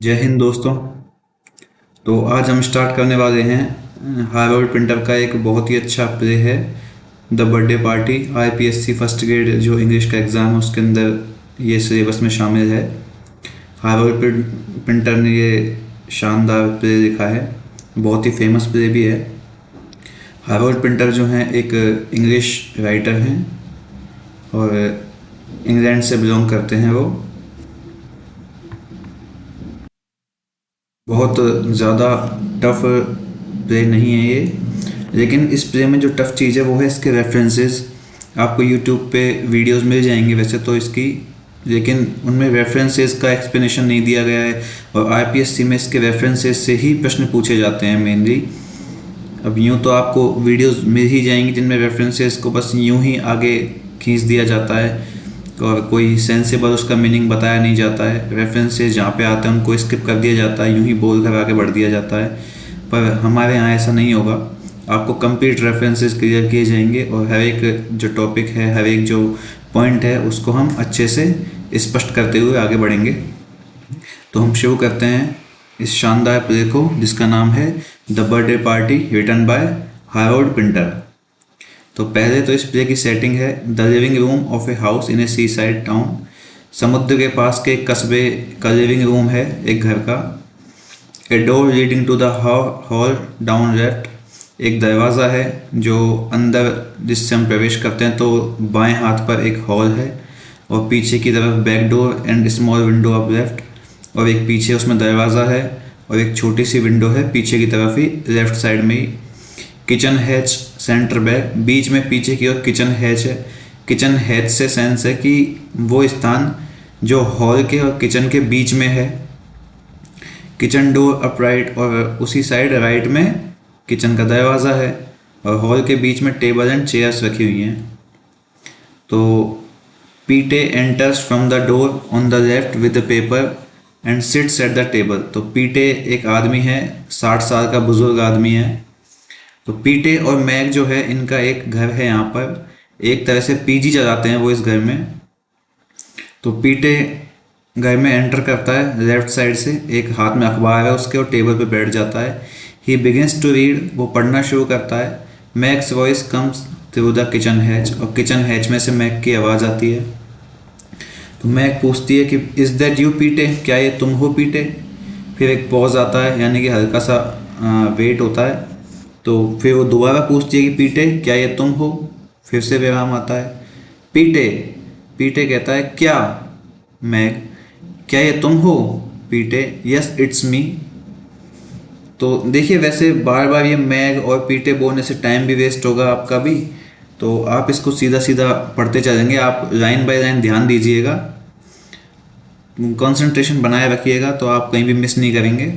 जय हिंद दोस्तों। तो आज हम स्टार्ट करने वाले हैं हार्वर्ड प्रिंटर का एक बहुत ही अच्छा प्ले है the birthday party. IPSC first grade जो इंग्लिश का एग्ज़ाम है उसके अंदर ये सिलेबस में शामिल है। हार्वर्ड प्रिंटर ने ये शानदार प्ले लिखा है, बहुत ही फेमस प्ले भी है। हार्वर्ड प्रिंटर जो हैं एक इंग्लिश राइटर हैं और इंग्लैंड से बिलोंग करते हैं। वो बहुत ज़्यादा टफ प्ले नहीं है ये, लेकिन इस प्ले में जो टफ चीज़ है वो है इसके रेफरेंसेस। आपको यूट्यूब पे वीडियोस मिल जाएंगे वैसे तो इसकी, लेकिन उनमें रेफरेंसेस का एक्सप्लेनेशन नहीं दिया गया है और आईपीएससी में इसके रेफरेंसेस से ही प्रश्न पूछे जाते हैं मेनली। अब यूँ तो आपको वीडियोस मिल ही जाएंगी जिनमें रेफरेंसेस को बस यूँ ही आगे खींच दिया जाता है और कोई सेंसेबल उसका मीनिंग बताया नहीं जाता है। रेफरेंसेस जहाँ पे आते हैं उनको स्किप कर दिया जाता है, यूँ ही बोल कर आगे बढ़ दिया जाता है। पर हमारे यहाँ ऐसा नहीं होगा, आपको कंप्लीट रेफरेंसेस क्लियर किए जाएंगे और हर एक जो टॉपिक है, हर एक जो पॉइंट है उसको हम अच्छे से स्पष्ट करते हुए आगे बढ़ेंगे। तो हम शुरू करते हैं इस शानदार प्ले को जिसका नाम है the birthday party written by Harold Pinter. तो पहले तो इस प्ले की सेटिंग है the living room of a house in a seaside town. समुद्र के पास के एक कस्बे का लिविंग रूम है एक घर का। A door leading to the hall down left, एक दरवाज़ा है जो अंदर जिससे हम प्रवेश करते हैं तो बाएं हाथ पर एक हॉल है और पीछे की तरफ back door and small window up left, और एक पीछे उसमें दरवाज़ा है और एक छोटी सी विंडो है पीछे की तरफ ही लेफ्ट साइड में ही। किचन हैच सेंटर बैक, बीच में पीछे की ओर किचन हैच है। किचन हैच से सेंस है कि वो स्थान जो हॉल के और किचन के बीच में है। किचन डोर अपराइट, और उसी साइड राइट में किचन का दरवाज़ा है और हॉल के बीच में टेबल एंड चेयर्स रखी हुई हैं। तो पीटे enters from the door on the left with the paper and sits at the table. तो पीटे एक आदमी है, 60 साल का बुजुर्ग आदमी है। तो पीटे और मैग जो है इनका एक घर है यहाँ पर, एक तरह से पीजी चलाते हैं वो इस घर में। तो पीटे घर में एंटर करता है लेफ्ट साइड से, एक हाथ में अखबार है उसके और टेबल पे बैठ जाता है। ही बिगिंस टू रीड, वो पढ़ना शुरू करता है। Meg's voice comes through the kitchen hatch, और किचन हैच में से मैग की आवाज़ आती है। तो मैग पूछती है कि इज़ दैट यू पीटे, क्या ये तुम हो पीटे। फिर एक पॉज आता है, यानी कि हल्का सा वेट होता है। तो फिर वो दोबारा पूछती है कि पीटे क्या ये तुम हो। फिर से विराम आता है। पीटे पीटे कहता है क्या। मैग, क्या ये तुम हो। पीटे, यस इट्स मी। तो देखिए वैसे बार बार ये मैग और पीटे बोलने से टाइम भी वेस्ट होगा आपका भी, तो आप इसको सीधा सीधा पढ़ते चलेंगे। आप लाइन बाय लाइन ध्यान दीजिएगा, कंसंट्रेशन बनाए रखिएगा तो आप कहीं भी मिस नहीं करेंगे।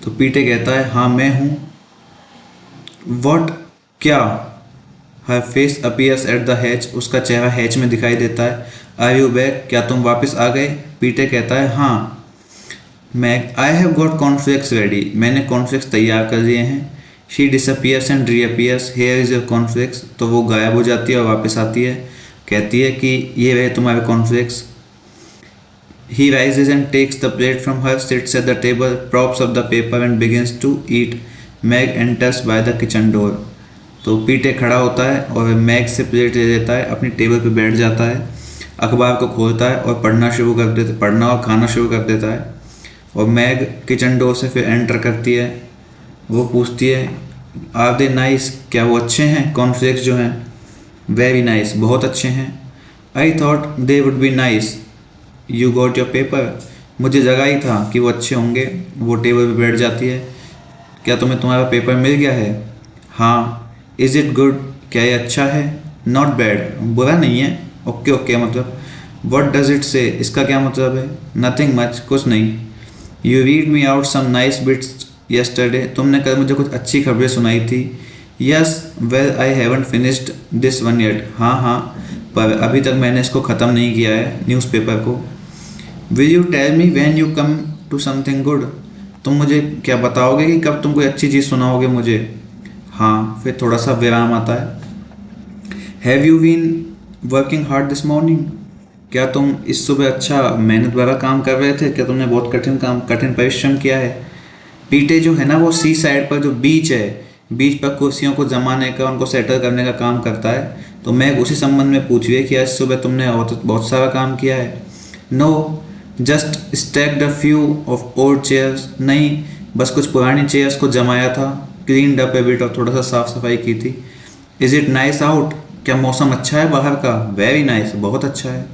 तो पीटे कहता है हाँ मैं हूँ। वॉट, क्या। Her face appears at the hatch, उसका चेहरा हैच में दिखाई देता है। आर यू बैक, क्या तुम वापस आ गए। पीटे कहता है हाँ। Meg, I have got cornflakes ready, मैंने कॉर्नफ्लेक्स तैयार कर लिए हैं। She disappears and reappears, here is your cornflakes, तो वो गायब हो जाती है और वापस आती है, कहती है कि ये रहे तुम्हारे cornflakes. He rises and takes the plate from her, sits at the table, props up the paper and begins to eat. Meg enters by the kitchen door. तो पीटे खड़ा होता है और मैग से प्लेट ले लेता है, अपनी टेबल पे बैठ जाता है, अखबार को खोलता है और पढ़ना और खाना शुरू कर देता है। और मैग किचन डोर से फिर एंटर करती है। वो पूछती है आर दे नाइस, क्या वो अच्छे हैं कॉर्नफ्लेक्स जो हैं। वेरी नाइस, बहुत अच्छे हैं। I thought they would be nice, you got your paper, मुझे लगा ही था कि वो अच्छे होंगे। वो टेबल पे बैठ जाती है। क्या तुम्हें तुम्हारा पेपर मिल गया है। हाँ। इज़ इट गुड, क्या ये अच्छा है। नॉट बैड, बुरा नहीं है। ओके ओके मतलब। वट डज इट से, इसका क्या मतलब है। नथिंग मच, कुछ नहीं। You read me out some nice bits yesterday, तुमने कल मुझे कुछ अच्छी खबरें सुनाई थी। Yes, well I haven't finished this one yet, हाँ हाँ पर अभी तक मैंने इसको ख़त्म नहीं किया है न्यूज़पेपर को। Will you tell me when you come to something good, तुम मुझे क्या बताओगे कि कब तुम कोई अच्छी चीज़ सुनाओगे मुझे। हाँ। फिर थोड़ा सा विराम आता है। Have you been working hard this morning, क्या तुम इस सुबह अच्छा मेहनत वाला काम कर रहे थे? क्या तुमने बहुत कठिन परिश्रम किया है? पीटे जो है ना वो सी साइड पर जो बीच है, बीच पर कुर्सियों को जमाने का, उनको सेटल करने का काम करता है। तो मैं उसी संबंध में पूछ रही है कि आज सुबह तुमने बहुत बहुत सारा काम किया है? No, just stacked a few of old chairs. नहीं, बस कुछ पुरानी चेयर्स को जमाया था, क्लीन्ड अप ए बिट, और थोड़ा सा साफ सफाई की थी। Is it nice out? क्या मौसम अच्छा है बाहर का? वेरी नाइस, बहुत अच्छा है।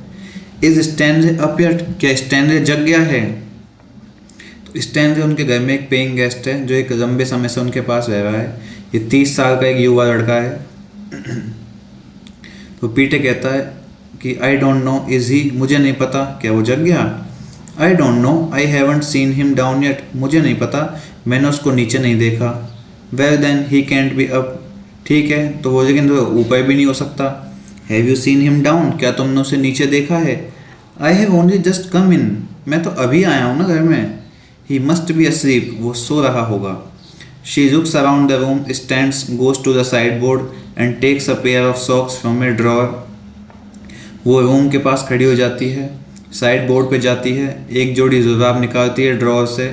Is Stanley up yet? क्या स्टैनले जग गया है? तो स्टैनले उनके घर में एक पेइंग गेस्ट है जो एक लंबे समय से उनके पास रह रहा है। ये 30 साल का एक युवा लड़का है। तो पीटे कहता है कि I don't know, is he? मुझे नहीं पता, क्या वो जग गया? I don't know, I haven't seen him down yet. मुझे नहीं पता, मैंने उसको नीचे नहीं देखा। Well then he can't be up. ठीक है, तो वो लेकिन तो ऊपर भी नहीं हो सकता। Have you seen him down? क्या तुमने उसे नीचे देखा है? I have only just come in. मैं तो अभी आया हूँ ना घर में। He must be asleep. वो सो रहा होगा। She looks around the room, stands, goes to the sideboard and takes a pair of socks from a drawer. वो रूम के पास खड़ी हो जाती है, साइड बोर्ड पे जाती है, एक जोड़ी जुराब निकालती है ड्रॉर से,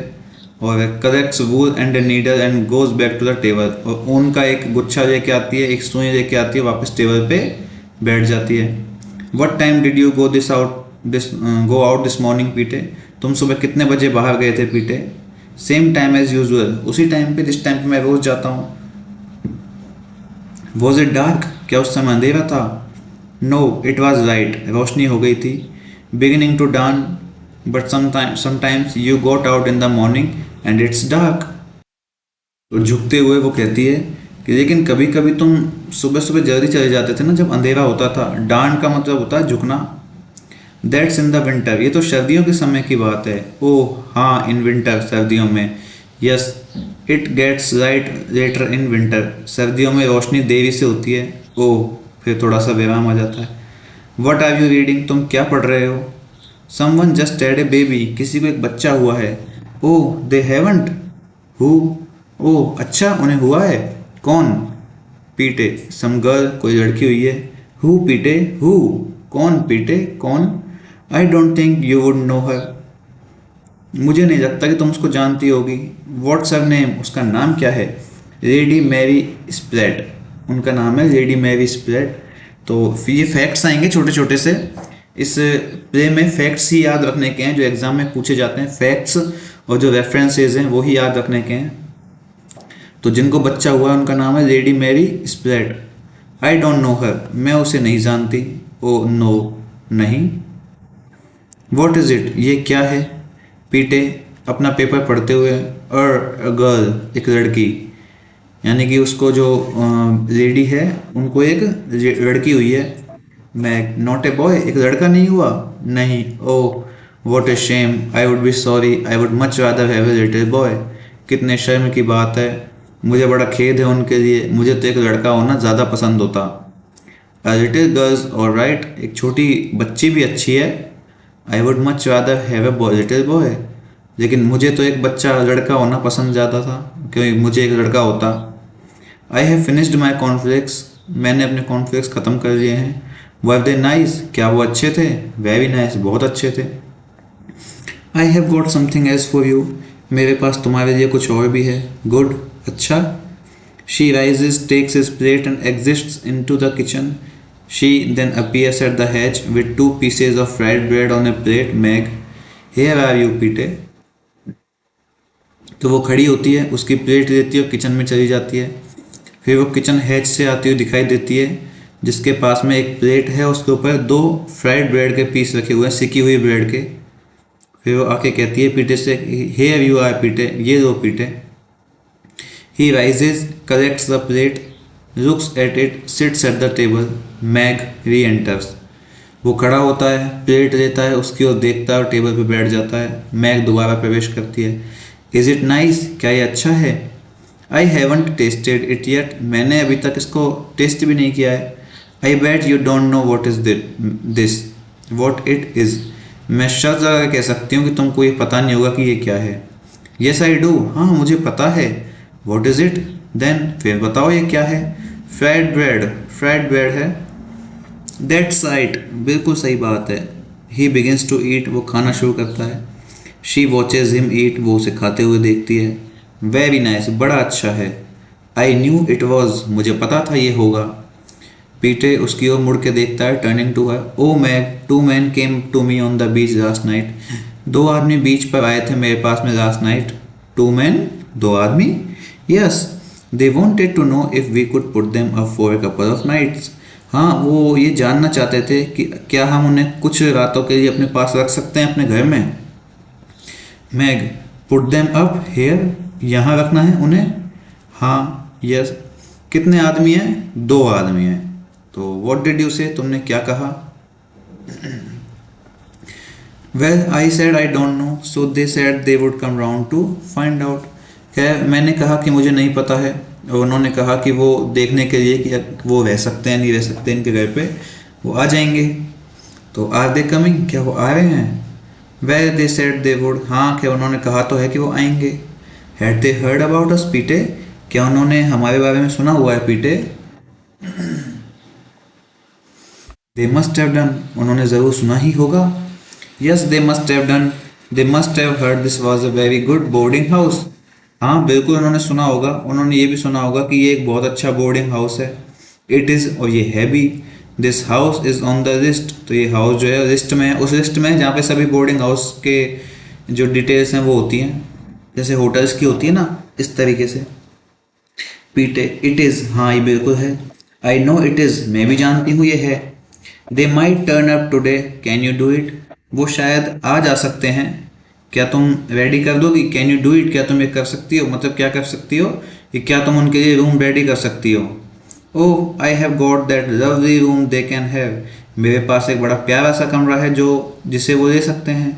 और collects wool and a needle and goes back to the table. और ऊन का एक गुच्छा लेके आती है, एक सुई लेके आती है, वापस टेबल पे बैठ जाती है। What time did you go out this morning Petey? तुम सुबह कितने बजे बाहर गए थे Petey? Same time as usual. उसी टाइम पे जिस टाइम पे मैं रोज जाता हूँ। Was it dark? क्या उस समय अंधेरा था? No, it was light. रोशनी हो गई थी। Beginning to dawn, but sometimes you got out in the morning and it's dark. तो झुकते हुए वो कहती है कि लेकिन कभी कभी तुम सुबह सुबह जल्दी चले जाते थे ना, जब अंधेरा होता था। डान का मतलब होता है झुकना। That's in the winter. ये तो सर्दियों के समय की बात है। ओह हाँ, इन विंटर, सर्दियों में। Yes, it gets light later in winter. सर्दियों में रोशनी देरी से होती है। ओह, फिर थोड़ा सा विराम आ जाता है। What are you reading? तुम क्या पढ़ रहे हो? Someone just had a baby. किसी को एक बच्चा हुआ है। ओह, दे हैवंट। हु? ओह अच्छा, उन्हें हुआ है। कौन? पीटे, सम गर्ल, कोई लड़की हुई है। हु पीटे? हु? कौन पीटे? कौन? I don't think you would know her. मुझे नहीं लगता कि तुम उसको जानती होगी। What's her name? उसका नाम क्या है? Lady Mary Splat. उनका नाम है लेडी मैरी स्प्लेट। तो फिर ये फैक्ट्स आएंगे छोटे छोटे से। इस प्ले में फैक्ट्स ही याद रखने के हैं जो एग्जाम में पूछे जाते हैं। फैक्ट्स और जो रेफरेंसेज हैं वो ही याद रखने के हैं। तो जिनको बच्चा हुआ है उनका नाम है Lady Mary Splat. I don't know her. मैं उसे नहीं जानती। ओ नो, नहीं। What is it? ये क्या है? पीटे अपना पेपर पढ़ते हुए, अ गर्ल, एक लड़की, यानी कि उसको जो लेडी है उनको एक लड़की हुई है। मैं नॉट ए बॉय, एक लड़का नहीं हुआ? नहीं। Oh what a shame, I would be sorry, I would much rather have a little boy. कितने शर्म की बात है, मुझे बड़ा खेद है उनके लिए, मुझे तो एक लड़का होना ज़्यादा पसंद होता। अ लिटिल गर्ल्स और राइट, एक छोटी बच्ची भी अच्छी है। आई would much rather have a boy little boy, लेकिन मुझे तो एक बच्चा लड़का होना पसंद ज़्यादा था, क्योंकि मुझे एक लड़का होता। I have finished my cornflakes. मैंने अपने कॉर्नफ्लेक्स ख़त्म कर लिए हैं। वर दे नाइस? क्या वो अच्छे थे? वेरी नाइस, बहुत अच्छे थे। आई have got something else for you. मेरे पास तुम्हारे लिए कुछ और भी है। गुड, अच्छा। She rises, takes his plate and exits in to the kitchen. She then appears at the hatch with 2 pieces of fried bread on a plate. Meg, here are you Petey. तो वो खड़ी होती है, उसकी plate लेती है और kitchen में चली जाती है। फिर वो किचन हैच से आती हुई दिखाई देती है, जिसके पास में एक प्लेट है, उसके ऊपर 2 फ्राइड ब्रेड के पीस रखे हुए हैं, सिकी हुई ब्रेड के। फिर वो आके कहती है पीटे से, हियर यू आर पीटे, ये लो Petey. He rises, collects the plate, looks at it, sits at the table. Meg reenters. वो खड़ा होता है, प्लेट लेता है, उसकी ओर देखता है और टेबल पर बैठ जाता है। मैग दोबारा प्रवेश करती है। Is it nice? क्या ये अच्छा है? I haven't tested it yet. मैंने अभी तक इसको टेस्ट भी नहीं किया है। I bet you don't know what is this, what it is. मैं शर्त लगा कह सकती हूँ कि तुमको ये पता नहीं होगा कि ये क्या है। Yes I do. हाँ मुझे पता है। What is it? देन फिर बताओ ये क्या है। Fried bread. फ्राइड ब्रेड है। दैट्स राइट, बिल्कुल सही बात है। ही बिगिंस टू ईट, वो खाना शुरू करता है। शी वॉचेज हिम ईट, वो उसे खाते हुए देखती है। वेरी नाइस, बड़ा अच्छा है। आई न्यू इट वॉज, मुझे पता था ये होगा। पीटे उसकी ओर मुड़ के देखता है, turning to her. Oh Meg, two man came to me on the beach last night, दो आदमी बीच पर आए थे मेरे पास में लास्ट नाइट। टू मैन, दो आदमी? Yes, they wanted to know if we could put them up for a couple of nights. हाँ, वो ये जानना चाहते थे कि क्या हम उन्हें कुछ रातों के लिए अपने पास रख सकते हैं अपने घर में। Meg, put them up here, यहाँ रखना है उन्हें? हाँ, यस। कितने आदमी हैं? दो आदमी हैं। तो व्हाट डिड यू से, तुमने क्या कहा? Well I said I don't no, so they said they would come round to find out. खैर, मैंने कहा कि मुझे नहीं पता है, और उन्होंने कहा कि वो देखने के लिए कि वो रह सकते हैं नहीं रह सकते इनके घर पे, वो आ जाएंगे। तो आर दे कमिंग, क्या वो आ रहे हैं? Well they said they would, हाँ, क्या उन्होंने कहा तो है कि वो आएंगे। Had they heard about us पीटे, क्या उन्होंने हमारे बारे में सुना हुआ है पीटे? दे मस्ट हैव डन, उन्होंने ज़रूर सुना ही होगा। Yes they must have done, they must have heard this was a very good boarding house. हाँ बिल्कुल, उन्होंने सुना होगा, उन्होंने ये भी सुना होगा कि ये एक बहुत अच्छा बोर्डिंग हाउस है। इट इज़, और ये है भी। This house is on the list, तो ये हाउस जो है लिस्ट में है, उस लिस्ट में है जहाँ पे सभी बोर्डिंग हाउस के जो डिटेल्स हैं वो होती हैं, जैसे होटल्स की होती है ना, इस तरीके से। पीटे, इट इज़, हाँ ये बिल्कुल है। आई नो इट इज़, मैं भी जानती हूँ ये है। They might turn up today, can you do it, वो शायद आ जा सकते हैं, क्या तुम रेडी कर दोगी? कैन यू डू इट, क्या तुम ये कर सकती हो, मतलब क्या कर सकती हो, कि क्या तुम उनके लिए रूम रेडी कर सकती हो? Oh I have got that lovely room they can have, मेरे पास एक बड़ा प्यारा सा कमरा है जो जिसे वो ले सकते हैं।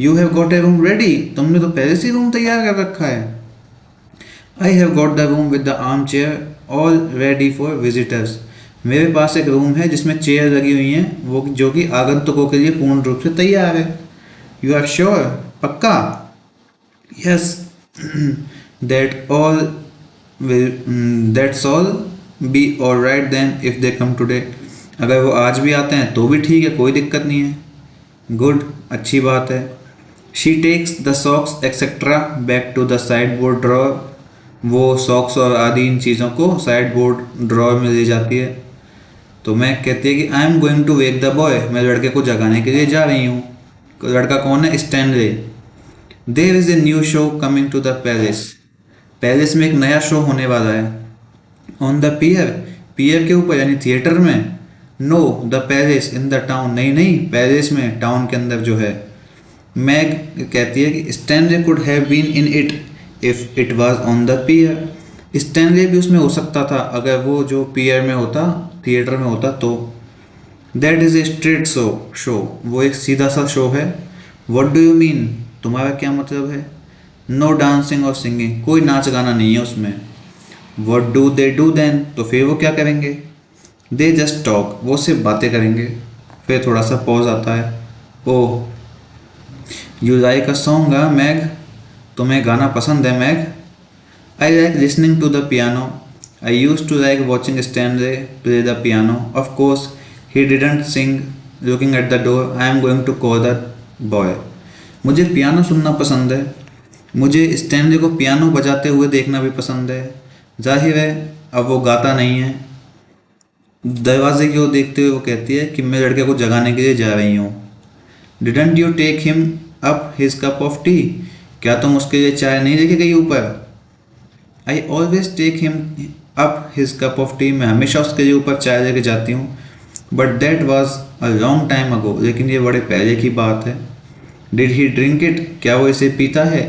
You have got A room ready, तुमने तो पहले से रूम तैयार कर रखा है। I have got the room with the arm chair all ready for visitors, मेरे पास एक रूम है जिसमें चेयर लगी हुई हैं, वो जो कि आगंतुकों के लिए पूर्ण रूप से तैयार है। यू आर श्योर, पक्का? Yes, that all that's all be all right then if they come today, अगर वो आज भी आते हैं तो भी ठीक है, कोई दिक्कत नहीं है। गुड, अच्छी बात है। She takes the socks etcetera back to the sideboard drawer, वो सॉक्स और आदि इन चीज़ों को साइड बोर्ड ड्रॉर में ले जाती है। तो मैं कहती है कि I am going to wake the boy, मैं लड़के को जगाने के लिए जा रही हूँ। लड़का कौन है? Stanley. There is a new show coming to the palace, palace में एक नया शो होने वाला है। ऑन द पियर, पियर के ऊपर यानी थिएटर में? Know the palace in the town, नहीं नहीं, पैलेस में, टाउन के अंदर जो है। मैग कहती है कि Stanley could have been in it if it was on the pier, Stanley भी उसमें हो सकता था अगर वो जो पियर में होता, थिएटर में होता तो। That is a straight show, वो एक सीधा सा शो है। व्हाट डू यू मीन, तुम्हारा क्या मतलब है? नो डांसिंग और सिंगिंग, कोई नाच गाना नहीं है उसमें। What do they do then, तो फिर वो क्या करेंगे? दे जस्ट टॉक, वो सिर्फ बातें करेंगे। फिर थोड़ा सा पॉज आता है। Oh, you like a song Meg, तुम्हें गाना पसंद है Meg? I like listening to the piano, I used to like watching Stanley play the piano, of course he didn't sing looking at the door, I am going to call the boy. मुझे piano सुनना पसंद है, मुझे Stanley को piano बजाते हुए देखना भी पसंद है। जाहिर है अब वो गाता नहीं है। दरवाजे की ओर देखते हुए वो कहती है कि मैं लड़के को जगाने के लिए जा रही हूँ। Didn't you take him up his cup of tea, क्या तुम उसके लिए चाय नहीं लेके गई ऊपर? I always take him up his cup of tea, मैं हमेशा उसके लिए ऊपर चाय लेके जाती हूँ। But that was a long time ago, लेकिन ये बड़े पहले की बात है। डिड ही ड्रिंक इट, क्या वो इसे पीता है?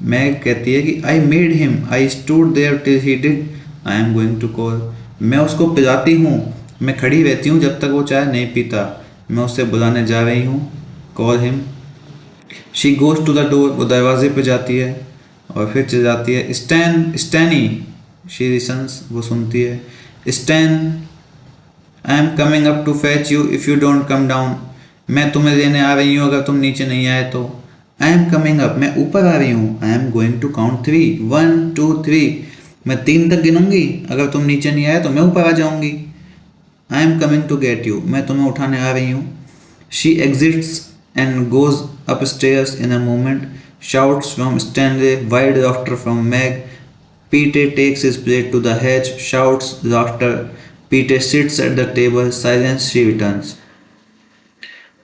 मैं कहती है कि I made him, I stood there till he did, I am going to call, मैं उसको पिलाती हूँ, मैं खड़ी रहती हूँ जब तक वो चाय नहीं पीता, मैं उससे बुलाने जा रही हूँ। Call him. She goes to the door, वो दरवाजे पे जाती है और फिर चल जाती है। स्टैनी, शी लिसन्स, वो सुनती है। Stan, I am coming up to fetch you if you don't come down, मैं तुम्हें लेने आ रही हूँ अगर तुम नीचे नहीं आए तो। आई एम कमिंग अप, मैं ऊपर आ रही हूँ। I am going to count 3, 1 2 3, मैं 3 तक गिनूंगी, अगर तुम नीचे नहीं आए तो मैं ऊपर आ जाऊंगी। I am coming to get you, मैं तुम्हें उठाने आ रही हूँ। She exits and goes upstairs in a moment. Shouts from Stanley, wild laughter from Meg. Pete takes his plate to the hedge, shouts laughter. Pete sits at the table, silence, she returns.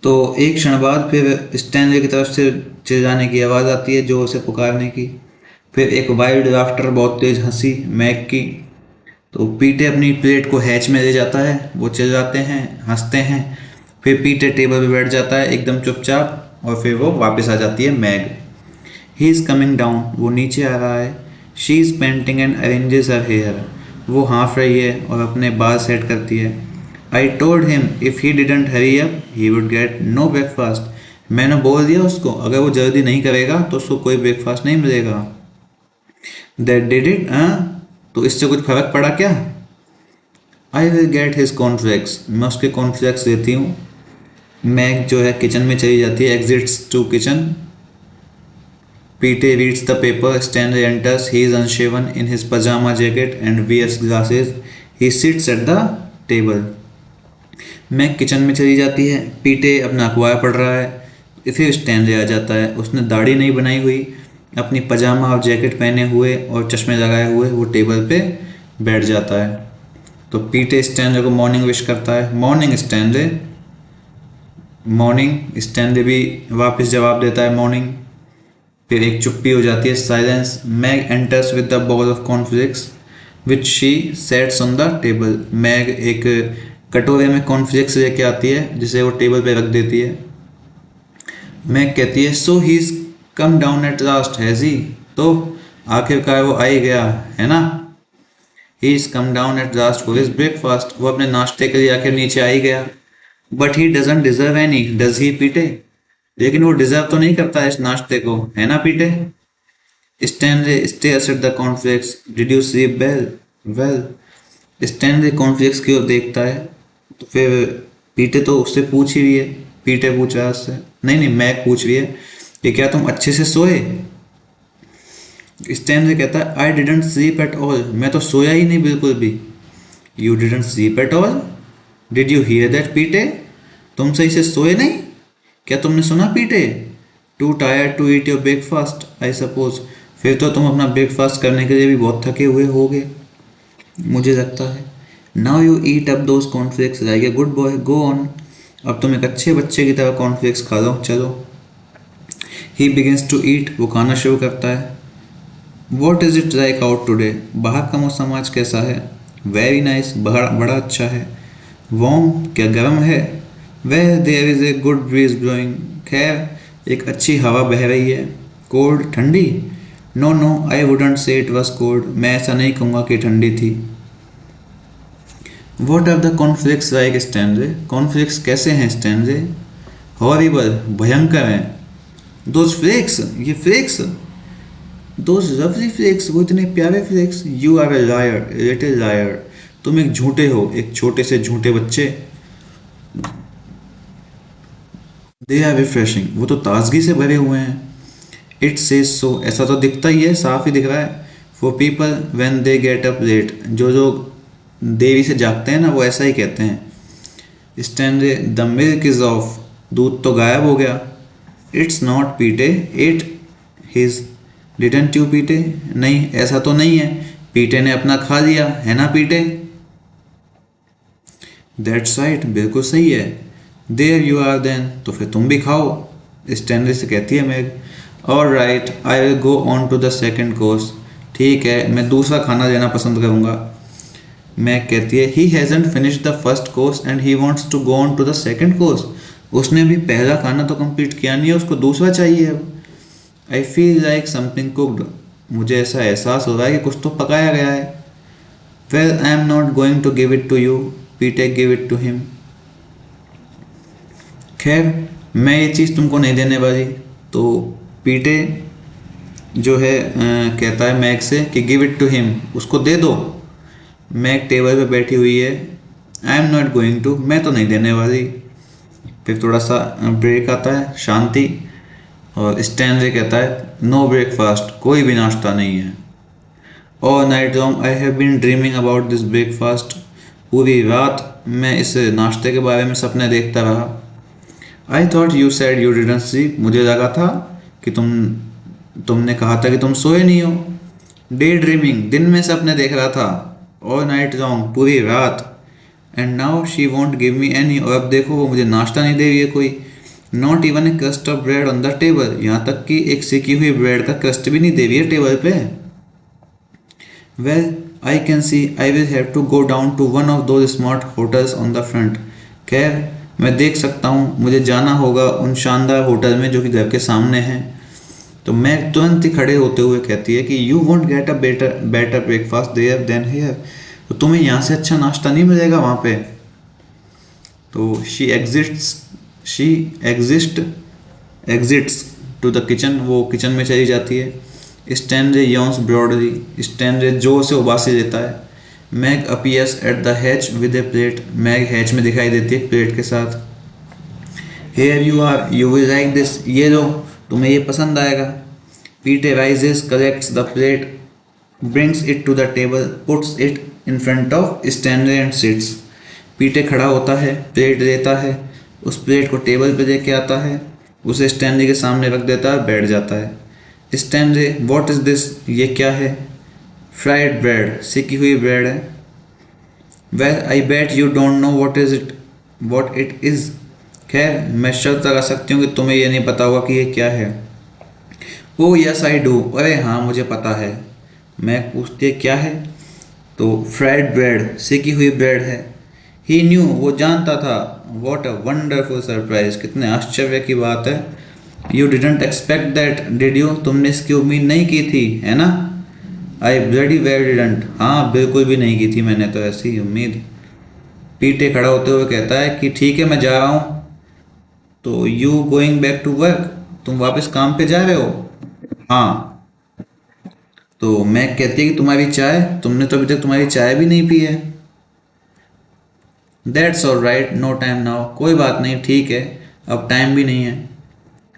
तो एक क्षण बाद फिर Stanley की तरफ से चिल्लाने की आवाज़ आती है, जोर से पुकारने की। फिर एक वाइल्ड लाफ्टर, बहुत तेज हंसी मैक की। तो पीटे अपनी प्लेट को हैच में ले जाता है, वो चिल्लाते हैं, हंसते हैं। फिर पीटे टेबल पे बैठ जाता है एकदम चुपचाप, और फिर वो वापस आ जाती है Meg. He is coming down, वो नीचे आ रहा है। She is panting and arranges her hair, वो हाँफ रही है और अपने बाल सेट करती है। I told him if he didn't hurry up he would get no breakfast, मैंने बोल दिया उसको अगर वो जल्दी नहीं करेगा तो उसको कोई ब्रेकफास्ट नहीं मिलेगा। दैट डिड इट, तो इससे कुछ फर्क पड़ा क्या? आई विल गेट हिज कॉर्नफ्लेक्स, मैं उसके कॉर्नफ्लेक्स देती हूँ। मैग जो है किचन में चली जाती है, exits to kitchen. Petey reads the paper, Stanley enters, he is unshaven in his pyjama jacket and wears glasses, he sits at the table. Meg kitchen में चली जाती है, पीटे अपना अखबार पढ़ रहा है। फिर स्टैनली आ जाता है, उसने दाढ़ी नहीं बनाई हुई, अपनी पजामा और जैकेट पहने हुए और चश्मे लगाए हुए वो टेबल पे बैठ जाता है। तो पीटे स्टैनली को मॉर्निंग विश करता है, मॉर्निंग स्टैनली। मॉर्निंग स्टैनली भी वापस जवाब देता है मॉर्निंग। फिर एक चुप्पी हो जाती है, silence. Meg enters with the bowl of cornflakes which she sets on the table, Meg एक कटोरे में कॉर्नफ्लेक्स लेके आती है जिसे वो टेबल पे रख देती है। मैग कहती है so he is come down at last has he, तो आखिरकार वो आ ही गया है ना। He is come down at last for his breakfast, वो अपने नाश्ते के लिए आखिर नीचे आ ही गया। But he doesn't deserve any does he पीटे, लेकिन वो डिजर्व तो नहीं करता इस नाश्ते को, है ना पीटे। Stanley stairs at the cornflakes, did you sleep well? Well. Stanley cornflakes की ओर देखता है, तो फिर पीटे तो उससे पूछ ही रही है, पीटे पूछ रहा है उससे, नहीं मैग पूछ रही है कि क्या तुम अच्छे से सोए? स्टैनली कहता है I didn't sleep at all, मैं तो सोया ही नहीं बिल्कुल भी। You didn't sleep at all, did you here that पीटे, तुम सही से सोए नहीं, क्या तुमने सुना Petey? Too tired to eat your breakfast I suppose, फिर तो तुम अपना ब्रेकफास्ट करने के लिए भी बहुत थके हुए होगे, मुझे लगता है। Now you eat up those cornflakes like a good boy, go on, अब तुम एक अच्छे बच्चे की तरह कॉर्नफ्लेक्स खा लो, चलो। ही बिगिंस टू ईट, वो खाना शुरू करता है। What is it like out today, बाहर का मौसम आज कैसा है? वेरी नाइस, बड़ा अच्छा है। वार्म, क्या गर्म है? Well there is a good breeze blowing, खैर एक अच्छी हवा बह रही है। कोल्ड, ठंडी? No no I wouldn't say it was cold, मैं ऐसा नहीं कहूँगा कि ठंडी थी। What are the cornflakes like Stanley, cornflakes कैसे हैं स्टैनली? हॉरिबल, भयंकर हैं। दोज फ्लेक्स, ये फ्लेक्स, दोज लवली फ्लेक्स, वो इतने प्यारे flakes. You are a liar, little liar, तुम एक झूठे हो, एक छोटे से झूठे बच्चे। दे आर रिफ्रेशिंग, वो तो ताजगी से भरे हुए हैं। इट सेज सो, ऐसा तो दिखता ही है, साफ ही दिख रहा है। For people when they get up late, जो लोग देरी से जागते हैं ना, वो ऐसा ही कहते हैं। Stanley the milk is of, दूध तो गायब हो गया। इट्स नॉट पीटे, इट हिज, डिडंट यू पीटे, नहीं ऐसा तो नहीं है, पीटे ने अपना खा लिया, है ना पीटे। दैट्स राइट, बिल्कुल सही है। देयर यू आर देन, तो फिर तुम भी खाओ, स्टैनली से कहती है Meg. All right I will go on to the second course, ठीक है मैं दूसरा खाना लेना पसंद करूँगा। मैग कहती है he hasn't finished the first course and he wants to go on to the second course, उसने भी पहला खाना तो कंप्लीट किया नहीं है, उसको दूसरा चाहिए अब। I feel like something cooked, मुझे ऐसा एहसास हो रहा है कि कुछ तो पकाया गया है। Well I am not going to give it to you, Petey give it to him, खैर मैं ये चीज़ तुमको नहीं देने वाली। तो पीटे जो है कहता है मैग से कि गिव इट टू हिम, उसको दे दो। मैग टेबल पे बैठी हुई है, I am not going to, मैं तो नहीं देने वाली। फिर थोड़ा सा ब्रेक आता है, शांति, और स्टैनली कहता है नो ब्रेकफास्ट, कोई भी नाश्ता नहीं है। All night long I have been dreaming about this breakfast, पूरी रात मैं इस नाश्ते के बारे में सपने देखता रहा। I thought you said you didn't sleep, मुझे लगा था कि तुमने कहा था कि तुम सोए नहीं हो। डे ड्रीमिंग, दिन में सपने देख रहा था। ऑल नाइट लॉन्ग, पूरी रात। And now she want give me any, और अब देखो वो मुझे नाश्ता नहीं दे रही है कोई। Not even A crust of bread on the table, यहाँ तक कि एक सेकी हुई ब्रेड का क्रस्ट भी नहीं दे रही है टेबल पे। Well I can see I will have to go down to one of those smart hotels on the front. खैर मैं देख सकता हूँ, मुझे जाना होगा उन शानदार होटल में जो कि घर के सामने हैं। तो मैं तुरंत ही खड़े होते हुए कहती है कि you won't get a better breakfast there than here, तो तुम्हें यहाँ से अच्छा नाश्ता नहीं मिलेगा वहाँ पे। तो she exits to the kitchen, वो किचन में चली जाती है। स्टैनले यॉन्स ब्रॉडली, स्टैनले जोर से उबासी देता है। Meg appears at the hatch with a plate, Meg hatch में दिखाई देती है प्लेट के साथ। Here you are, you will like this, ये लो तुम्हें ये पसंद आएगा। Petey rises, collects the plate, brings it to the table, puts it in front of Stanley and sits. पीटे खड़ा होता है, प्लेट लेता है, उस प्लेट को टेबल पे लेके आता है, उसे स्टैनले के सामने रख देता है, बैठ जाता है। स्टैनले, व्हाट इज दिस, ये क्या है? फ्राइड ब्रेड, सेकी हुई ब्रेड है। Well I bet you don't know what it is. खैर मैं शर्त लगा सकती हूँ कि तुम्हें ये नहीं पता होगा कि ये क्या है। ओ यस आई डू, अरे हाँ मुझे पता है। मैं पूछती है क्या है, तो फ्राइड ब्रेड, सेकी हुई ब्रेड है। ही न्यू, वो जानता था। व्हाट अ वंडरफुल सरप्राइज, कितने आश्चर्य की बात है। You didn't expect that did you, तुमने इसकी उम्मीद नहीं की थी है ना? आई ब्लडी वेल डिडंट, हाँ बिल्कुल भी नहीं की थी मैंने तो ऐसी उम्मीद। पीटे खड़ा होते हुए कहता है कि ठीक है मैं जा रहा हूँ। तो you going back to work, तुम वापस काम पे जा रहे हो? हाँ। तो मैं कहती है कि तुम्हारी चाय, तुमने तो अभी तक तुम्हारी चाय भी नहीं पी है। That's all right, no time now, कोई बात नहीं, ठीक है अब टाइम भी नहीं है।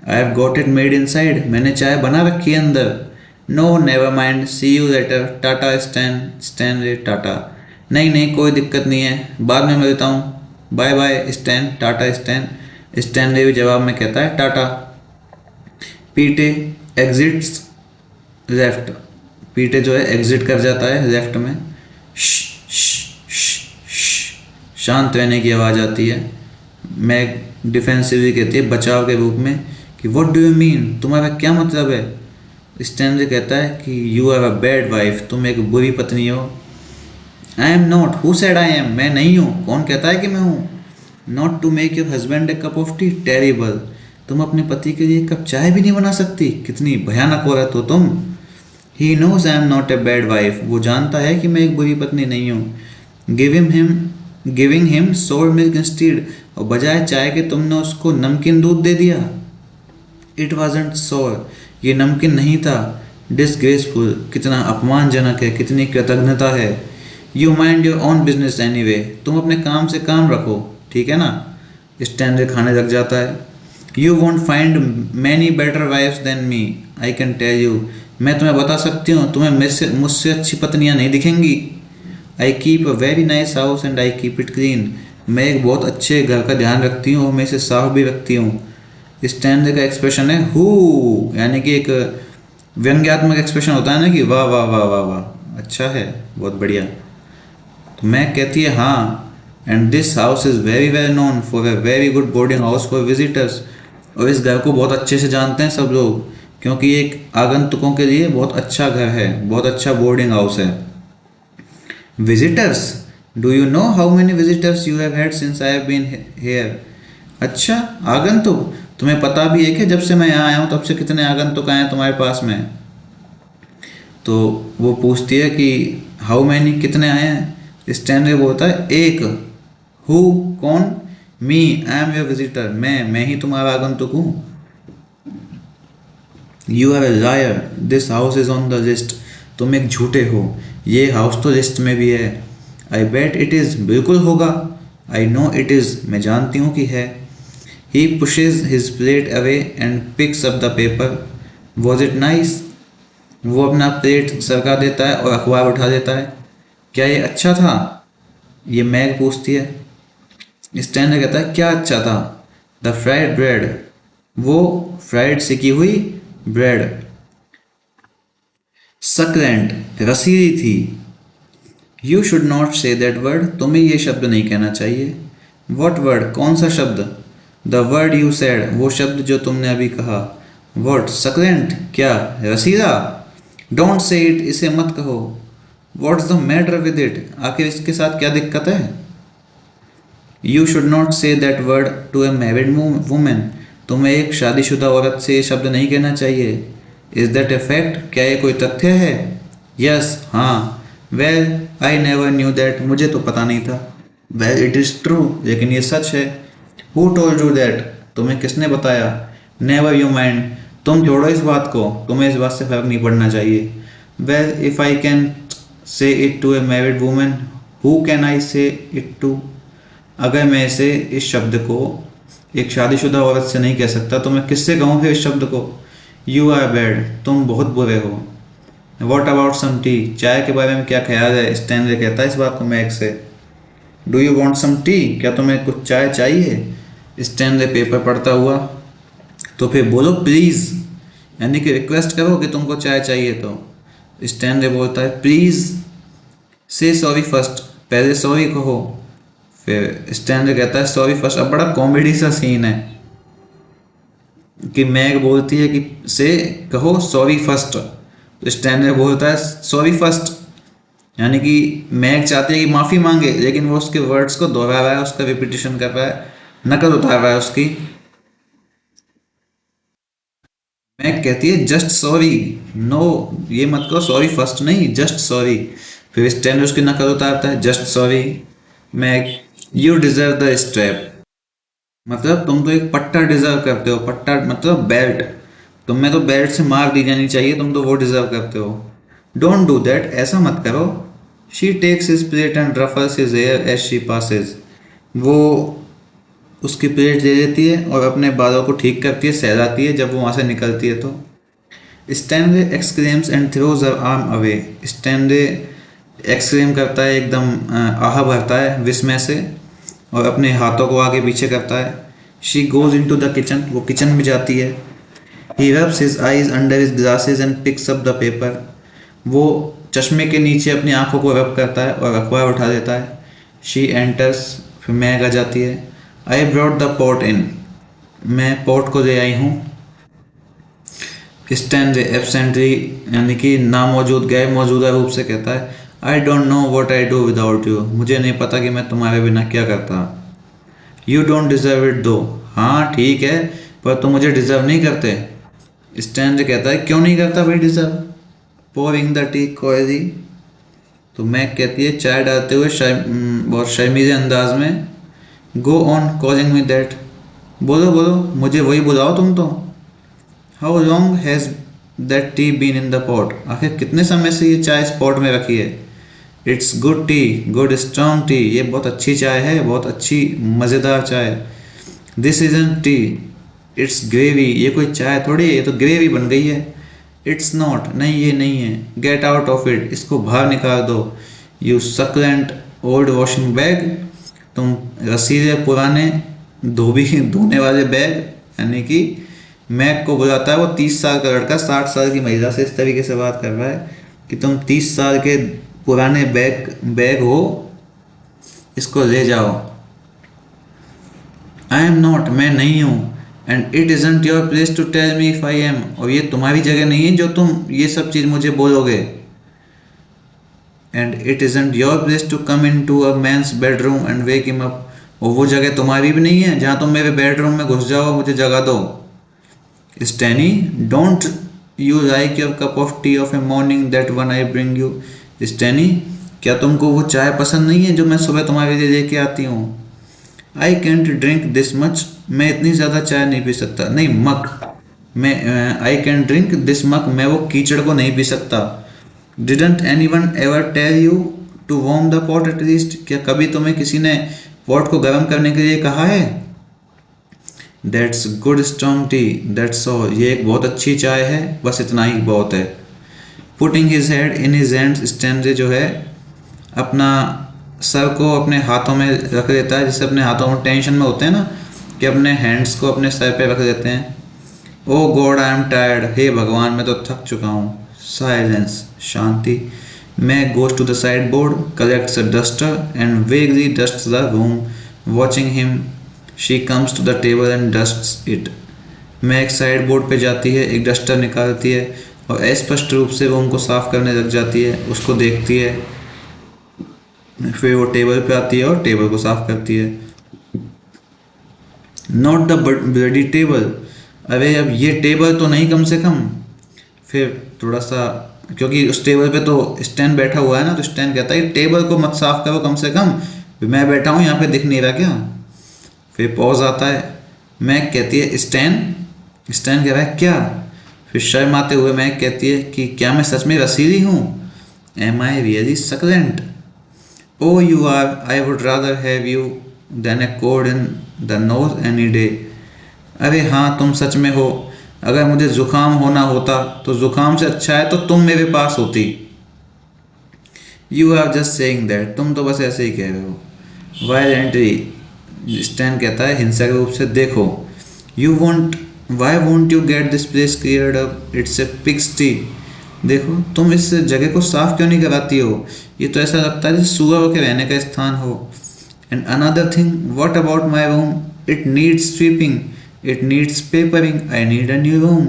I have got it made inside, मैंने चाय बना रखी है अंदर। No never mind, see you later, ta-ta Stan ray ta-ta. नहीं नहीं कोई दिक्कत नहीं है, बाद में मिलता हूँ, bye bye Stan, ta-ta Stan. Stan रे भी जवाब में कहता है टाटा। पीटे एग्जिट्स लेफ्ट, पीटे जो है एग्जिट कर जाता है लेफ्ट में। शांत रहने की आवाज़ आती है। मैग डिफेंसिवली कहती है बचाव के रूप में कि व्हाट डू यू मीन, तुम्हारा क्या मतलब है? स्टैनले कहता है कि you are a bad wife, तुम एक बुरी पत्नी हो। I am not, who said I am, मैं नहीं हूँ, कौन कहता है कि मैं हूँ? Not to make your husband a cup of tea, terrible, तुम अपने पति के लिए एक कप चाय भी नहीं बना सकती, कितनी भयानक औरत हो तुम। He knows I am not a bad wife, वो जानता है कि मैं एक बुरी पत्नी नहीं हूँ। गिविंग हिम सोर मिल्क इंस्टीड, और बजाय चाय के तुमने उसको नमकीन दूध दे दिया। इट वॉजंट सोर, ये नमकीन नहीं था। डिसग्रेसफुल, कितना अपमानजनक है, कितनी कृतज्ञता है। You mind your own business anyway, तुम अपने काम से काम रखो, ठीक है ना? स्टैनले खाने लग जाता है। You won't find many better wifes than me, I can tell you, मैं तुम्हें बता सकती हूँ तुम्हें मुझसे अच्छी पत्नियाँ नहीं दिखेंगी। I keep a very nice house and I keep it clean, मैं एक बहुत अच्छे घर का ध्यान रखती हूँ और मैं इसे साफ भी रखती हूँ। स्टैनले का एक्सप्रेशन है हु, यानी कि एक व्यंग्यात्मक एक्सप्रेशन होता है ना कि वाह वाह वाह वाह वाह, अच्छा है, बहुत बढ़िया। तो मैं कहती है हाँ, and this house is very well known for a very good boarding house for visitors, और इस घर को बहुत अच्छे से जानते हैं सब लोग, क्योंकि एक आगंतुकों के लिए बहुत अच्छा घर है, बहुत अच्छा बोर्डिंग हाउस है। Visitors, do you know how many visitors you have had since I have been here? अच्छा आगंतुक, तुम्हें पता भी है कि जब से मैं यहाँ आया हूँ तब से कितने आगंतुक आए हैं तुम्हारे पास में? तो वो पूछती है कि हाउ मैनी, कितने आए हैं? स्टैनले बोलता है एक। हु, कौन? Me, I am your visitor, मैं ही तुम्हारा आगंतुक हूँ। You are a liar, this house is on the list, तुम एक झूठे हो, ये हाउस तो लिस्ट में भी है। आई बेट इट इज़, बिल्कुल होगा। आई नो इट इज़, मैं जानती हूँ कि है। He pushes his plate away and picks up the paper. Was it nice, वो अपना प्लेट सरका देता है और अखबार उठा देता है। क्या ये अच्छा था? ये मैग पूछती है। स्टैनले कहता है क्या अच्छा था? द फ्राइड ब्रेड, वो फ्राइड सेकी हुई ब्रेड। सक्रेंट, रसीली थी। You should not say that word, तुम्हें ये शब्द नहीं कहना चाहिए। वॉट वर्ड, कौन सा शब्द। द वर्ड यू सैड, वो शब्द जो तुमने अभी कहा। वॉट, सक्रेंट, क्या, रसीला। डोंट से इट, इसे मत कहो। What's the matter with it, आखिर इसके साथ क्या दिक्कत है। You should not say that word to a married woman, तुम्हें एक शादीशुदा औरत से ये शब्द नहीं कहना चाहिए। इज दैट ए फैक्ट, क्या ये कोई तथ्य है। यस, हाँ। Well I never knew that, मुझे तो पता नहीं था। वेल इट इज़ ट्रू, लेकिन ये सच है। हु टोल्ड यू दैट, तुम्हें किसने बताया। नेवर यू माइंड, तुम छोड़ो इस बात को, तुम्हें इस बात से फर्क नहीं पड़ना चाहिए। Well if I can say it to a married woman, who can I say it to, अगर मैं इसे, इस शब्द को एक शादीशुदा औरत से नहीं कह सकता तो मैं किससे कहूँ फिर इस शब्द को। यू आर बैड, तुम बहुत बुरे हो। वॉट अबाउट सम टी, चाय के बारे में क्या ख्याल है। स्टैनले कहता है इस बात को मैग से। Do you want some tea, क्या तुम्हें कुछ चाय चाहिए। स्टैनले पेपर पढ़ता हुआ, तो फिर बोलो प्लीज़, यानी कि रिक्वेस्ट करो कि तुमको चाय चाहिए। तो स्टैनले बोलता है प्लीज़ से सॉरी फर्स्ट, पहले सॉरी कहो। फिर स्टैनले कहता है सॉरी फर्स्ट। अब बड़ा कॉमेडी सा सीन है कि मैग बोलती है कि से कहो सॉरी फर्स्ट, तो स्टैनले बोलता है सॉरी फर्स्ट, यानी कि मैग चाहती है कि माफ़ी मांगे, लेकिन वो उसके वर्ड्स को दोहरा रहा है, उसका रिपीटिशन कर रहा है, नकल उतार रहा है उसकी। मैग कहती है जस्ट सॉरी, नो ये मत करो, सॉरी फर्स्ट नहीं, जस्ट सॉरी। फिर स्टैनले उसकी नकल उतारता है just sorry. Meg, you deserve the strap, मतलब तुम तो एक पट्टा डिजर्व करते हो। पट्टा मतलब बेल्ट, तुम्हें तो बेल्ट से मार दी जानी चाहिए, तुम तो वो डिजर्व करते हो। डोंट डू दैट, ऐसा मत करो। She takes his plate and ruffles his hair as she passes, वो उसकी प्लेट ले लेती है और अपने बालों को ठीक करती है, सहलाती है जब वो वहाँ से निकलती है। तो Stanley exclaims and throws her arm away, Stanley exclaim करता है, एकदम आह भरता है विस्मय से और अपने हाथों को आगे पीछे करता है। She goes in to the kitchen, वो किचन में जाती है। He rubs his eyes under his glasses and picks up the paper, वो चश्मे के नीचे अपनी आंखों को रब करता है और अखबार उठा देता है। शी एंटर्स, फिर मैग आ जाती है। आई ब्रॉट द पॉट इन, मैं पॉट को ले आई हूँ। स्टैनले एब्सेंटली, यानी कि नामौजूद गैर मौजूदा रूप से कहता है I don't know what I do without you, मुझे नहीं पता कि मैं तुम्हारे बिना क्या करता। यू डोंट डिजर्व इट दो, हाँ ठीक है, पर तुम मुझे डिजर्व नहीं करते। स्टैनले कहता है क्यों नहीं करता भाई डिजर्व। पोरिंग द टी कोयली, तो मैग कहती है चाय डालते हुए बहुत शर्मीले अंदाज में, go on calling me that, बोलो बोलो मुझे वही बुलाओ तुम तो। How long has that tea been in the pot, आखिर कितने समय से ये चाय इस पॉट में रखी है। It's good T, good strong T, ये बहुत अच्छी चाय है, बहुत अच्छी मज़ेदार चाय। This isn't T, it's gravy, ये कोई चाय थोड़ी है, ये तो ग्रेवी बन गई है। इट्स नॉट, नहीं ये नहीं है। गेट आउट ऑफ इट, इसको बाहर निकाल दो। You succulent old washing bag, तुम रसीले पुराने धोने वाले बैग, यानी कि मैग को बुलाता है वो 30 साल का लड़का 60 साल की महिला से इस तरीके से बात कर रहा है कि तुम 30 साल के पुराने बैग हो, इसको ले जाओ। आई एम नॉट, मैं नहीं हूँ। And it isn't your place to tell me if I am, और ये तुम्हारी जगह नहीं है जो तुम ये सब चीज़ मुझे बोलोगे। And it isn't your place to come in to a man's bedroom and wake him up, और वो जगह तुम्हारी भी नहीं है जहाँ तुम मेरे बेडरूम में घुस जाओ मुझे जगा दो। स्टैनी, don't you like your cup of T of A morning that one I bring you. स्टैनी, क्या तुमको वो चाय पसंद नहीं है जो मैं सुबह तुम्हारे लिए लेके आती हूँ। I can't drink this much, मैं इतनी ज़्यादा चाय नहीं पी सकता। नहीं मग, मैं I can drink this muck, मैं वो कीचड़ को नहीं पी सकता। Didn't anyone ever tell you to warm the pot at least, क्या कभी तुम्हें किसी ने पॉट को गर्म करने के लिए कहा है। That's good strong T, that's all, ये एक बहुत अच्छी चाय है, बस इतना ही बहुत है। Putting his head in his hands, Stanley जो है अपना सर को अपने हाथों में रख देता है, जैसे अपने हाथों में टेंशन में होते हैं ना, कि अपने हैंड्स को अपने सर पे रख देते हैं। Oh god I am tired, हे भगवान मैं तो थक चुका हूँ। साइलेंस, शांति। मैं goes to the sideboard, collects a duster and vaguely dusts the room, watching him. She comes to the table and dusts it. मैं एक साइड बोर्ड पे जाती है, एक डस्टर निकालती है और अस्पष्ट रूप से रूम को साफ करने लग जाती है। उसको देखती है, फिर वो टेबल पे आती है और टेबल को साफ करती है। नॉट द ब्लडी टेबल, अरे अब ये टेबल तो नहीं कम से कम। फिर थोड़ा सा, क्योंकि उस टेबल पे तो स्टैन बैठा हुआ है ना, तो स्टैन कहता है टेबल को मत साफ करो कम से कम, मैं बैठा हूँ यहाँ पे, दिख नहीं रहा क्या। फिर पॉज आता है। मैग कहती है स्टैन। स्टैन कह रहा है क्या। फिर शर्माते हुए मैग कहती है कि क्या मैं सच में रसीली हूँ। Am I really succulent. Oh you are, I would rather have you than a cold in the nose any day. अरे हाँ तुम सच में हो, अगर मुझे जुकाम होना होता तो जुकाम से अच्छा है तो तुम मेरे पास होती। You are just saying that, तुम तो बस ऐसे ही कह रहे हो। वायलेंटली, स्टैन कहता है हिंसक रूप से, देखो। You won't, why won't you get this place cleared up, it's a pigsty. देखो तुम इस जगह को साफ क्यों नहीं कराती हो, ये तो ऐसा लगता है जैसे सुअरों के रहने का स्थान हो। And another thing, what about my room, it needs sweeping, it needs papering, I need a new room.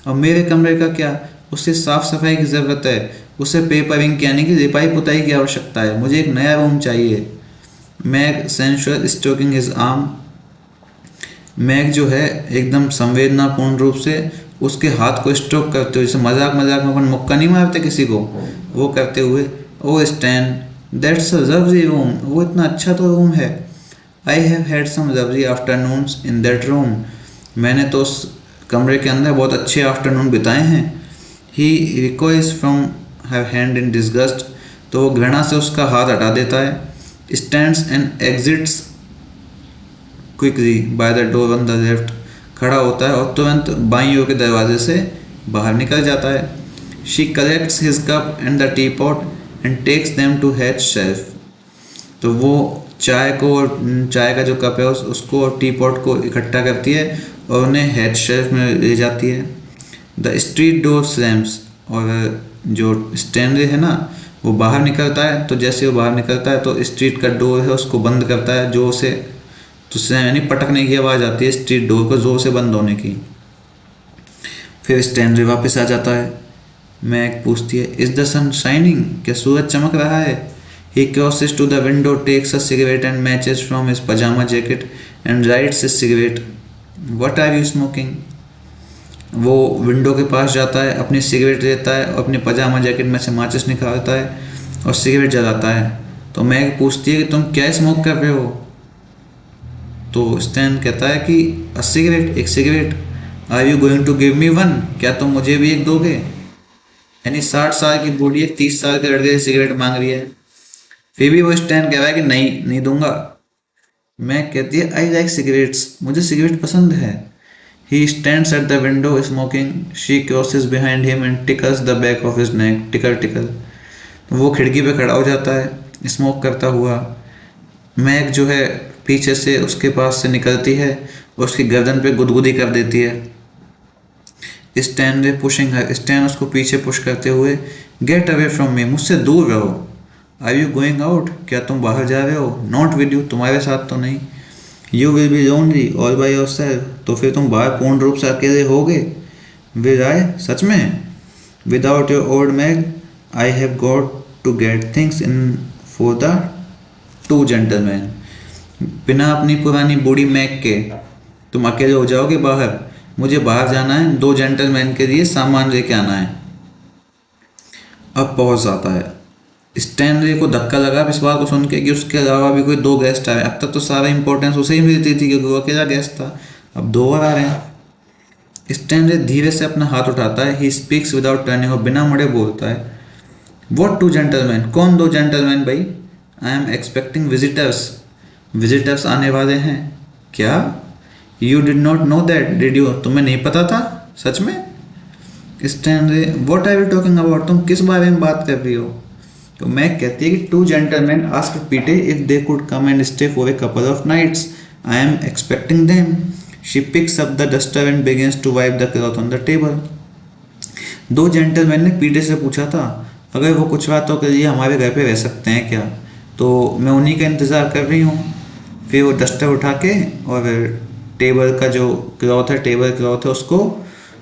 और मेरे कमरे का क्या, उसे साफ सफाई की ज़रूरत है, उसे पेपरिंग यानी कि लिपाई पुताई की आवश्यकता है, मुझे एक नया रूम चाहिए। Meg sensual stroking his arm. Meg जो है एकदम संवेदनापूर्ण रूप से उसके हाथ को स्ट्रोक करते हुए, जैसे मजाक मजाक में अपन मुक्का नहीं मारते किसी को, वो करते हुए, oh Stan that's a lovely room, वो इतना अच्छा तो रूम है। I have had some lovely afternoons in that room, मैंने तो उस कमरे के अंदर बहुत अच्छे आफ्टरनून बिताए हैं। He recoils from her hand in disgust, तो वो घृणा से उसका हाथ हटा देता है। Stands and exits quickly by the door on the left, खड़ा होता है और तुरंत बाईं ओर के दरवाजे से बाहर निकल जाता है। She collects his cup and the teapot and takes them to hatch shelf, तो वो चाय को, चाय का जो कप है उसको और टी पॉट को इकट्ठा करती है और उन्हें हैच शेल्फ में ले जाती है। द स्ट्रीट डोर स्लैम्स, और जो स्टैनले है ना वो बाहर निकलता है, तो जैसे वो बाहर निकलता है तो स्ट्रीट का डोर है उसको बंद करता है, जो उसे तो स्लैम यानी पटकने की आवाज़ आती है स्ट्रीट डोर को जोर से बंद होने की। फिर स्टैनले वापस आ जाता है। मैग पूछती है इज द सन शाइनिंग, क्या सूरज चमक रहा है। He crosses to the window, takes a cigarette and matches from his pyjama jacket and lights his cigarette. What are you smoking. वो विंडो के पास जाता है, अपनी सिगरेट लेता है और अपने पजामा जैकेट में से माचिस निकालता है और सिगरेट जलाता है। तो मैग पूछती है कि तुम क्या स्मोक कर रहे हो। तो स्टैन कहता है कि अ सिगरेट, एक सिगरेट। Are you going to give me one, क्या तुम मुझे भी एक दोगे। यानी 60 साल की बूढ़ी एक 30 साल के लड़के से सिगरेट मांग रही है, फिर भी वो स्टैन कह रहा है कि नहीं नहीं दूंगा। मैं कहती है आई लाइक सिगरेट्स, मुझे सिगरेट पसंद है। He stands eight the window smoking, she crosses behind him and tickles the back of his neck, tackle tackle. वो खिड़की पे खड़ा हो जाता है स्मोक करता हुआ। मैग जो है पीछे से उसके पास से निकलती है और उसकी गर्दन पे गुदगुदी कर देती है। स्टैन वे पुशिंग है, स्टैन उसको पीछे पुश करते हुए, गेट अवे फ्रॉम मी, मुझसे दूर रहो। आर यू गोइंग आउट, क्या तुम बाहर जा रहे हो। नॉट विद यू, तुम्हारे साथ तो नहीं। You will B lonely all by your self, तो फिर तुम बाहर पूर्ण रूप से अकेले होगे। विद आई, सच में। Without your old Meg I have got to get things in for the two gentleman, बिना अपनी पुरानी बूढ़ी मैग के तुम अकेले हो जाओगे बाहर, मुझे बाहर जाना है, 2 जेंटलमैन के लिए सामान लेके आना है। अब पहुंच आता है। स्टैनले को धक्का लगा इस बात को सुन के कि उसके अलावा भी कोई 2 गेस्ट आए। अब तक तो सारा इंपॉर्टेंस उसे ही मिलती थी क्योंकि वो अकेला गेस्ट था, अब 2 और आ रहे हैं। स्टैनले धीरे से अपना हाथ उठाता है। ही स्पीक्स विदाउट टर्निंग, और बिना मुड़े बोलता है व्हाट 2 जेंटलमैन, कौन 2 जेंटलमैन भाई। I am expecting visitors, visitors आने वाले हैं। क्या। You did not know that did you, तुम्हें नहीं पता था सच में। Stanley what are you talking about, तुम किस बारे में बात कर रही हो। तो मैग कहती है कि 2 gentleman asked Petey if they could come and stay for a couple of nights I am expecting them. She picks up the duster and begins to wipe the cloth on the table. दो gentleman ने Peter से पूछा था अगर वो कुछ रातों के लिए हमारे घर पे रह सकते हैं क्या, तो मैं उन्हीं का इंतज़ार कर रही हूँ। फिर वो डस्टर उठा के और टेबल का जो क्लॉथ है, टेबल क्लॉथ है, उसको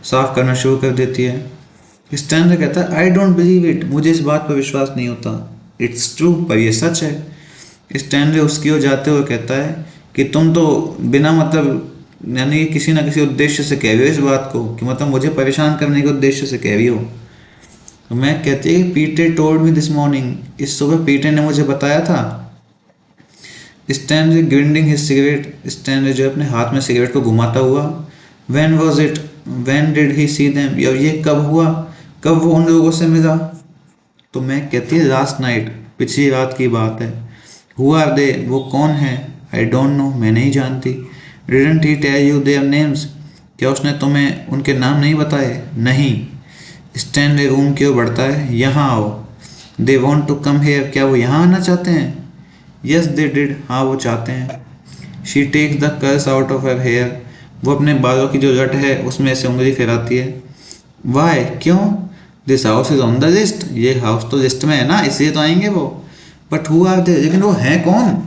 साफ़ करना शुरू कर देती है। स्टैनले कहता है आई डोंट बिलीव इट, मुझे इस बात पर विश्वास नहीं होता। इट्स ट्रू, पर ये सच है। स्टैनले उसकी ओर जाते हुए कहता है कि तुम तो बिना मतलब यानी किसी ना किसी उद्देश्य से कह रही हो इस बात को, कि मतलब मुझे परेशान करने के उद्देश्य से कह रही हो। तो मैं कहती है Peter told me this morning, इस सुबह पीटर ने मुझे बताया था। Stanley grinding his cigarette, Stanley जो अपने हाथ में सिगरेट को घुमाता हुआ। When was it, when did he see them, या ये कब हुआ, कब वो उन लोगों से मिला। तो मैं कहती है लास्ट नाइट, पिछली रात की बात है। हु आर दे, वो कौन है। आई डोंट नो, मैं नहीं जानती। Didn't he tell you their names, क्या उसने तुम्हें उनके नाम नहीं बताए। नहीं। स्टैनले रूम की ओर बढ़ता है, यहाँ आओ। They want to come here, क्या वो यहाँ आना चाहते हैं। यस दे डिड, हाँ वो चाहते हैं। She takes the curs out of her hair, वो अपने बालों की जो रट है उसमें से उंगली फिराती है। वाई, क्यों। This house is on the list, ये हाउस तो लिस्ट में है ना, इसलिए तो आएंगे वो। बट हु आर दे, लेकिन वो हैं कौन।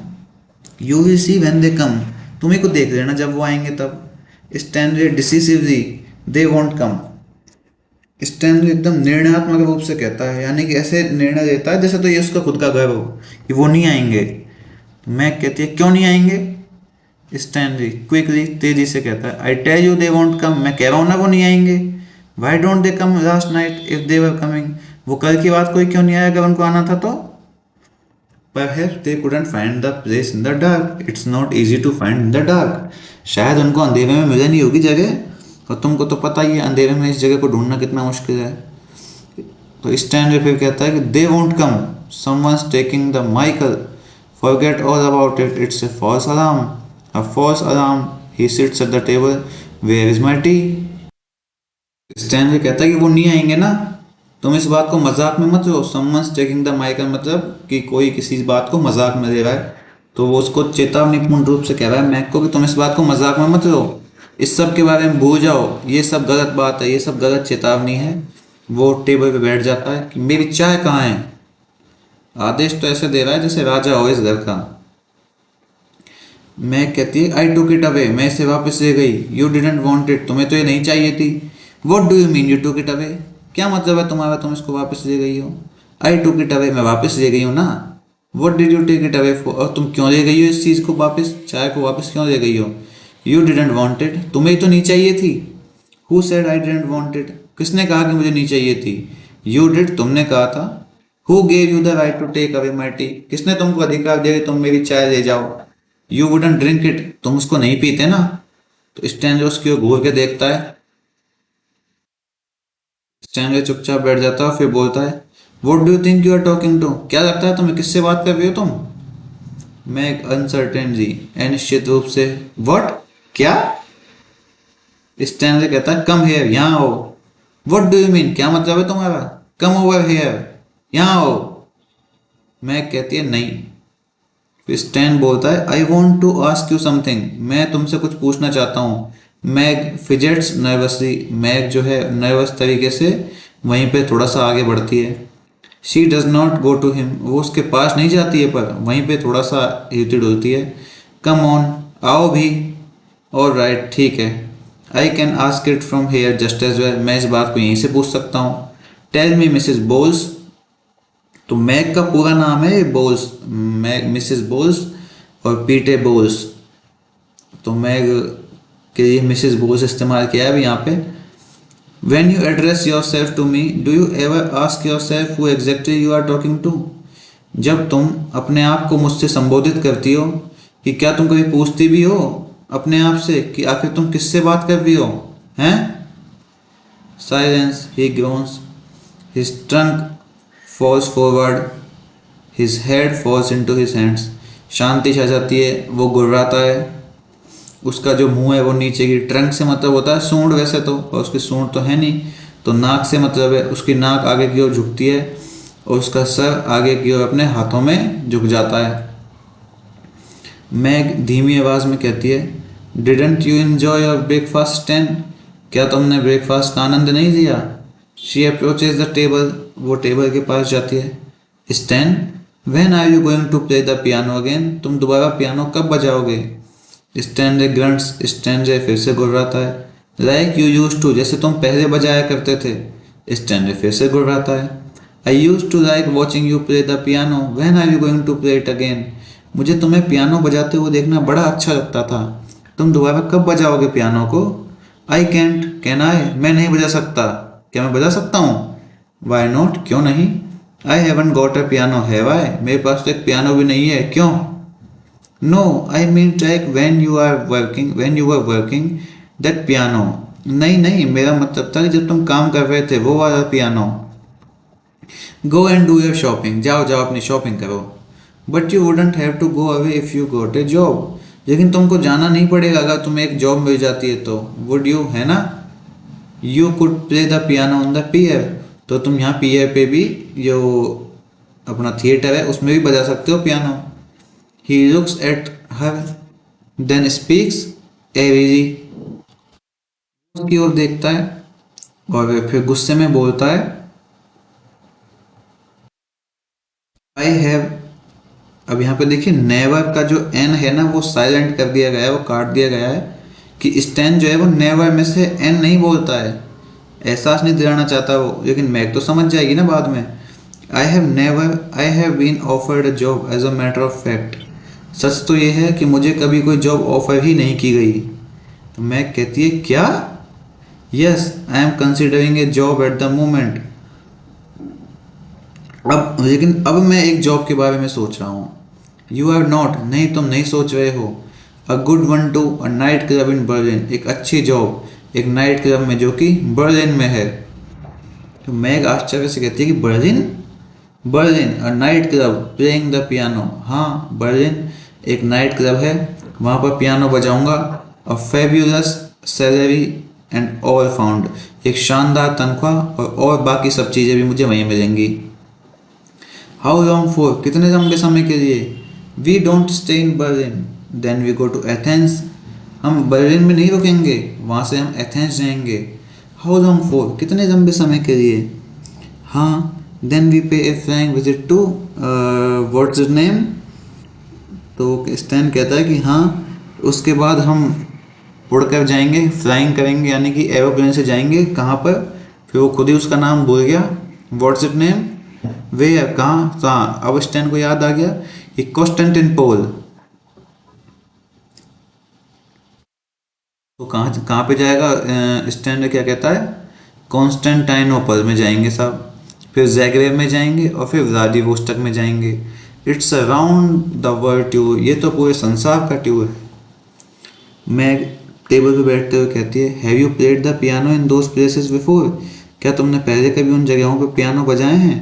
You will see when they come, तुम्ही को देख लेना जब वो आएंगे तब। Stanley decisively, they won't come. Stanley एकदम निर्णयात्मक रूप से कहता है, यानी कि ऐसे निर्णय देता है जैसे तो ये उसका खुद का घर हो कि वो नहीं आएंगे। तो मैं कहती है क्यों नहीं आएंगे। स्टैनली क्विकली, तेजी से कहता है I tell you they won't come, मैं कह रहा हूँ ना वो नहीं आएंगे। Why don't they come last night if they were coming, वो कल की बात कोई क्यों नहीं आया अगर उनको आना था तो। Perhaps they couldn't find the place in the dark. It's not easy to find in the dark. शायद उनको अंधेरे में मिले नहीं होगी जगह, और तुमको तो पता ही है अंधेरे में इस जगह को ढूंढना कितना मुश्किल है। तो स्टैनले फिर कहता है कि they won't come. Someone's taking the Michael. Forget all about it. It's a false alarm. A false alarm. He sits at the table. Where is my tea? Stanley कहता है कि वो नहीं आएंगे ना, तुम इस बात को मजाक में मत लो। समवंस टेकिंग द माइक, मतलब कि कोई किसी बात को मजाक में ले रहा है, तो वो उसको चेतावनीपूर्ण रूप से कह रहा है मैक को कि तुम इस बात को मजाक में मत लो, इस सब के बारे में भूल जाओ, ये सब गलत बात है, ये सब गलत चेतावनी है। वो टेबल पे बैठ जाता है कि मेरी चाय कहाँ है। आदेश तो ऐसे दे रहा है जैसे राजा हो इस घर का। मैं कहती है आई टुक इट अवे, मैं इसे वापस ले गई। यू डिडंट वांट इट, तुम्हें तो ये नहीं चाहिए थी। What do you mean you took it away, क्या मतलब है तुम्हारा, तुम इसको वापस ले गई हो। आई टुक इट अवे, मैं वापस ले गई हूँ ना। What did you take it away for, और तुम क्यों ले गई हो इस चीज़ को वापस, चाय को वापस क्यों ले गई हो। यू डिडंट वॉन्ट इट, तुम्हें तो नहीं चाहिए थी। Who said I didn't want it, किसने कहा कि मुझे नहीं चाहिए थी। यू डिड, तुमने कहा था। Who gave you the right to take away my tea, किसने तुमको अधिकार दिया कि तुम मेरी चाय ले जाओ। यू वुडंट ड्रिंक इट, तुम उसको नहीं पीते ना। तो स्टैनले उसकी ओर घूर के देखता है। स्टैनले चुपचाप बैठ जाता है और फिर बोलता है what do you think you are talking to, क्या लगता है तुम्हें, किससे बात कर रही हो तुम। मैं एक अनसर्टेनली, अनिश्चित रूप से। व्हाट, क्या। स्टैनले कहता है कम हेयर, यहाँ आओ। व्हाट डू यू मीन, क्या मतलब है तुम्हारा। कम ओवर हेयर, यहाँ आओ। मैं कहती है नहीं। फिर स्टैन बोलता है I want to ask you something, मैं तुमसे कुछ पूछना चाहता हूँ। मैग फिजेट्स नर्वसली, मैग जो है नर्वस तरीके से वहीं पे थोड़ा सा आगे बढ़ती है। She does not go to him, वो उसके पास नहीं जाती है पर वहीं पे थोड़ा सा हिलती डुलती है। कम ऑन, आओ भी। और राइट, ठीक है। I can ask it from here just as well, मैं इस बात को यहीं से पूछ सकता हूँ। टेल मी मिसेस बोल्स, तो मैग का पूरा नाम है बोल्स, मैग मिसेस बोल्स और पीटर बोल्स, तो मैग के लिए मिसेस बोल्स इस्तेमाल किया है अभी यहाँ पे। When you address yourself to me, do you ever ask yourself who exactly you are talking to? जब तुम अपने आप को मुझसे संबोधित करती हो कि क्या तुम कभी पूछती भी हो अपने आप से कि आखिर तुम किससे बात कर रही हो, हैं? Silence, he groans. His trunk falls forward. His head falls into his hands. शांति छा जाती है, वो गुर्राता है, उसका जो मुंह है वो नीचे की, ट्रंक से मतलब होता है सूंड वैसे तो, और उसकी सूंड तो है नहीं, तो नाक से मतलब है उसकी नाक आगे की ओर झुकती है और उसका सर आगे की ओर अपने हाथों में झुक जाता है। मैग धीमी आवाज़ में कहती है, didn't you enjoy your breakfast Stan? क्या तुमने ब्रेकफास्ट का आनंद नहीं लिया? शी अप्रोचेज द टेबल, वो टेबल के पास जाती है। Stan, when are you going to play the piano again? तुम दोबारा पियानो कब बजाओगे? स्टैनले ग्रंट्स, स्टैनले फिर से गुर्राता है। लाइक यू यूज टू, जैसे तुम पहले बजाया करते थे। स्टैनले फिर से गुर्राता है। I used to like watching you play the piano, when are you going to play it again? मुझे तुम्हें पियानो बजाते हुए देखना बड़ा अच्छा लगता था, तुम दोबारा कब बजाओगे पियानो को? I can't, can I? मैं नहीं बजा सकता। क्या मैं बजा सकता हूँ? वाई नॉट, क्यों नहीं? I haven't got a piano, have I? मेरे पास तो एक पियानो भी नहीं है, क्यों? No, I mean like when you are working that piano. नहीं नहीं, मेरा मतलब था कि जब तुम काम कर रहे थे वो वाला piano. Go and do your shopping, जाओ जाओ अपनी शॉपिंग करो। But you wouldn't have to go away if you got a job, लेकिन तुमको जाना नहीं पड़ेगा अगर तुम्हें एक जॉब मिल जाती है तो। वुड यू, है ना? You could play the piano on the pier, तो तुम यहाँ पियर पे भी, जो अपना थिएटर है उसमें भी बजा सकते हो piano. He looks at her then speaks airily, उसकी ओर देखता है और फिर गुस्से में बोलता है, आई हैव। अब यहाँ पे देखिए नेवर का जो एन है ना वो साइलेंट कर दिया गया है, वो काट दिया गया है कि स्टैन जो है वो नेवर में से एन नहीं बोलता है, एहसास नहीं दिलाना चाहता वो, लेकिन मैग तो समझ जाएगी ना बाद में। I have been offered a job as a matter of fact, सच तो ये है कि मुझे कभी कोई जॉब ऑफर ही नहीं की गई। तो मैग कहती है, क्या? Yes, I am considering A job eight the moment. अब मैं एक जॉब के बारे में सोच रहा हूँ। यू आर नॉट, नहीं तुम नहीं सोच रहे हो। A good one to a night club in Berlin, एक अच्छी जॉब एक नाइट क्लब में जो कि बर्लिन में है। तो मैग आश्चर्य से कहती है कि Berlin? Berlin a night club playing the piano, हाँ बर्लिन एक नाइट क्लब है, वहाँ पर पियानो बजाऊंगा। A fabulous salary and all found, एक शानदार तनख्वाह और बाकी सब चीज़ें भी मुझे वहीं मिलेंगी। हाउ लॉन्ग फॉर, कितने लंबे समय के लिए? We don't stay in Berlin then we go to Athens, हम बर्लिन में नहीं रुकेंगे, वहाँ से हम एथेंस जाएंगे। हाउ लॉन्ग फॉर, कितने लंबे समय के लिए? हाँ, then we pay a flying visit to what's it name, तो स्टैन कहता है कि हाँ, उसके बाद हम उड़कर जाएंगे, फ्लाइंग करेंगे यानी कि एरोप्लेन से जाएंगे। कहाँ पर? फिर वो खुद ही उसका नाम भूल गया। व्हाट्स इट नेम, वे कहाँ? कहाँ? अब स्टैन को याद आ गया कि कॉन्स्टेंटिनोपल। तो कहाँ कहाँ पे जाएगा? स्टैन क्या कहता है? कॉन्स्टेंटाइनोपल में जाएंगे साहब, फिर ज़ैग्रेब में जाएंगे और फिर व्लादिवोस्टक में जाएंगे। It's around the world tour, ये तो पूरे संसार का टूर है। मैग टेबल पे बैठते हुए कहती है, have you played the piano in those places before, क्या तुमने पहले कभी उन जगहों पे पियानो बजाए हैं?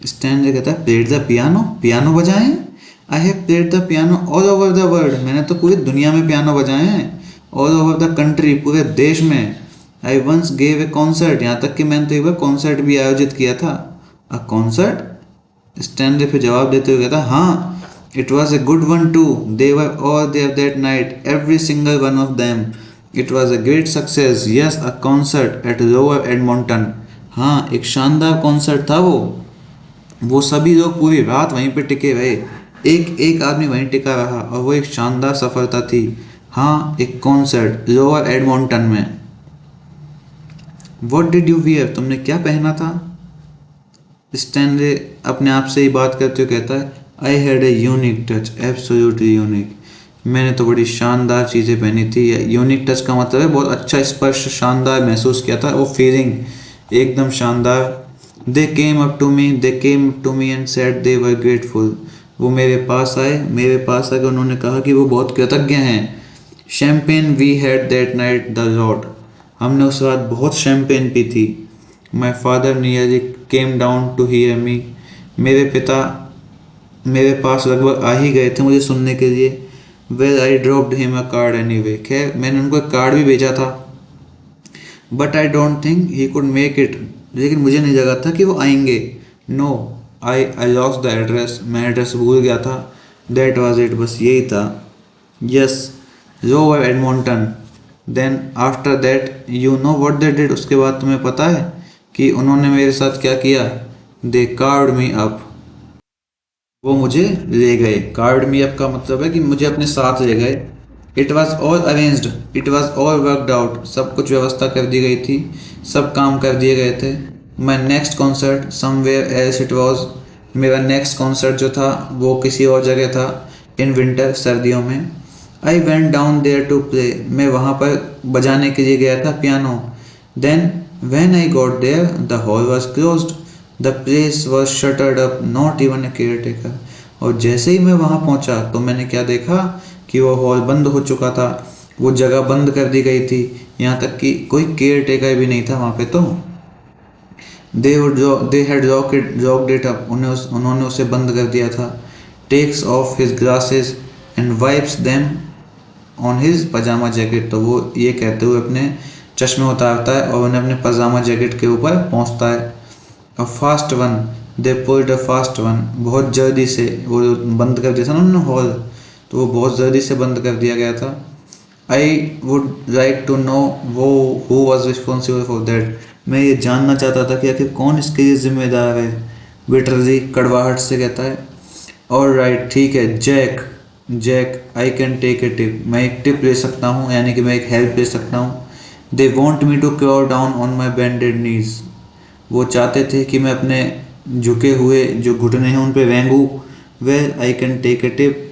स्टैनले कहता है, प्लेड द पियानो, पियानो बजाए हैं? I have played the piano all over the world, मैंने तो पूरी दुनिया में पियानो बजाए हैं। ऑल ओवर द कंट्री, पूरे देश में। I once gave a concert, यहाँ तक कि मैंने तो एक बार कॉन्सर्ट भी आयोजित किया था। A concert? स्टैनले फिर जवाब देते हुए कहता, हाँ, it was a good one too, they were all there that night, every single one of them, it was a great success, yes a concert at Lower Edmonton, हाँ एक शानदार concert था वो सभी लोग पूरी रात वहीं पे टिके रहे, एक एक आदमी वहीं टिका रहा और वो एक शानदार सफलता थी। हाँ, एक कॉन्सर्ट लोअर एडमंटन में। व्हाट डिड यू वियर, तुमने क्या पहना था? स्टैनले अपने आप से ही बात करते हुए कहता है, I had a unique touch, absolutely unique, मैंने तो बड़ी शानदार चीज़ें पहनी थी। यूनिक टच का मतलब है बहुत अच्छा स्पर्श, शानदार महसूस किया था, वो फीलिंग एकदम शानदार। They came up to me and said they were grateful, वो मेरे पास आकर उन्होंने कहा कि वो बहुत कृतज्ञ हैं। Champagne we had that night the lot, हमने उस रात बहुत शैम्पेन पी थी। My father nearly came down to hear me, मेरे पिता मेरे पास लगभग आ ही गए थे मुझे सुनने के लिए। Well I dropped him a card anyway, खैर मैंने उनको एक कार्ड भी भेजा था। But I don't think he could make it, लेकिन मुझे नहीं लगा था कि वो आएंगे। No, I lost the address, मैं एड्रेस भूल गया था। दैट वाज इट, बस यही था। यस, जो were Edmonton. Then after that you know what they did, उसके बाद तुम्हें पता है कि उन्होंने मेरे साथ क्या किया? दे कार्व्ड मी अप, वो मुझे ले गए। कार्व्ड मी अप का मतलब है कि मुझे अपने साथ ले गए। It was all arranged, it was all worked out, सब कुछ व्यवस्था कर दी गई थी, सब काम कर दिए गए थे। My next concert somewhere else it was, मेरा नेक्स्ट कॉन्सर्ट जो था वो किसी और जगह था। इन विंटर, सर्दियों में। I went down there to play, मैं वहाँ पर बजाने के लिए गया था piano. Then when I got there the hall was closed, the place was shuttered up, not even a caretaker. और जैसे ही मैं वहाँ पहुँचा तो मैंने क्या देखा कि वो हॉल बंद हो चुका था, वो जगह बंद कर दी गई थी, यहाँ तक कि कोई केयर टेकर भी नहीं था वहाँ पे। तो they had locked it up, उन्होंने उसे बंद कर दिया था। Takes off his glasses and wipes them on his pyjama jacket, तो वो ये कहते हुए अपने चश्मे उतारता है और उन्हें अपने पजामा जैकेट के ऊपर पहुँचता है। A fast one, they pulled a fast one, बहुत जल्दी से वो बंद कर दिया था ना उन्होंने हॉल, तो वो बहुत जल्दी से बंद कर दिया गया था। I would like to know वो who was responsible for that, मैं ये जानना चाहता था कि आखिर कौन इसके लिए जिम्मेदार है। विटरजी कड़वाहट से कहता है। और राइट, ठीक है Jack, Jack I can take a tip, मैं एक टिप ले सकता हूँ, यानी कि मैं एक हेल्प ले सकता हूँ। They want me to crawl down on my bended knees, वो चाहते थे कि मैं अपने झुके हुए जो घुटने हैं उन पे रेंगूं। Well I can take a tip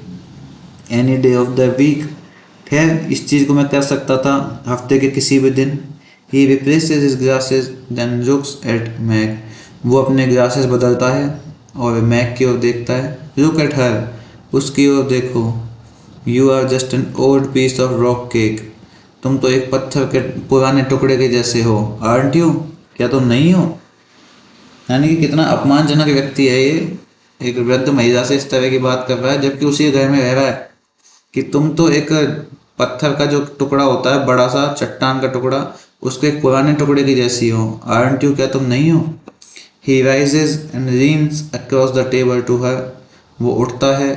any day of the week, खैर इस चीज़ को मैं कर सकता था हफ्ते के किसी भी दिन। He replaces his glasses then looks at Meg, वो अपने ग्लासेस बदलता है और मैग की ओर देखता है। लुक एट हर, उसकी ओर देखो। You are just an old piece of rock cake, तुम तो एक पत्थर के पुराने टुकड़े के जैसे हो। आर्ट यू, क्या तुम नहीं हो? यानी कि कितना अपमानजनक व्यक्ति है ये, एक वृद्ध महिला से इस तरह की बात कर रहा है जबकि उसी घर में रह रहा है, कि तुम तो एक पत्थर का जो टुकड़ा होता है, बड़ा सा चट्टान का टुकड़ा, उसके एक पुराने टुकड़े की जैसी हो। आर्ट यू, क्या तुम नहीं हो? He rises and leans across the table to her, वो उठता है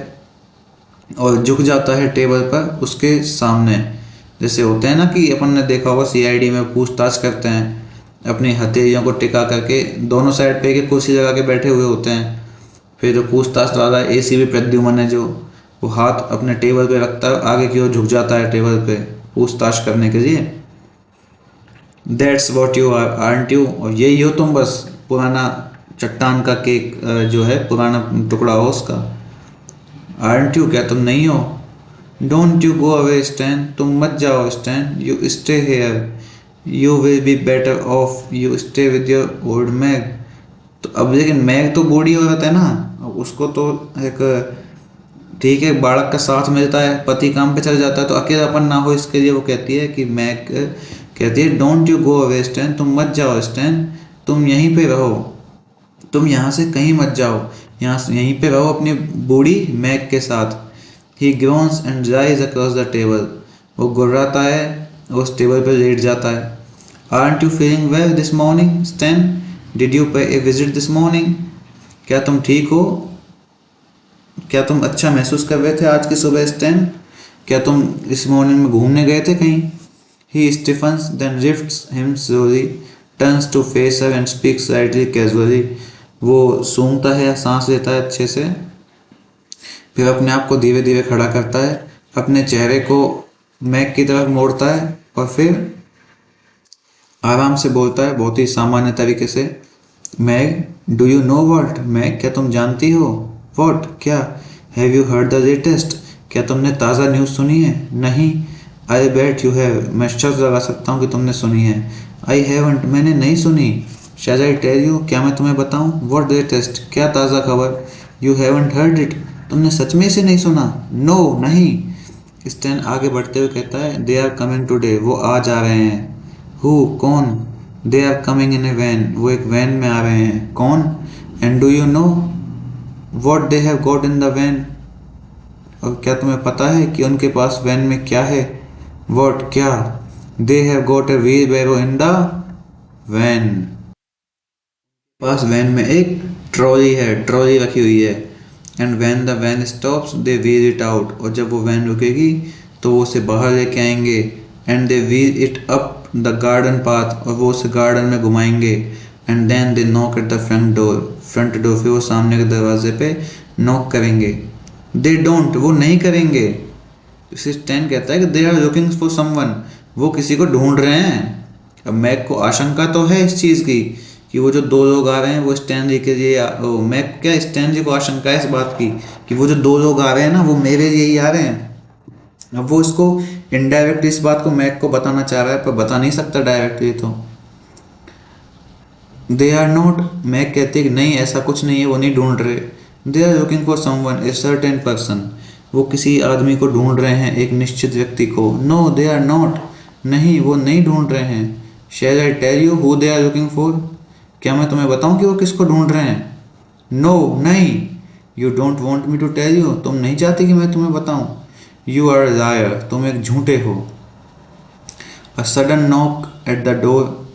और झुक जाता है टेबल पर उसके सामने। जैसे होते हैं ना कि अपन ने देखा होगा सीआईडी में पूछताछ करते हैं, अपनी हथेलियों को टिका करके दोनों साइड पे एक कुर्सी लगा के बैठे हुए होते हैं। फिर जो पूछताछ वाला एसीबी प्रद्युमन है, जो वो हाथ अपने टेबल पे रखता है, आगे की ओर झुक जाता है टेबल पे पूछताछ करने के लिए। That's what you are aren't you, और यही हो तुम, बस पुराना चट्टान का केक जो है, पुराना टुकड़ा हो उसका। आर्ट यू, क्या तुम नहीं हो? Don't you go away Stan, तुम मत जाओ Stan. You stay here, you will be better off, you stay with your old Meg. तो अब लेकिन मैग तो बूढ़ी औरत है ना, अब उसको तो एक ठीक है बालक का साथ मिलता है, पति काम पे चल जाता है तो अकेलापन ना हो, इसके लिए वो कहती है कि मैग कहती है don't you go away Stan, तुम मत जाओ स्टैन, तुम यहीं पे रहो, तुम यहाँ से कहीं मत जाओ, यहाँ से यहीं पे रहो अपनी बूढ़ी मैग के साथ। He groans and lies across the table, वो गुर्राता है और उस टेबल पर लेट जाता है। Aren't you feeling well this morning stand, did you पे ए विजिट दिस मॉर्निंग, क्या तुम ठीक हो? क्या तुम अच्छा महसूस कर रहे थे आज की सुबह स्टैन? क्या तुम इस मॉर्निंग में घूमने गए थे कहीं? He stiffens then lifts him slowly, turns to face her and speaks slightly casually, वो सूंघता है, सांस लेता है अच्छे से, फिर अपने आप को धीरे धीरे खड़ा करता है, अपने चेहरे को मैग की तरफ मोड़ता है और फिर आराम से बोलता है बहुत ही सामान्य तरीके से। Meg, do you know what, Meg क्या तुम जानती हो? व्हाट, क्या? Have you heard the latest, क्या तुमने ताज़ा न्यूज़ सुनी है? नहीं। आई बेट यू हैव, मैं शर्त लगा सकता हूँ कि तुमने सुनी है। आई हैवंट, मैंने नहीं सुनी। शैल आई टेल यू, क्या मैं तुम्हें बताऊँ? व्हाट लेटेस्ट, क्या ताज़ा खबर? यू हैवंट हर्ड इट, तुमने सच में इसे नहीं सुना? नो, नहीं। स्टैन आगे बढ़ते हुए कहता है दे आर कमिंग टुडे, वो आज आ रहे हैं। हु, कौन? They are coming in a van, वो एक वैन में आ रहे हैं। कौन? And do you know what they have got in the van, और क्या तुम्हें पता है कि उनके पास वैन में क्या है? वॉट, क्या? They have got a wheelbarrow in the van, पास वैन में एक ट्रॉली है, ट्रॉली रखी हुई है। And when the van stops they wheel it out, और जब वो वैन रुकेगी तो वो उसे बाहर लेके आएंगे। And they wheel it up the garden path, और वो उसे गार्डन में घुमाएंगे। And then they knock at the front door, फिर वो सामने के दरवाजे पे नॉक करेंगे। दे डोंट, वो नहीं करेंगे। स्टैन कहता है कि they are looking for someone, वो किसी को ढूंढ रहे हैं। अब मैक को आशंका तो है इस चीज़ की कि वो जो दो लोग आ रहे हैं वो स्टैनली के लिए, मैक क्या स्टैनली को आशंका है इस बात की कि वो जो दो लोग आ रहे हैं ना वो मेरे लिए ही आ रहे हैं। अब वो इसको इनडायरेक्टली इस बात को मैक को बताना चाह रहा है, पर बता नहीं सकता डायरेक्टली। तो दे आर नॉट, मैक कहती है कि नहीं ऐसा कुछ नहीं है, वो नहीं ढूंढ रहे। They are looking for someone, a certain person, वो किसी आदमी को ढूंढ रहे हैं, एक निश्चित व्यक्ति को। नो दे आर नॉट, नहीं वो नहीं ढूंढ रहे हैं। Shall I tell you who they are looking for, क्या मैं तुम्हें बताऊं कि वो किसको ढूंढ रहे हैं? नो नहीं। You don't want me to tell you, तुम नहीं चाहती कि मैं तुम्हें बताऊं। यू आर लायर, तुम एक झूठे हो। A sudden knock at the door,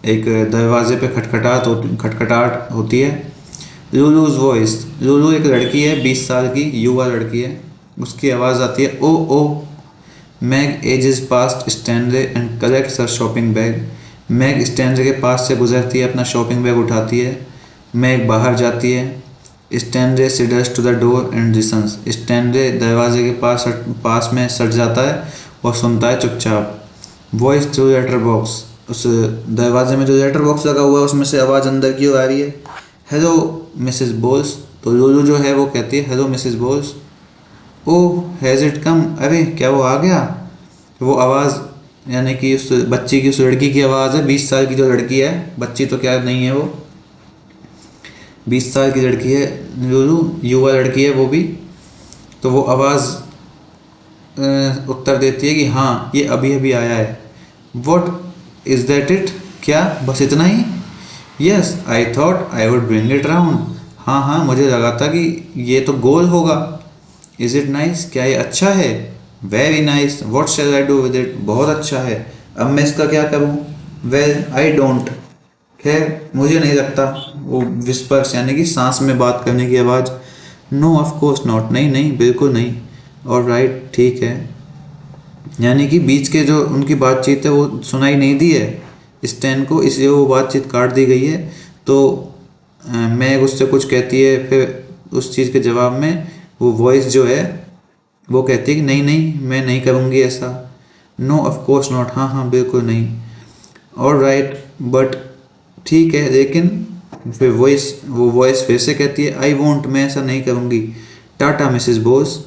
एक दरवाजे पे खटखटाहट होती है। लुलूज वॉइस, लुलू एक लड़की है 20 साल की युवा लड़की है, उसकी आवाज़ आती है ओ ओ। Meg edges past Stanley and collects her shopping bag, Meg Stanley के पास से गुजरती है, अपना शॉपिंग बैग उठाती है। मैग बाहर जाती है। Stanley sidles to the door and listens, Stanley दरवाजे के पास में सट जाता है और सुनता है चुपचाप। वॉइस थ्रू लेटर बॉक्स, उस दरवाजे में जो लेटर बॉक्स लगा हुआ है उसमें से आवाज़ अंदर की ओर आ रही है। हेलो मिसेस बोल्स, तो लुलू जो है वो कहती है hello Mrs Boles. Oh has it come, अरे क्या वो आ गया। वो आवाज़ यानी कि उस बच्ची की, उस लड़की की आवाज़ है, 20 साल की जो लड़की है, बच्ची तो क्या नहीं है, वो 20 साल की लड़की है लुलू, युवा लड़की है वो भी। तो वो आवाज़ उत्तर देती है कि हाँ ये अभी अभी आया है। वॉट इज़ दैट इट, क्या बस इतना ही? Yes I thought I would bring it round, हाँ हाँ मुझे लगा था कि ये तो गोल होगा। इज़ इट नाइस, क्या ये अच्छा है? Very nice. What shell I do with it, बहुत अच्छा है, अब मैं इसका क्या करूँ? वेल आई डोंट, खैर मुझे नहीं लगता। वो विस्पर्स यानी कि सांस में बात करने की आवाज़। नो ऑफ कोर्स नॉट, नहीं नहीं बिल्कुल नहीं। और राइट ठीक है, यानी कि बीच के जो उनकी बातचीत है वो सुनाई नहीं दी है स्टैन को, इसलिए वो बातचीत काट दी गई है। तो मैग उससे कुछ कहती है, फिर उस चीज़ के जवाब में वो वॉइस जो है वो कहती है कि नहीं नहीं मैं नहीं करूँगी ऐसा। नो ऑफ कोर्स नॉट, हाँ हाँ बिल्कुल नहीं। और राइट बट, ठीक है लेकिन, फिर वो वॉइस फिर से कहती है आई वॉन्ट, मैं ऐसा नहीं करूँगी। टाटा मिसेस बोस,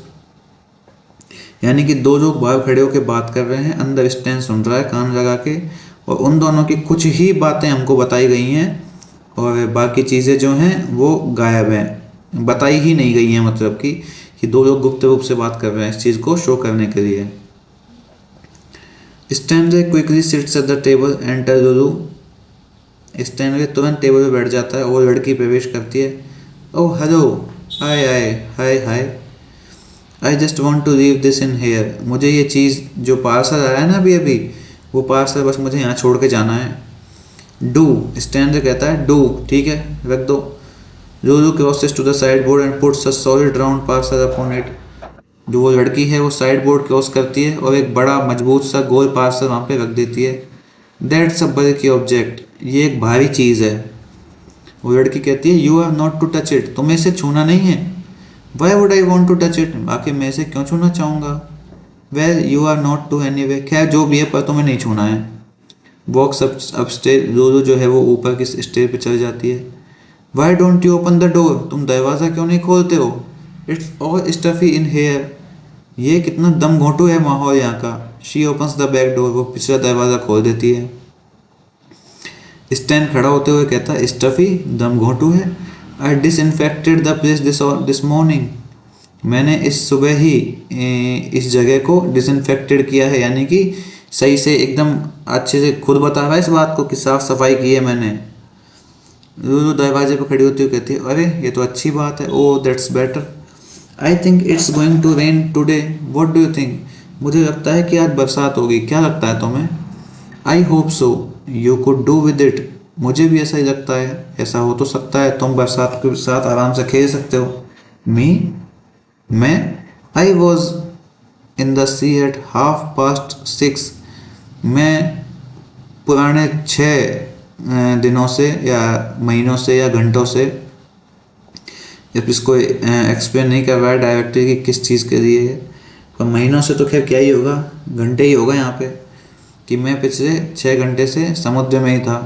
यानी कि दो लोग बाहर खड़े होकर बात कर रहे हैं, अंदर स्टैन सुन रहा है कान लगा के, और उन दोनों की कुछ ही बातें हमको बताई गई हैं और बाकी चीज़ें जो हैं वो गायब हैं, बताई ही नहीं गई हैं। मतलब कि दो लोग गुप्त रूप से बात कर रहे हैं, इस चीज़ को शो करने के लिए। Stanley quickly sits at the table enter Lulu, Stanley तुरंत टेबल पर बैठ जाता है और लड़की प्रवेश करती है। Oh hello, hi hi hi hi, I just want to leave this in here, मुझे ये चीज़ जो पार्सल आया है ना अभी अभी, वो पार्सल बस मुझे यहाँ छोड़ के जाना है। डू, स्टैनले कहता है डू, ठीक है रख दो। Lulu crosses to the sideboard and puts a solid round parcel upon it, जो वो लड़की है वो साइड बोर्ड क्रॉस करती है और एक बड़ा मजबूत सा गोल पार्सल वहाँ पे रख देती है। दैट्स अ बल्की ऑब्जेक्ट, ये एक भारी चीज़ है। वो लड़की कहती है you are not to touch it, तुम्हें इसे छूना नहीं है। Why would I want to touch it, आखिर मैं इसे क्यों छूना चाहूँगा। Well you are not to anyway, खैर जो भी है पर तुम्हें नहीं छूना है। वॉक्स अपस्टेयर, लुलू जो है वो ऊपर की स्टेयर पे चल जाती है। Why don't you open the door, तुम दरवाज़ा क्यों नहीं खोलते हो। It's all stuffy in here, ये कितना दम घोंटू है माहौल यहाँ का। She opens the back door, वो पिछला दरवाज़ा खोल देती है। स्टैन खड़ा होते हुए कहता है स्टफी, दम घोंटू है। I disinfected the place this morning, मैंने इस सुबह ही इस जगह को डिसइंफेक्टेड किया है, यानी कि सही से एकदम अच्छे से खुद बता रहा है इस बात को कि साफ़ सफाई की है मैंने। लुलू दरवाजे पर खड़ी होती हुई कहती है अरे ये तो अच्छी बात है। Oh that's better, I think it's going to rain today, what do you think, मुझे लगता है कि आज बरसात होगी, क्या लगता है तुम्हें। I hope so, you could do with it, मुझे भी ऐसा ही लगता है, ऐसा हो तो सकता है, तुम बरसात के साथ आराम से खेल सकते हो। मी, मैं, I was in the sea at 6:30। मैं पुराने 6 दिनों से या महीनों से या घंटों से, जब इसको एक्सप्लेन नहीं कर रहा है डायरेक्टली कि किस चीज़ के लिए है, पर महीनों से तो खैर क्या ही होगा, घंटे ही होगा यहाँ पे, कि मैं पिछले 6 घंटे से समुद्र में ही था।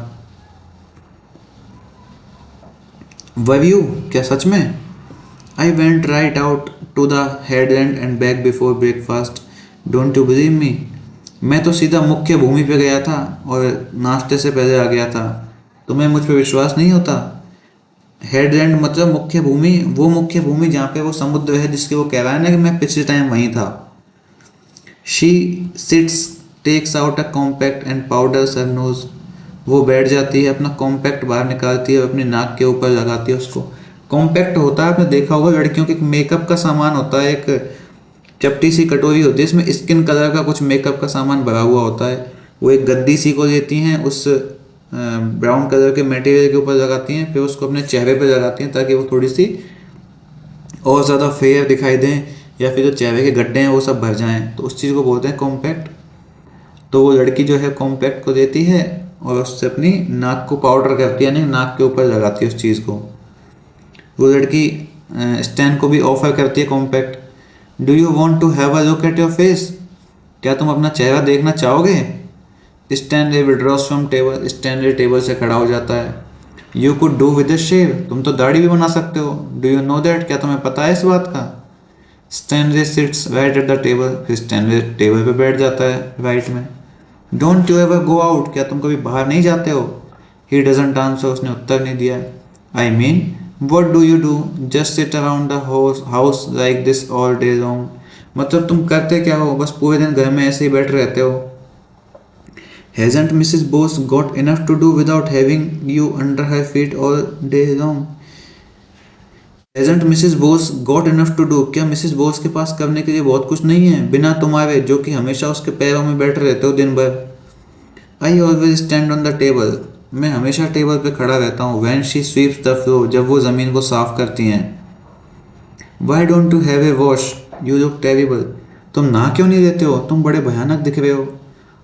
वर यू, क्या सच में? I went right out to the headland and back before breakfast, don't you believe me. मैं तो सीधा मुख्य भूमि पे गया था और नाश्ते से पहले आ गया था। तुम्हें मुझ पे विश्वास नहीं होता? हेडलैंड मतलब मुख्य भूमि, वो मुख्य भूमि जहाँ पे वो समुद्र है, जिसके वो कह रहा है ना कि मैं पिछले टाइम वहीं था। She sits, takes out a compact and powder her nose. वो बैठ जाती है, अपना कॉम्पैक्ट बाहर निकालती है और अपनी नाक के ऊपर लगाती है उसको। कॉम्पैक्ट होता है, आपने देखा होगा लड़कियों के मेकअप का सामान होता है, एक चपटी सी कटोरी होती है, इसमें स्किन कलर का कुछ मेकअप का सामान भरा हुआ होता है। वो एक गद्दी सी को लेती हैं, उस ब्राउन कलर के मटेरियल के ऊपर लगाती हैं, फिर उसको अपने चेहरे पे लगाती हैं ताकि वो थोड़ी सी और ज़्यादा फेयर दिखाई दें, या फिर जो चेहरे के गड्ढे हैं वो सब भर जाएं, तो उस चीज़ को बोलते हैं कॉम्पैक्ट। तो वो लड़की जो है कॉम्पैक्ट को देती है और उससे अपनी नाक को पाउडर करती है, यानी नाक के ऊपर लगाती है उस चीज़ को। वो लड़की स्टैन को भी ऑफर करती है compact. Do you want to have a look at your face? क्या तुम अपना चेहरा देखना चाहोगे? Stanley withdraws from table, Stanley टेबल से खड़ा हो जाता है। You could do with a shave, तुम तो दाढ़ी भी बना सकते हो। डू यू नो दैट, क्या तुम्हें पता है इस बात का? Stanley sits right at the table, फिर स्टैनले टेबल पे बैठ जाता है राइट में। Don't you ever go out, क्या तुम कभी बाहर नहीं जाते हो? ही डजंट आंसर, उसने उत्तर नहीं दिया। I mean what do you do, just sit around the house like this all day long. मतलब तुम करते क्या हो, बस पूरे दिन घर में ऐसे ही बैठे रहते हो। Hasn't Mrs. Bose got enough to do without having you under her feet all day long? Hasn't Mrs. Bose got enough to do? क्या मिसेस बोस के पास करने के लिए बहुत कुछ नहीं है बिना तुम्हारे, जो कि हमेशा उसके पैरों में बैठे रहते हो दिन भर? I always stand on the table, मैं हमेशा टेबल पे खड़ा रहता हूँ। When she sweeps the floor, जब वो ज़मीन को साफ करती हैं। Y don't you have a wash, you look terrible, तुम नहा क्यों नहीं लेते हो, तुम बड़े भयानक दिख रहे हो।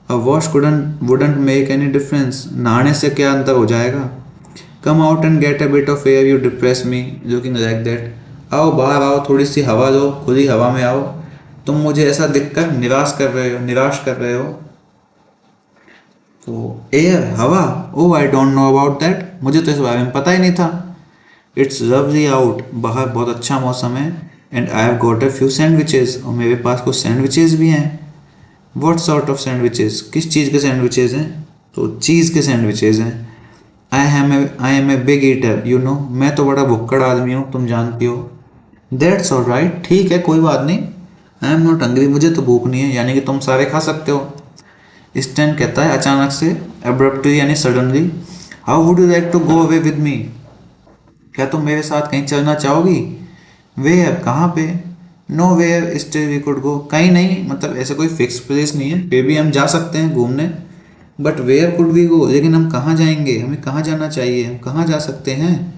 A wash wouldn't make any difference, नहाने से क्या अंतर हो जाएगा। Come out and get a bit of air, you depress me looking like that. आओ बाहर आओ, थोड़ी सी हवा लो, खुली हवा में आओ, तुम मुझे ऐसा दिखकर निराश कर रहे हो। तो एयर, हवा, oh I don't know about that, मुझे तो इस बारे में पता ही नहीं था। इट्स लवली आउट, बाहर बहुत अच्छा मौसम है। And I have got a few sandwiches, और मेरे पास कुछ सैंडविचेस भी हैं। व्हाट सॉर्ट ऑफ सैंडविचेस, किस चीज़ के सैंडविचेस हैं? तो चीज़ के सैंडविचेस हैं। I am a big eater, you know, मैं तो बड़ा भुक्कड़ आदमी हूँ, तुम जानती हो। दैट्स ऑल राइट, ठीक है कोई बात नहीं। आई एम नॉट हंग्री, मुझे तो भूख नहीं है, यानी कि तुम सारे खा सकते हो। स्टैन कहता है अचानक से, अब्रप्टली यानी suddenly, how would you like to go away with me, क्या तुम मेरे साथ कहीं चलना चाहोगी? वेयर, कहाँ पे? Nowhere stay we could go, कहीं नहीं, मतलब ऐसे कोई फिक्स प्लेस नहीं है, फिर भी हम जा सकते हैं घूमने। But where could we go, लेकिन हम कहाँ जाएंगे, हमें कहाँ जाना चाहिए, हम कहाँ जा सकते हैं?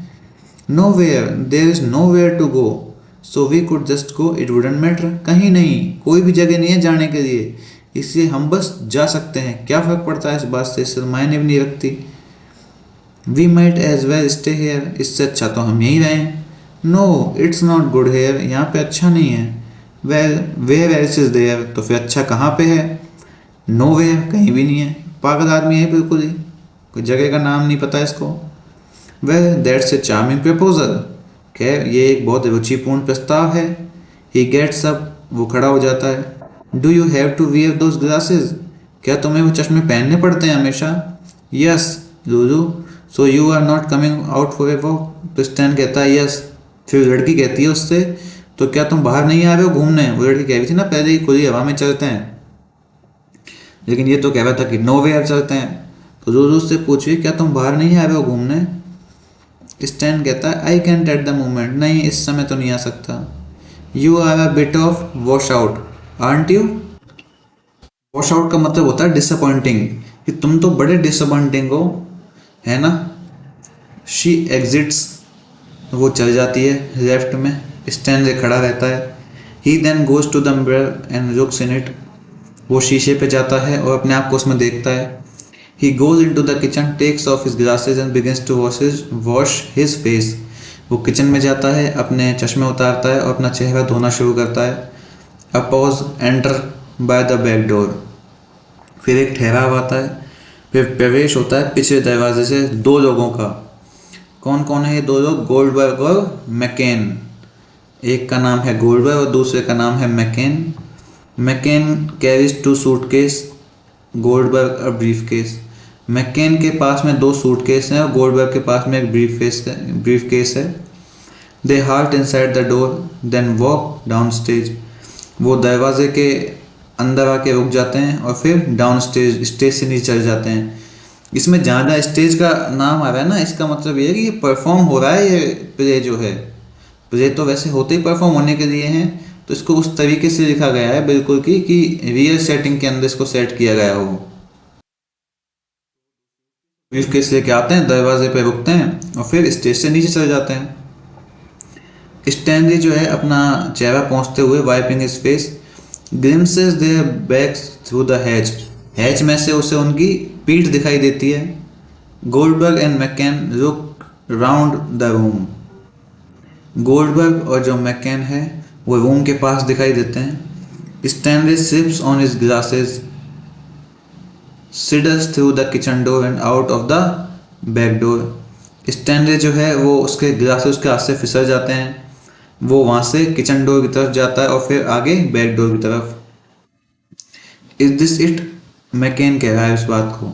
Nowhere, there is nowhere to go, so we could just go, it wouldn't matter, कहीं नहीं, कोई भी जगह नहीं है जाने के लिए, इसलिए हम बस जा सकते हैं, क्या फ़र्क पड़ता है इस बात से, इससे मायने भी नहीं रखती। We might as well stay here, इससे अच्छा तो हम यहीं रहें। No it's not good here, यहाँ पे अच्छा नहीं है। Well where else is there, तो फिर अच्छा कहाँ पे है? नो वेयर, कहीं भी नहीं है, पागल आदमी है बिल्कुल ही, कोई जगह का नाम नहीं पता इसको। Well that's a charming proposal, खैर ये एक बहुत रुचिपूर्ण प्रस्ताव है। ही गेट्स अप, वो खड़ा हो जाता है। Do you have to wear those glasses, क्या तुम्हें वो चश्मे पहनने पड़ते हैं हमेशा? Yes Lulu, so you are not coming out for a walk, तो स्टैन कहता है यस। फिर लड़की कहती है उससे, तो क्या तुम बाहर नहीं आ रहे हो घूमने? वो लड़की कह रही थी ना पहले ही खुली हवा में चलते हैं, लेकिन ये तो कह रहा था कि नो वेयर चलते हैं। तो लूलू से पूछिए क्या तुम बाहर नहीं आ रहे हो घूमने? स्टैन कहता है I can't at the moment, नहीं इस समय तो नहीं आ सकता। You are a bit of washout aren't you, washout का मतलब होता है डिसअपॉइंटिंग, कि तुम तो बड़े डिसअपॉइंटिंग हो, है ना। शी एग्जिट्स, वो चल जाती है लेफ्ट में, स्टैनले खड़ा रहता है। He then goes to the mirror and looks in it. वो शीशे पे जाता है और अपने आप को उसमें देखता है। He goes in to the kitchen, takes off his glasses and begins to wash his face. वो किचन में जाता है, अपने चश्मे उतारता है और अपना चेहरा धोना शुरू करता है। A pause, enter bye the back door. फिर एक ठहराव आता है, फिर प्रवेश होता है पिछले दरवाजे से 2 लोगों का। कौन कौन है ये 2 लोग? गोल्डबर्ग और मैकेन। एक का नाम है गोल्डबर्ग और दूसरे का नाम है मैकेन। मैकेन कैरीज 2 सूटकेस, गोल्डबर्ग अ ब्रीफकेस। मैकेन के पास में 2 सूटकेस हैं और गोल्डबर्ग के पास में एक ब्रीफकेस है। They halt inside the door then walk down stage. वो दरवाजे के अंदर आके रुक जाते हैं और फिर डाउन स्टेज से नीचे चल जाते हैं। इसमें जहाँ जहाँ स्टेज का नाम आ रहा है ना, इसका मतलब ये है कि ये परफॉर्म हो रहा है। ये प्ले जो है, प्ले तो वैसे होते ही परफॉर्म होने के लिए हैं, तो इसको उस तरीके से लिखा गया है बिल्कुल कि रियल सेटिंग के अंदर इसको सेट किया गया हो। ब्रीफकेस लेके आते हैं, दरवाजे पे रुकते हैं और फिर स्टेज से नीचे चले जाते हैं। स्टैनली जो है अपना चेहरा पोंछते हुए wiping his face glimpses their backs through the hatch. Hatch में से उसे उनकी पीठ दिखाई देती है। Goldberg and McCann look round the room. Goldberg और जो मैकेन है वो रूम के पास दिखाई देते हैं। Stanley sips on his glasses, sidles through the kitchen door and out of the back door. Stanley जो है वो उसके ग्लासेस उसके हाथ से फिसल जाते हैं। वो वहाँ से किचन डोर की तरफ जाता है और फिर आगे बैक डोर की तरफ। Is this it? मैकेन कह रहा है इस बात को,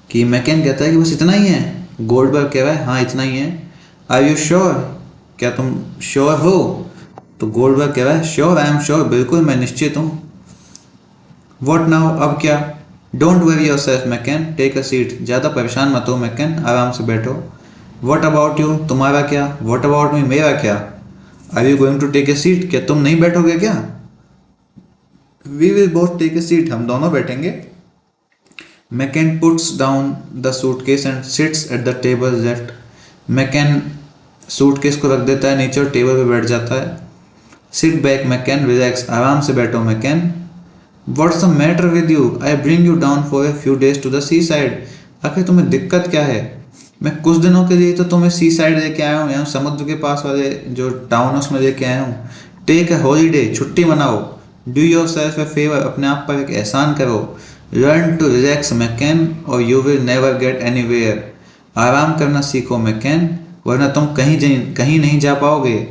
कि मैकेन कहता है कि बस इतना ही है। गोल्डबर्ग कह रहा है हाँ इतना ही है। Are you sure? क्या तुम श्योर हो? तो गोल्डबर्ग कह रहा है श्योर, आई एम श्योर, बिल्कुल मैं निश्चित हूँ। What now? अब क्या? Don't worry yourself McCann, take a seat. ज़्यादा परेशान मत हो मैकेन, आराम से बैठो। What about you? तुम्हारा क्या? What about me? मेरा क्या? Are you going to take a seat? क्या तुम नहीं बैठोगे क्या? We will both take a seat, हम दोनों बैठेंगे। McCann puts down the suitcase and sits at the table left. McCann suitcase को रख देता है नीचे और टेबल पे बैठ जाता है। सिट बैक मैकेन, रिलैक्स, आराम से बैठो McCann. What's the matter with you? I bring you down for a few days to the seaside. आखिर तुम्हें दिक्कत क्या है? मैं कुछ दिनों के लिए तो तुम्हें सी साइड लेके आया हूँ, यहाँ समुद्र के पास वाले जो टाउन है उसमें लेके आया हूँ। टेक ए हॉलीडे, छुट्टी मनाओ। Do your self A favour, अपने आप पर एक एहसान करो। लर्न टू रिलैक्स मैकेन और you will never get anywhere. आराम करना सीखो मैकेन, वरना तुम कहीं नहीं जा पाओगे।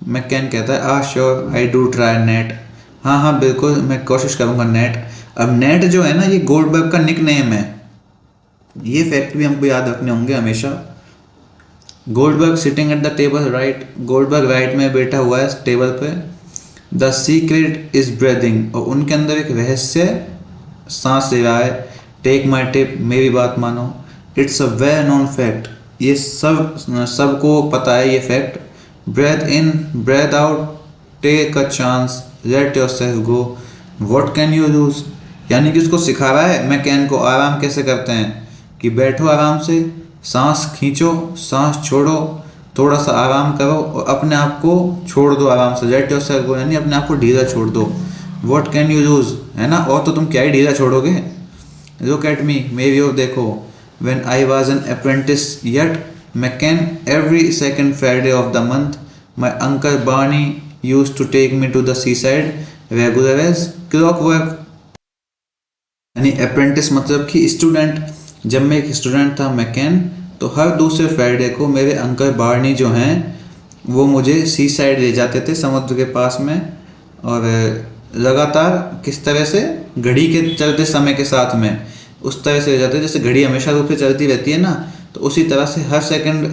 मैकेन कहता है ah sure, I do trust Nat. हाँ हाँ बिल्कुल, मैं कोशिश करूँगा नेट। अब नेट जो है ना, ये गोल्डबर्ग का निक नेम है। ये फैक्ट भी हमको याद रखने होंगे हमेशा। Goldberg sitting at the table right, Goldberg right में बैठा हुआ है टेबल पे। द सीक्रेट इज ब्रीदिंग, और उनके अंदर एक रहस्य सांस ले रहा है। टेक माई टिप, मेरी बात मानो। It's a well known fact, ये सबको पता है ये fact. Breathe in breathe out, take a chance, let yourself go, what can you lose. यानी कि उसको सिखा रहा है मैकेन को आराम कैसे करते हैं, कि बैठो आराम से, सांस खींचो, सांस छोड़ो, थोड़ा सा आराम करो और अपने आप को छोड़ दो आराम से। लेट योर सेल्फ गो, यानी अपने आप को ढीला छोड़ दो। व्हाट कैन यू लूज, है ना, और तो तुम क्या ही ढीला छोड़ोगे। लुक एट मी, मेरी ओर देखो। When I was an apprentice yet McCann, every second Friday of the month my uncle Barney used to take me to the seaside regular as clockwork. यानी अप्रेंटिस मतलब कि student. जब मैं एक student था मैकेन, तो हर दूसरे फ्राइडे को मेरे अंकल बार्नी जो हैं वो मुझे सी साइड ले जाते थे, समुद्र के पास में। और लगातार किस तरह से, घड़ी के चलते समय के साथ में उस तरह से ले जाते, जैसे घड़ी हमेशा रूप से चलती रहती है ना, तो उसी तरह से हर सेकंड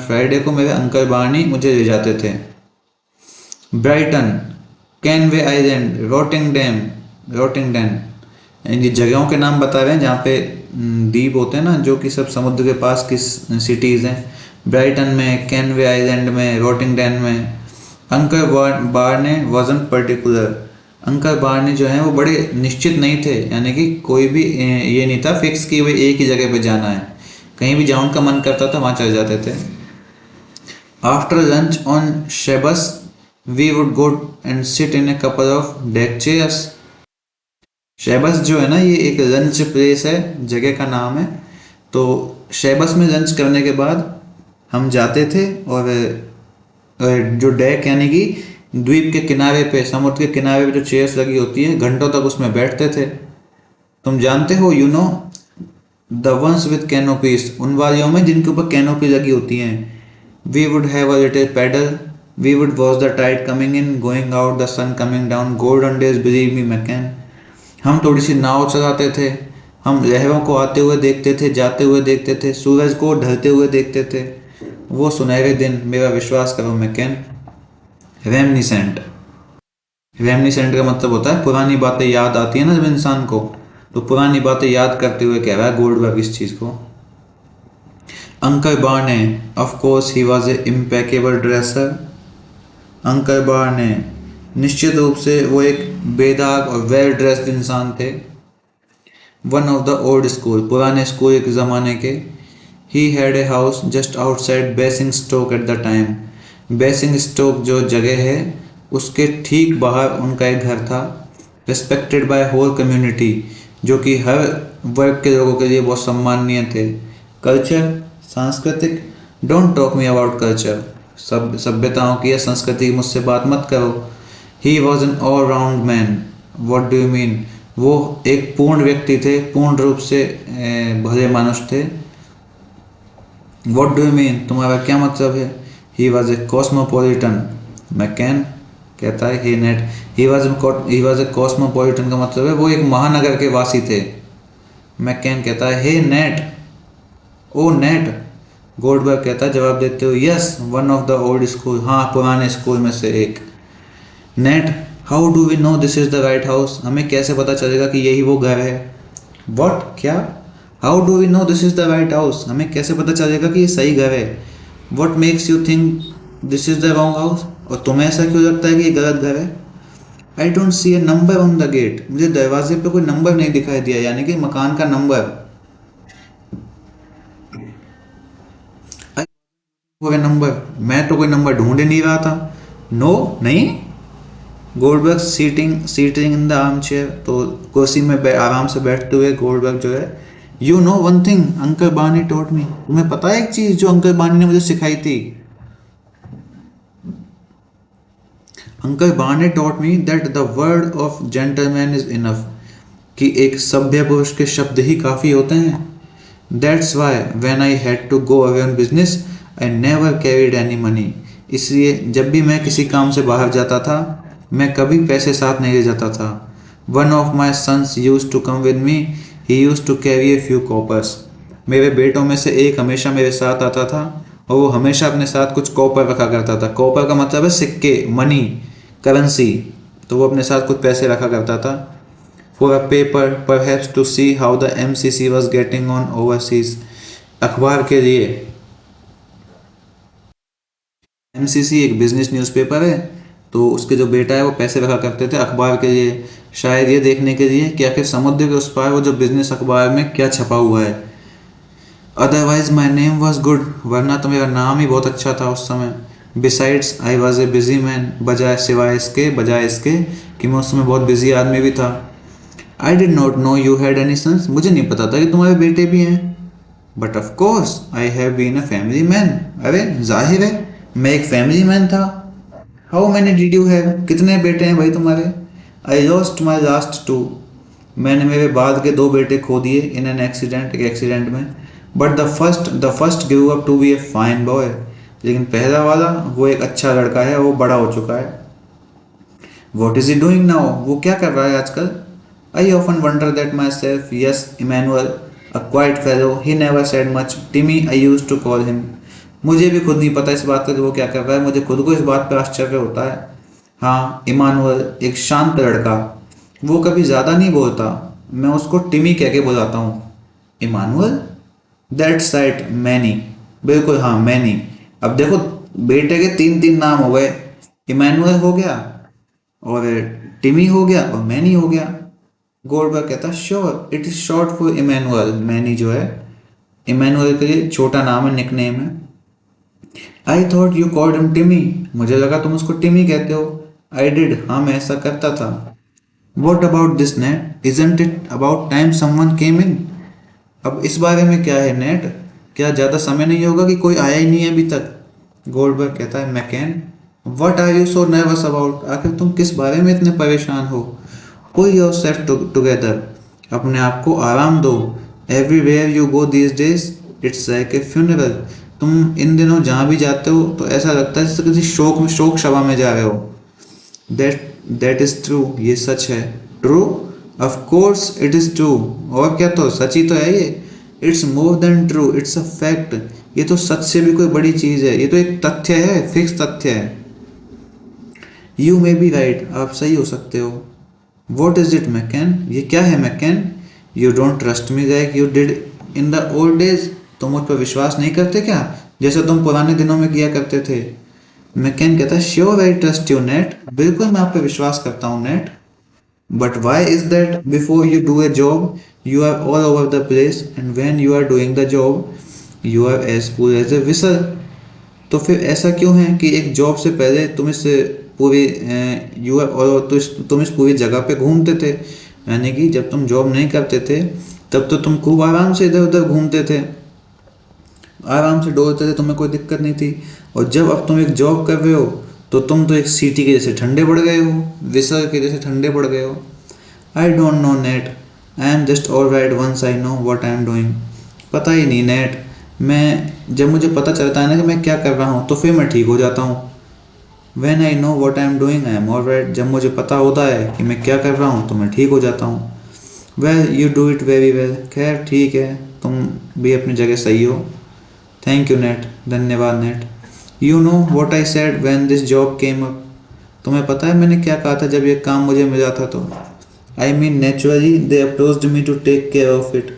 फ्राइडे को मेरे अंकल बार्नी मुझे ले जाते थे। ब्राइटन, कैनवे आइलैंड, रोटिंगडन, यानी जगहों के नाम बता रहे हैं जहाँ पे द्वीप होते हैं ना, जो कि सब समुद्र के पास की सिटीज़ हैं। ब्राइटन में, कैनवे आइलैंड में, रोटिंगडन में। अंकल बार्ने वॉजंट पर्टिकुलर, अंकल बार्ने जो हैं वो बड़े निश्चित नहीं थे, यानी कि कोई भी ये नहीं था फिक्स कि वे एक ही जगह पे जाना है। कहीं भी जहाँ उनका मन करता था वहाँ चले जाते थे। After lunch on Shabbos we would go and sit in a couple of deck chairs. Shabbos जो है ना, ये एक लंच प्लेस है, जगह का नाम है। तो शहबस में लंच करने के बाद हम जाते थे और जो डेक यानी कि द्वीप के किनारे पे, समुद्र के किनारे पे जो चेयर्स लगी होती हैं, घंटों तक उसमें बैठते थे। तुम जानते हो, you know, the ones with canopies, उन वालियों में जिनके ऊपर कैनोपी लगी होती हैं। We would have a little paddle, we would watch the tide coming in going out, the sun coming down, golden days believe me McCann. हम थोड़ी सी नाव चलाते थे, हम लहरों को आते हुए देखते थे, जाते हुए देखते थे, सूरज को ढलते हुए देखते थे। वो सुनहरे दिन, मेरा विश्वास करो मैकन। रेमनिसेंट, रेमनिसेंट का मतलब होता है पुरानी बातें याद आती है ना जब इंसान को, तो पुरानी बातें याद करते हुए कह रहा है गोल्डबर्ग इस चीज़ को। Uncle Barney, of course he was a impeccable dresser. Uncle Barney, निश्चित रूप से वो एक बेदाग और वेल ड्रेस्ड इंसान थे। One of the old school, पुराने स्कूल के ज़माने के। He had a house just outside Basingstoke at the time. Basingstoke जो जगह है, उसके ठीक बाहर उनका एक घर था। रिस्पेक्टेड बाय होल कम्युनिटी, जो कि हर वर्ग के लोगों के लिए बहुत सम्माननीय थे। कल्चर, सांस्कृतिक, don't talk me about culture, सब सभ्यताओं की या संस्कृति की मुझसे बात मत करो। He was an all round man. What do you mean, वो एक पूर्ण व्यक्ति थे, पूर्ण रूप से भले मानुष थे। वॉट डू यू मीन, तुम्हारा क्या मतलब है। He was a cosmopolitan. McCann कहता है hey Nat, he was a cosmopolitan का मतलब है वो एक महानगर के वासी थे। मैकन कहता है hey Nat, oh Nat. Goldberg कहता है जवाब देते हो, yes, one of the old school, हाँ पुराने स्कूल में से एक। Nat, how do we know this is the right house, हमें कैसे पता चलेगा कि यही वो घर है। वॉट, क्या, how do we know this is the right house, हमें कैसे पता चलेगा कि ये सही घर है। What makes you think this is the wrong house, और तुम्हें ऐसा क्यों लगता है कि ये गलत घर है। I don't see a number on the gate, मुझे दरवाजे पे कोई नंबर नहीं दिखाई दिया, यानी कि मकान का नंबर। कोई नंबर, मैं तो कोई नंबर ढूंढ ही नहीं रहा था। नो, नहीं। Goldberg seating in the arm chair, तो कुर्सी में आराम से बैठते हुए गोल्डबर्ग जो है, you know one thing uncle बानी टॉट मी, तुम्हें पता है एक चीज जो अंकल बानी ने मुझे सिखाई थी। अंकल बानी taught me that the word of gentleman is enough, कि एक सभ्य पुरुष के शब्द ही काफी होते हैं। That's why when I had to go away on business I never carried any money, इसलिए जब भी मैं किसी काम से बाहर जाता था, मैं कभी पैसे साथ नहीं ले जाता था। One of my sons used to come with me, he used to carry a few coppers, मेरे बेटों में से एक हमेशा मेरे साथ आता था और वो हमेशा अपने साथ कुछ कॉपर रखा करता था। कॉपर का मतलब है सिक्के, मनी, करेंसी, तो वो अपने साथ कुछ पैसे रखा करता था। For a paper perhaps to see how the MCC was getting on overseas, अखबार के लिए। MCC एक बिजनेस न्यूज़पेपर है, तो उसके जो बेटा है वो पैसे रखा करते थे अखबार के लिए, शायद ये देखने के लिए कि आखिर समुद्र के उस पार वो जो बिजनेस अखबार में क्या छपा हुआ है। Otherwise my name was good, वरना तो मेरा नाम ही बहुत अच्छा था उस समय। Besides I was a busy man, बजाय इसके कि मैं उस समय बहुत बिजी आदमी भी था। I did not know you had any sons, मुझे नहीं पता था कि तुम्हारे बेटे भी हैं। But of course I have been a family man, अरे जाहिर है मैं एक फैमिली मैन था। How many did you have, कितने बेटे हैं भाई तुम्हारे। I lost my last two, मैंने मेरे बाद के 2 बेटे खो दिए इन एन एक्सीडेंट, एक एक्सीडेंट में। But the first Guru up to be a fine boy, लेकिन पहला वाला वो एक अच्छा लड़का है, वो बड़ा हो चुका है। What is he doing now, वो क्या कर रहा है आजकल। I often wonder that myself, yes Emmanuel, a quiet fellow, he never said much, Timmy I used to call him. मुझे भी खुद नहीं पता इस बात का कि वो क्या कर रहा है, मुझे खुद को इस बात पर आश्चर्य होता है। हाँ, इमानुअल, एक शांत लड़का, वो कभी ज़्यादा नहीं बोलता, मैं उसको टिमी कह के बुलाता हूँ। इमानुअल, दैट्स राइट, मैनी, बिल्कुल हाँ मैनी। अब देखो बेटे के 3 नाम हो गए, इमानुअल हो गया और टिमी हो गया और मैनी हो गया। गोल्डबर्ग कहता sure it is short for Emmanuel, Manny जो है इमानुअल के लिए छोटा नाम है, निकनेम है। I thought you called him टिमी, मुझे लगा तुम उसको टिमी कहते हो। आई डिड, हाँ मैं ऐसा करता था। What about this Nat, isn't it about time someone came in, अब इस बारे में क्या है नेट, क्या ज़्यादा समय नहीं होगा कि कोई आया ही नहीं है अभी तक। गोल्डबर्ग कहता है McCann, what are you so nervous about, आखिर तुम किस बारे में इतने परेशान हो। पुल योर सेल्फ टुगेदर, अपने आप को आराम दो। Everywhere you go these days it's like a funeral, तुम इन दिनों जहाँ भी जाते हो तो ऐसा लगता है जैसे किसी शोक सभा में जा रहे हो। दैट इज ट्रू, ये सच है। True, of course it is true, और क्या तो सच ही तो है ये। It's more than true, it's a fact, ये तो सच से भी कोई बड़ी चीज है, ये तो एक तथ्य है, फिक्स तथ्य है। यू मे बी राइट, आप सही हो सकते हो। वॉट इज इट मैकेन, ये क्या है McCann. You don't trust me like you did in the old days, तुम मुझ पर विश्वास नहीं करते क्या, जैसे तुम पुराने दिनों में किया करते थे। मैकेन कहता है sure I trust you Nat, बिल्कुल मैं आप पे विश्वास करता हूँ Nat. But why is that before you do a job you are all over the place and when you are doing the job you are as cool as a whistle, तो फिर ऐसा क्यों है कि एक जॉब से पहले तुम इस पूरी यू आर और तुम इस पूरी जगह पे घूमते थे, यानी कि जब तुम जॉब नहीं करते थे तब तो तुम खूब आराम से इधर उधर घूमते थे, आराम से डोलते थे, तुम्हें कोई दिक्कत नहीं थी। और जब अब तुम एक जॉब कर रहे हो तो तुम तो एक सीटी के जैसे ठंडे पड़ गए हो, विसर के जैसे ठंडे पड़ गए हो। I don't know Nat, I am just all right once I know what I am doing, पता ही नहीं नेट, मैं जब मुझे पता चलता है ना कि मैं क्या कर रहा हूँ तो फिर मैं ठीक हो जाता हूँ। When I know what I am doing I am all right, जब मुझे पता होता है कि मैं क्या कर रहा हूँ तो मैं ठीक हो जाता हूँ। Well you do it very well, खैर ठीक है, तुम भी अपनी जगह सही हो। थैंक यू नेट, धन्यवाद net. You know what I said when this job came up, तुम्हें पता है मैंने क्या कहा था जब ये काम मुझे मिला था तो। I mean naturally they approached me to take care of it,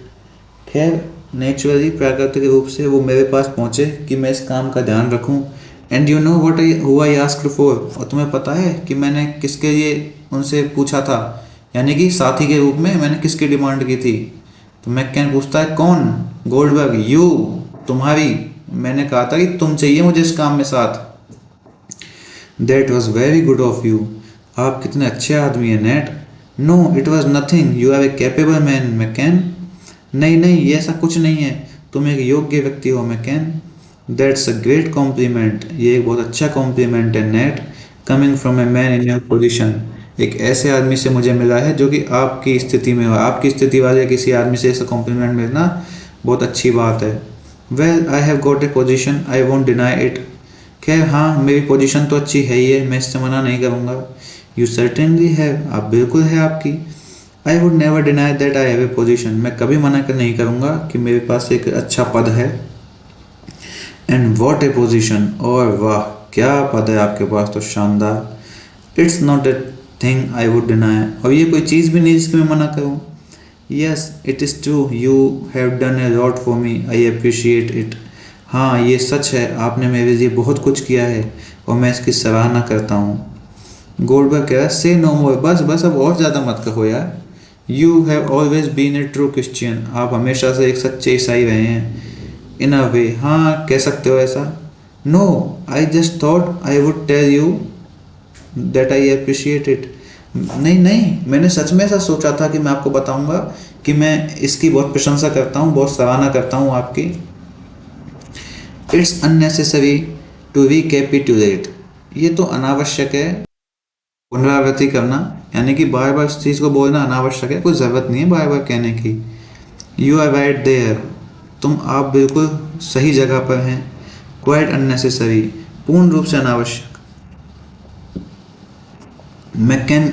खैर नेचुरली प्राकृतिक रूप से वो मेरे पास पहुँचे कि मैं इस काम का ध्यान रखूँ। And you know what I asked for, और तुम्हें पता है कि मैंने किसके लिए उनसे पूछा था, यानी कि साथी के रूप में मैंने किसकी डिमांड की थी। तो मैकेन पूछता है कौन, गोल्डबर्ग, यू, तुम्हारी, मैंने कहा था कि तुम चाहिए मुझे इस काम में साथ। That was very good of you, आप कितने अच्छे आदमी हैं Nat. No it was nothing, you are a capable man McCann, नहीं नहीं ये ऐसा कुछ नहीं है, तुम एक योग्य व्यक्ति हो मैकेन। दैट्स अ ग्रेट कॉम्प्लीमेंट, ये एक बहुत अच्छा कॉम्प्लीमेंट है net, coming from a man in your position, एक ऐसे आदमी से मुझे मिला है जो कि आपकी स्थिति में हो, आपकी स्थिति वाले किसी आदमी से ऐसा कॉम्प्लीमेंट मिलना बहुत अच्छी बात है। Well I have got A position I won't deny it, खैर हाँ मेरी पोजीशन तो अच्छी है ही है, मैं इससे मना नहीं करूँगा। यू सर्टेनली हैव, आप बिल्कुल है आपकी। I would never deny that I have a position, मैं कभी मना कर नहीं करूँगा कि मेरे पास एक अच्छा पद है। एंड वॉट ए पोजीशन, और वाह क्या पद है आपके पास, तो शानदार। It's not a thing I would deny, और ये कोई चीज़ भी नहीं जिसकी मैं मना करूँ। Yes it is true, you have done a lot for me, I appreciate it, हाँ ये सच है, आपने मेरे लिए बहुत कुछ किया है और मैं इसकी सराहना करता हूँ। गोल्डबर्ग कह रहा है से नो मोर, बस बस अब और ज़्यादा मत कहो यार। You have always been a true Christian, आप हमेशा से एक सच्चे ईसाई रहे हैं। इन अ वे, हाँ कह सकते हो ऐसा। No I just thought I would tell you that I appreciate it, नहीं नहीं मैंने सच में ऐसा सोचा था कि मैं आपको बताऊंगा कि मैं इसकी बहुत प्रशंसा करता हूँ, बहुत सराहना करता हूँ आपकी। इट्स अननेसेसरी टू रिकैपिटुलेट, ये तो अनावश्यक है पुनरावृत्ति करना, यानी कि बार बार इस चीज़ को बोलना अनावश्यक है, कोई ज़रूरत नहीं है बार बार कहने की। यू आर राइट देयर, तुम आप बिल्कुल सही जगह पर हैं। क्वाइट अननेसेसरी, पूर्ण रूप से अनावश्यक। मैकेन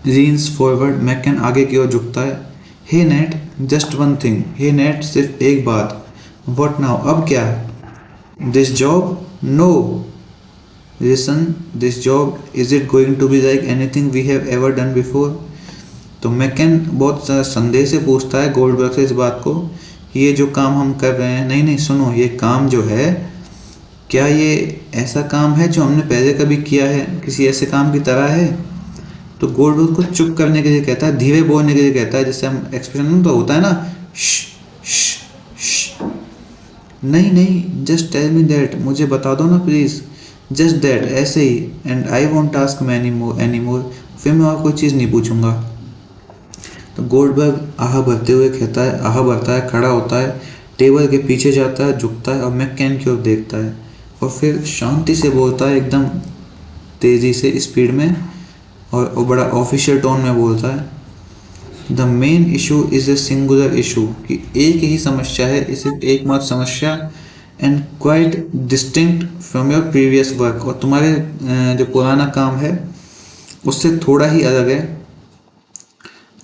लीन्स फॉरवर्ड, मैकेन आगे की ओर झुकता है। Hey Nat just one thing, hey Nat सिर्फ एक बात। व्हाट नाउ, अब क्या। This job, no listen, this job is it going to be like anything we have ever done before. तो मैकेन बहुत संदेह से पूछता है गोल्डबर्ग से इस बात को कि ये जो काम हम कर रहे हैं, नहीं नहीं सुनो, ये काम जो है क्या ये ऐसा काम है जो हमने पहले कभी किया है, किसी ऐसे काम की तरह है। तो गोल्डबर्ग को चुप करने के लिए कहता है, धीरे बोलने के लिए कहता है, जैसे हम एक्सप्रेशन तो होता है ना, श, श, श। नहीं नहीं, जस्ट टेल मी दैट, मुझे बता दो ना प्लीज़, जस्ट दैट, ऐसे ही, एंड आई वॉन्ट आस्क मैं एनी मोर, फिर मैं और कोई चीज़ नहीं पूछूंगा। तो गोल्डबर्ग आह भरते हुए कहता है, आह भरता है, खड़ा होता है, टेबल के पीछे जाता है, झुकता है और मैककेन की ओर देखता है और फिर शांति से बोलता है, एकदम तेज़ी से, स्पीड में, और बड़ा ऑफिशियल टोन में बोलता है, the main issue is a singular issue, कि एक ही समस्या है, इसे एकमात्र समस्या, and quite distinct from your previous work, और तुम्हारे जो पुराना काम है उससे थोड़ा ही अलग है।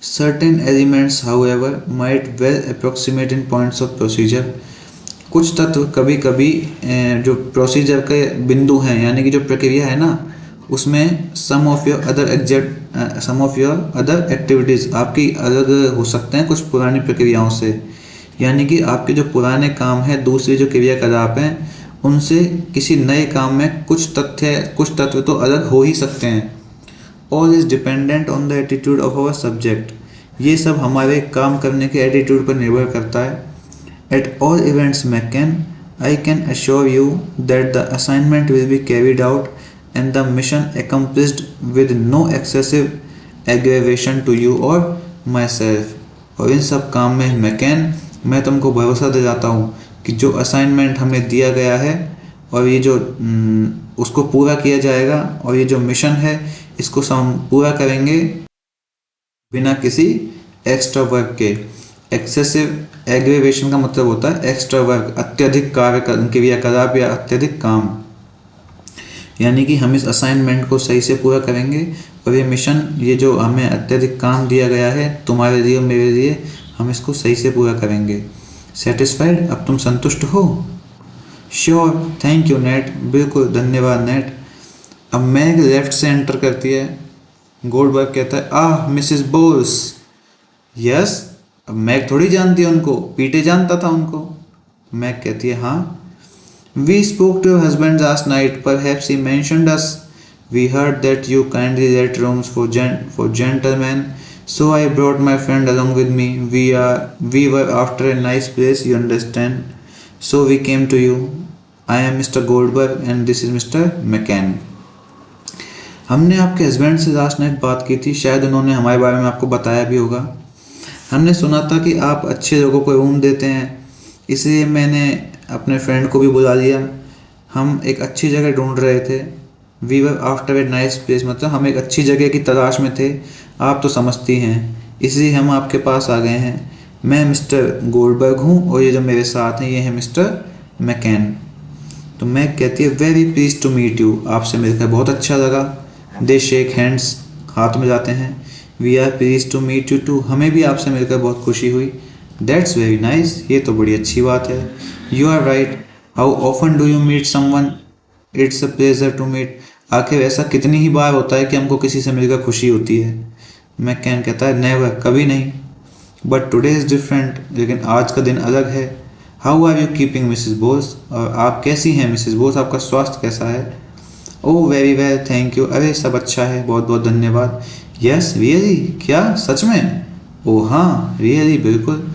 Certain elements however might well approximate in points of procedure, कुछ तत्व कभी कभी जो प्रोसीजर के बिंदु हैं, यानी कि जो प्रक्रिया है ना, उसमें सम ऑफ योर अदर एक्टिविटीज़ आपकी अलग हो सकते हैं कुछ पुरानी प्रक्रियाओं से, यानी कि आपके जो पुराने काम हैं, दूसरी जो क्रियाकलाप हैं, उनसे किसी नए काम में कुछ तत्व तो अलग हो ही सकते हैं। All is dependent on the attitude of our subject, ये सब हमारे काम करने के एटीट्यूड पर निर्भर करता है। At all events McCain, I can assure you that the assignment will be carried out and the mission accomplished with no excessive aggravation to you or myself, और इन सब काम में मैककेन, मैं तुमको भरोसा दिलाता हूँ कि जो असाइनमेंट हमें दिया गया है और ये जो उसको पूरा किया जाएगा, और ये जो मिशन है इसको हम पूरा करेंगे बिना किसी एक्स्ट्रा वर्क के। एक्सेसिव एग्रेवेशन का मतलब होता है एक्स्ट्रा वर्क, अत्यधिक क्रियाकलाप या अत्यधिक काम, यानी कि हम इस असाइनमेंट को सही से पूरा करेंगे, और ये मिशन, ये जो हमें अत्यधिक काम दिया गया है तुम्हारे लिए और मेरे लिए, हम इसको सही से पूरा करेंगे। सेटिस्फाइड, अब तुम संतुष्ट हो? श्योर, थैंक यू नेट, बिल्कुल धन्यवाद नेट। अब मैग लेफ्ट से एंटर करती है। गोल्डबर्ग कहता है, आह मिसेस बोल्स। यस, अब मैग थोड़ी जानती है उनको, पीटे जानता था उनको। मैग कहती है, हाँ, we spoke to your husband last night. Perhaps he mentioned us. We heard that you kindly let rooms for gentlemen, so I brought my friend along with me. We were after a nice place, you understand. So we came to you. I am Mr. Goldberg and this is Mr. McCann. हमने आपके husband से last night बात की थी, शायद उन्होंने हमारे बारे में आपको बताया भी होगा। हमने सुना था कि आप अच्छे लोगों को रूम देते हैं, इसलिए मैंने अपने फ्रेंड को भी बुला लिया। हम एक अच्छी जगह ढूंढ रहे थे। We were after a nice place, मतलब हम एक अच्छी जगह की तलाश में थे, आप तो समझती हैं, इसलिए हम आपके पास आ गए हैं। मैं मिस्टर गोल्डबर्ग हूँ और ये जो मेरे साथ हैं ये हैं मिस्टर मैककेन। तो मैक कहती है, very pleased to meet you, आपसे मिलकर बहुत अच्छा लगा। दे शेक हैंड्स, हाथ में जाते हैं। We are pleased to meet you too, हमें भी आपसे मिलकर बहुत खुशी हुई। दैट्स वेरी नाइस, ये तो बड़ी अच्छी बात है। You are right, how often do you meet someone, it's a pleasure to meet, आखिर ऐसा कितनी ही बार होता है कि हमको किसी से मिलकर खुशी होती है। मैककेन कहता है, नेवर, कभी नहीं। बट टुडे इज़ डिफरेंट, लेकिन आज का दिन अलग है। How are you keeping Mrs Boles, और आप कैसी हैं मिसेस बोस, आपका स्वास्थ्य कैसा है? Oh very well thank you, अरे सब अच्छा है, बहुत बहुत धन्यवाद। यस रियली, क्या सच में? ओह हाँ रियली, बिल्कुल।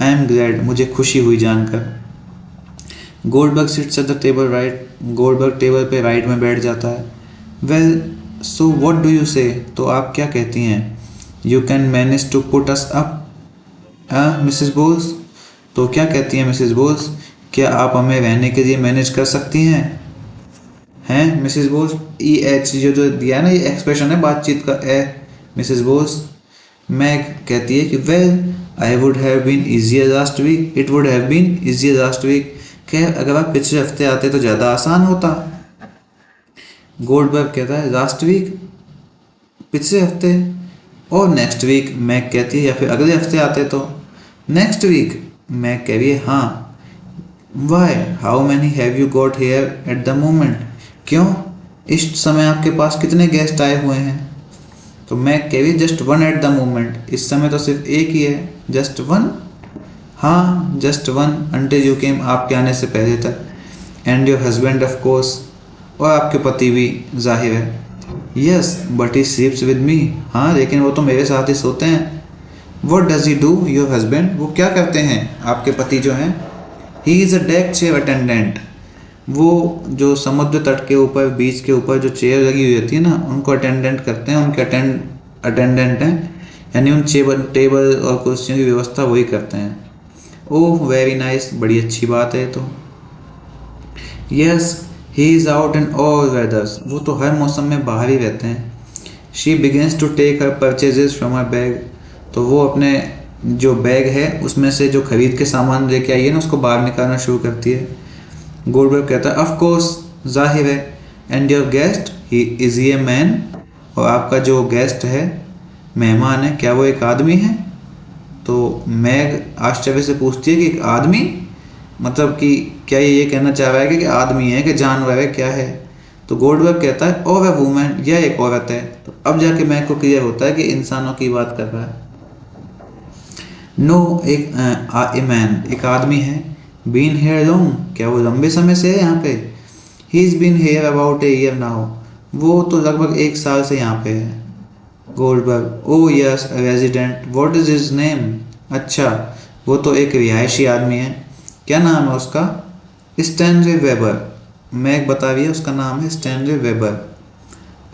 आई एम ग्लैड, मुझे खुशी हुई जानकर। Goldberg sits at the table right, Goldberg table पे राइट में बैठ जाता है। Well so what do you say, तो आप क्या कहती हैं? You can manage to put us up Mrs Boles, तो क्या कहती हैं मिसेस बोल्स, क्या आप हमें रहने के लिए मैनेज कर सकती हैं मिसेस बोल्स? ई एच जो दिया है ना, ये एक्सप्रेशन है बातचीत का, मिसेस बोल्स। मैग कहती है कि well I would have been easier last week, it would have been easier last week, खैर अगर आप पिछले हफ्ते आते तो ज़्यादा आसान होता। गोल्डबर्ग कहता है, लास्ट वीक, पिछले हफ्ते, और नेक्स्ट वीक, मैग कहती है, या फिर अगले हफ्ते आते तो। नेक्स्ट वीक, मैग कह रही है, हाँ। Why, how many have you got here at the moment, क्यों इस समय आपके पास कितने गेस्ट आए हुए हैं? तो मैग कह रही है, just one eight the moment, इस समय तो सिर्फ एक ही है, जस्ट वन। हाँ just one, until you came, आपके आने से पहले तक। And your husband of course, और आपके पति भी, जाहिर है। Yes but he स्लीप्स with me, हाँ लेकिन वो तो मेरे साथ ही सोते हैं। What does he do your husband, वो क्या करते हैं आपके पति जो हैं? He is a deck chair attendant. वो जो समुद्र तट के ऊपर, बीच के ऊपर जो चेयर लगी हुई होती है ना, उनको अटेंडेंट करते हैं, उनके अटेंडेंट हैं, यानी उन टेबल और कुर्सियों की व्यवस्था वही करते हैं। ओह वेरी नाइस, बड़ी अच्छी बात है। तो yes he is out in all weathers, वो तो हर मौसम में बाहर ही रहते हैं। She begins to take her purchases from her bag, तो वो अपने जो बैग है उसमें से जो खरीद के सामान लेके आई है ना, उसको बाहर निकालना शुरू करती है। गोल्डबर्ग कहता है ऑफ कोर्स, जाहिर है। And your guest he is he a man, और आपका जो गेस्ट है, मेहमान है, क्या वो एक आदमी है? तो मैग आश्चर्य से पूछती है कि एक आदमी, मतलब कि क्या ये कहना चाह रहा है कि आदमी है कि जानवर है, क्या है? तो गोल्डबर्ग कहता है और अ वुमन, यह एक औरत है। तो अब जाके मैग को क्लियर होता है कि इंसानों की बात कर रहा है। नो, एक मैन, एक आदमी है। बीन हेयर लॉन्ग, क्या वो लंबे समय से है यहाँ पे? He is been here about a year now, वो तो लगभग 1 साल से यहाँ पे है। Goldberg, oh yes resident, what is his name? अच्छा, वो तो एक रिहायशी आदमी है, क्या नाम है उसका? Stanley weber. मैग बता रही है उसका नाम है Stanley Webber.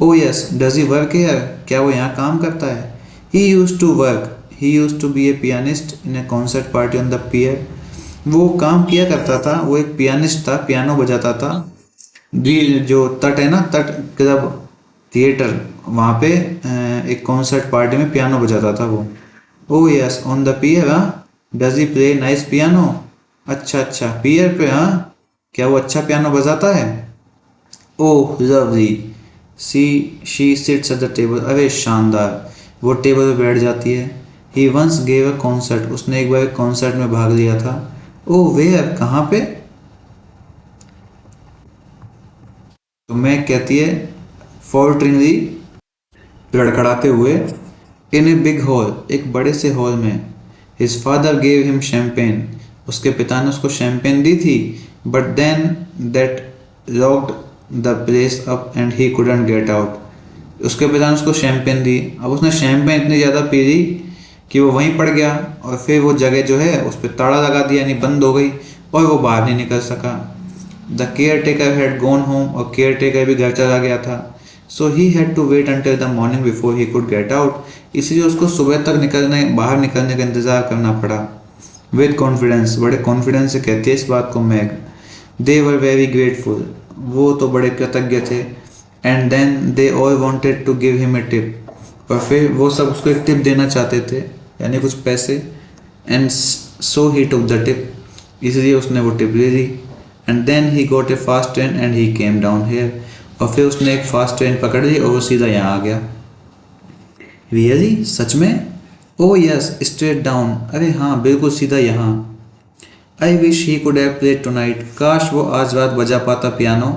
Oh yes, does he work here, क्या वो यहाँ काम करता है? He used to work, he used to be a pianist in a concert party on the pier, वो काम किया करता था, वो एक पियानिस्ट था, पियानो बजाता था। जो तट है ना, तट क्लब थिएटर, वहाँ पे एक कॉन्सर्ट पार्टी में पियानो बजाता था वो। ओह यस ऑन द पियर, हाँ। Does he play nice piano, अच्छा अच्छा, पियर पे, हाँ। क्या वो अच्छा पियानो बजाता है? ओह lovely, she seats at the table, अरे शानदार, वो टेबल पे बैठ जाती है। ही वंस गेव अ कॉन्सर्ट, उसने एक बार कॉन्सर्ट में भाग लिया था। ओह वेयर, कहाँ पे? तो मैं कहती है फॉल्टरिंगली, लड़खड़ाते हुए, इन ए बिग हॉल, एक बड़े से हॉल में। His father gave him champagne, उसके पिता ने उसको शैम्पेन दी थी। But then that locked the place up and he couldn't get out, उसके पिता ने उसको शैम्पेन दी, अब उसने शैम्पेन इतनी ज़्यादा पी ली कि वो वहीं पड़ गया, और फिर वो जगह जो है उस पर ताला लगा दिया, यानी बंद हो गई, और वो बाहर नहीं निकल सका। The caretaker had gone home, और केयर टेकर भी घर चला गया था। So he had to wait until the morning before he could get out, इसलिए उसको सुबह तक बाहर निकलने का इंतज़ार करना पड़ा। विद कॉन्फिडेंस, बड़े कॉन्फिडेंस से कहती है इस बात को Meg. They were very grateful, वो तो बड़े कृतज्ञ थे। And then they all wanted to give him a tip, और फिर वो सब उसको एक टिप देना चाहते थे, यानी कुछ पैसे। And so he took the tip, इसलिए उसने वो टिप ले ली। And then he got a fast train and he came down here, और फिर उसने एक फास्ट ट्रेन पकड़ ली और वो सीधा यहाँ आ गया। रियली, सच में? ओह यस स्ट्रेट डाउन, अरे हाँ बिल्कुल सीधा यहाँ। I wish he could have played tonight, काश वो आज रात बजा पाता पियानो।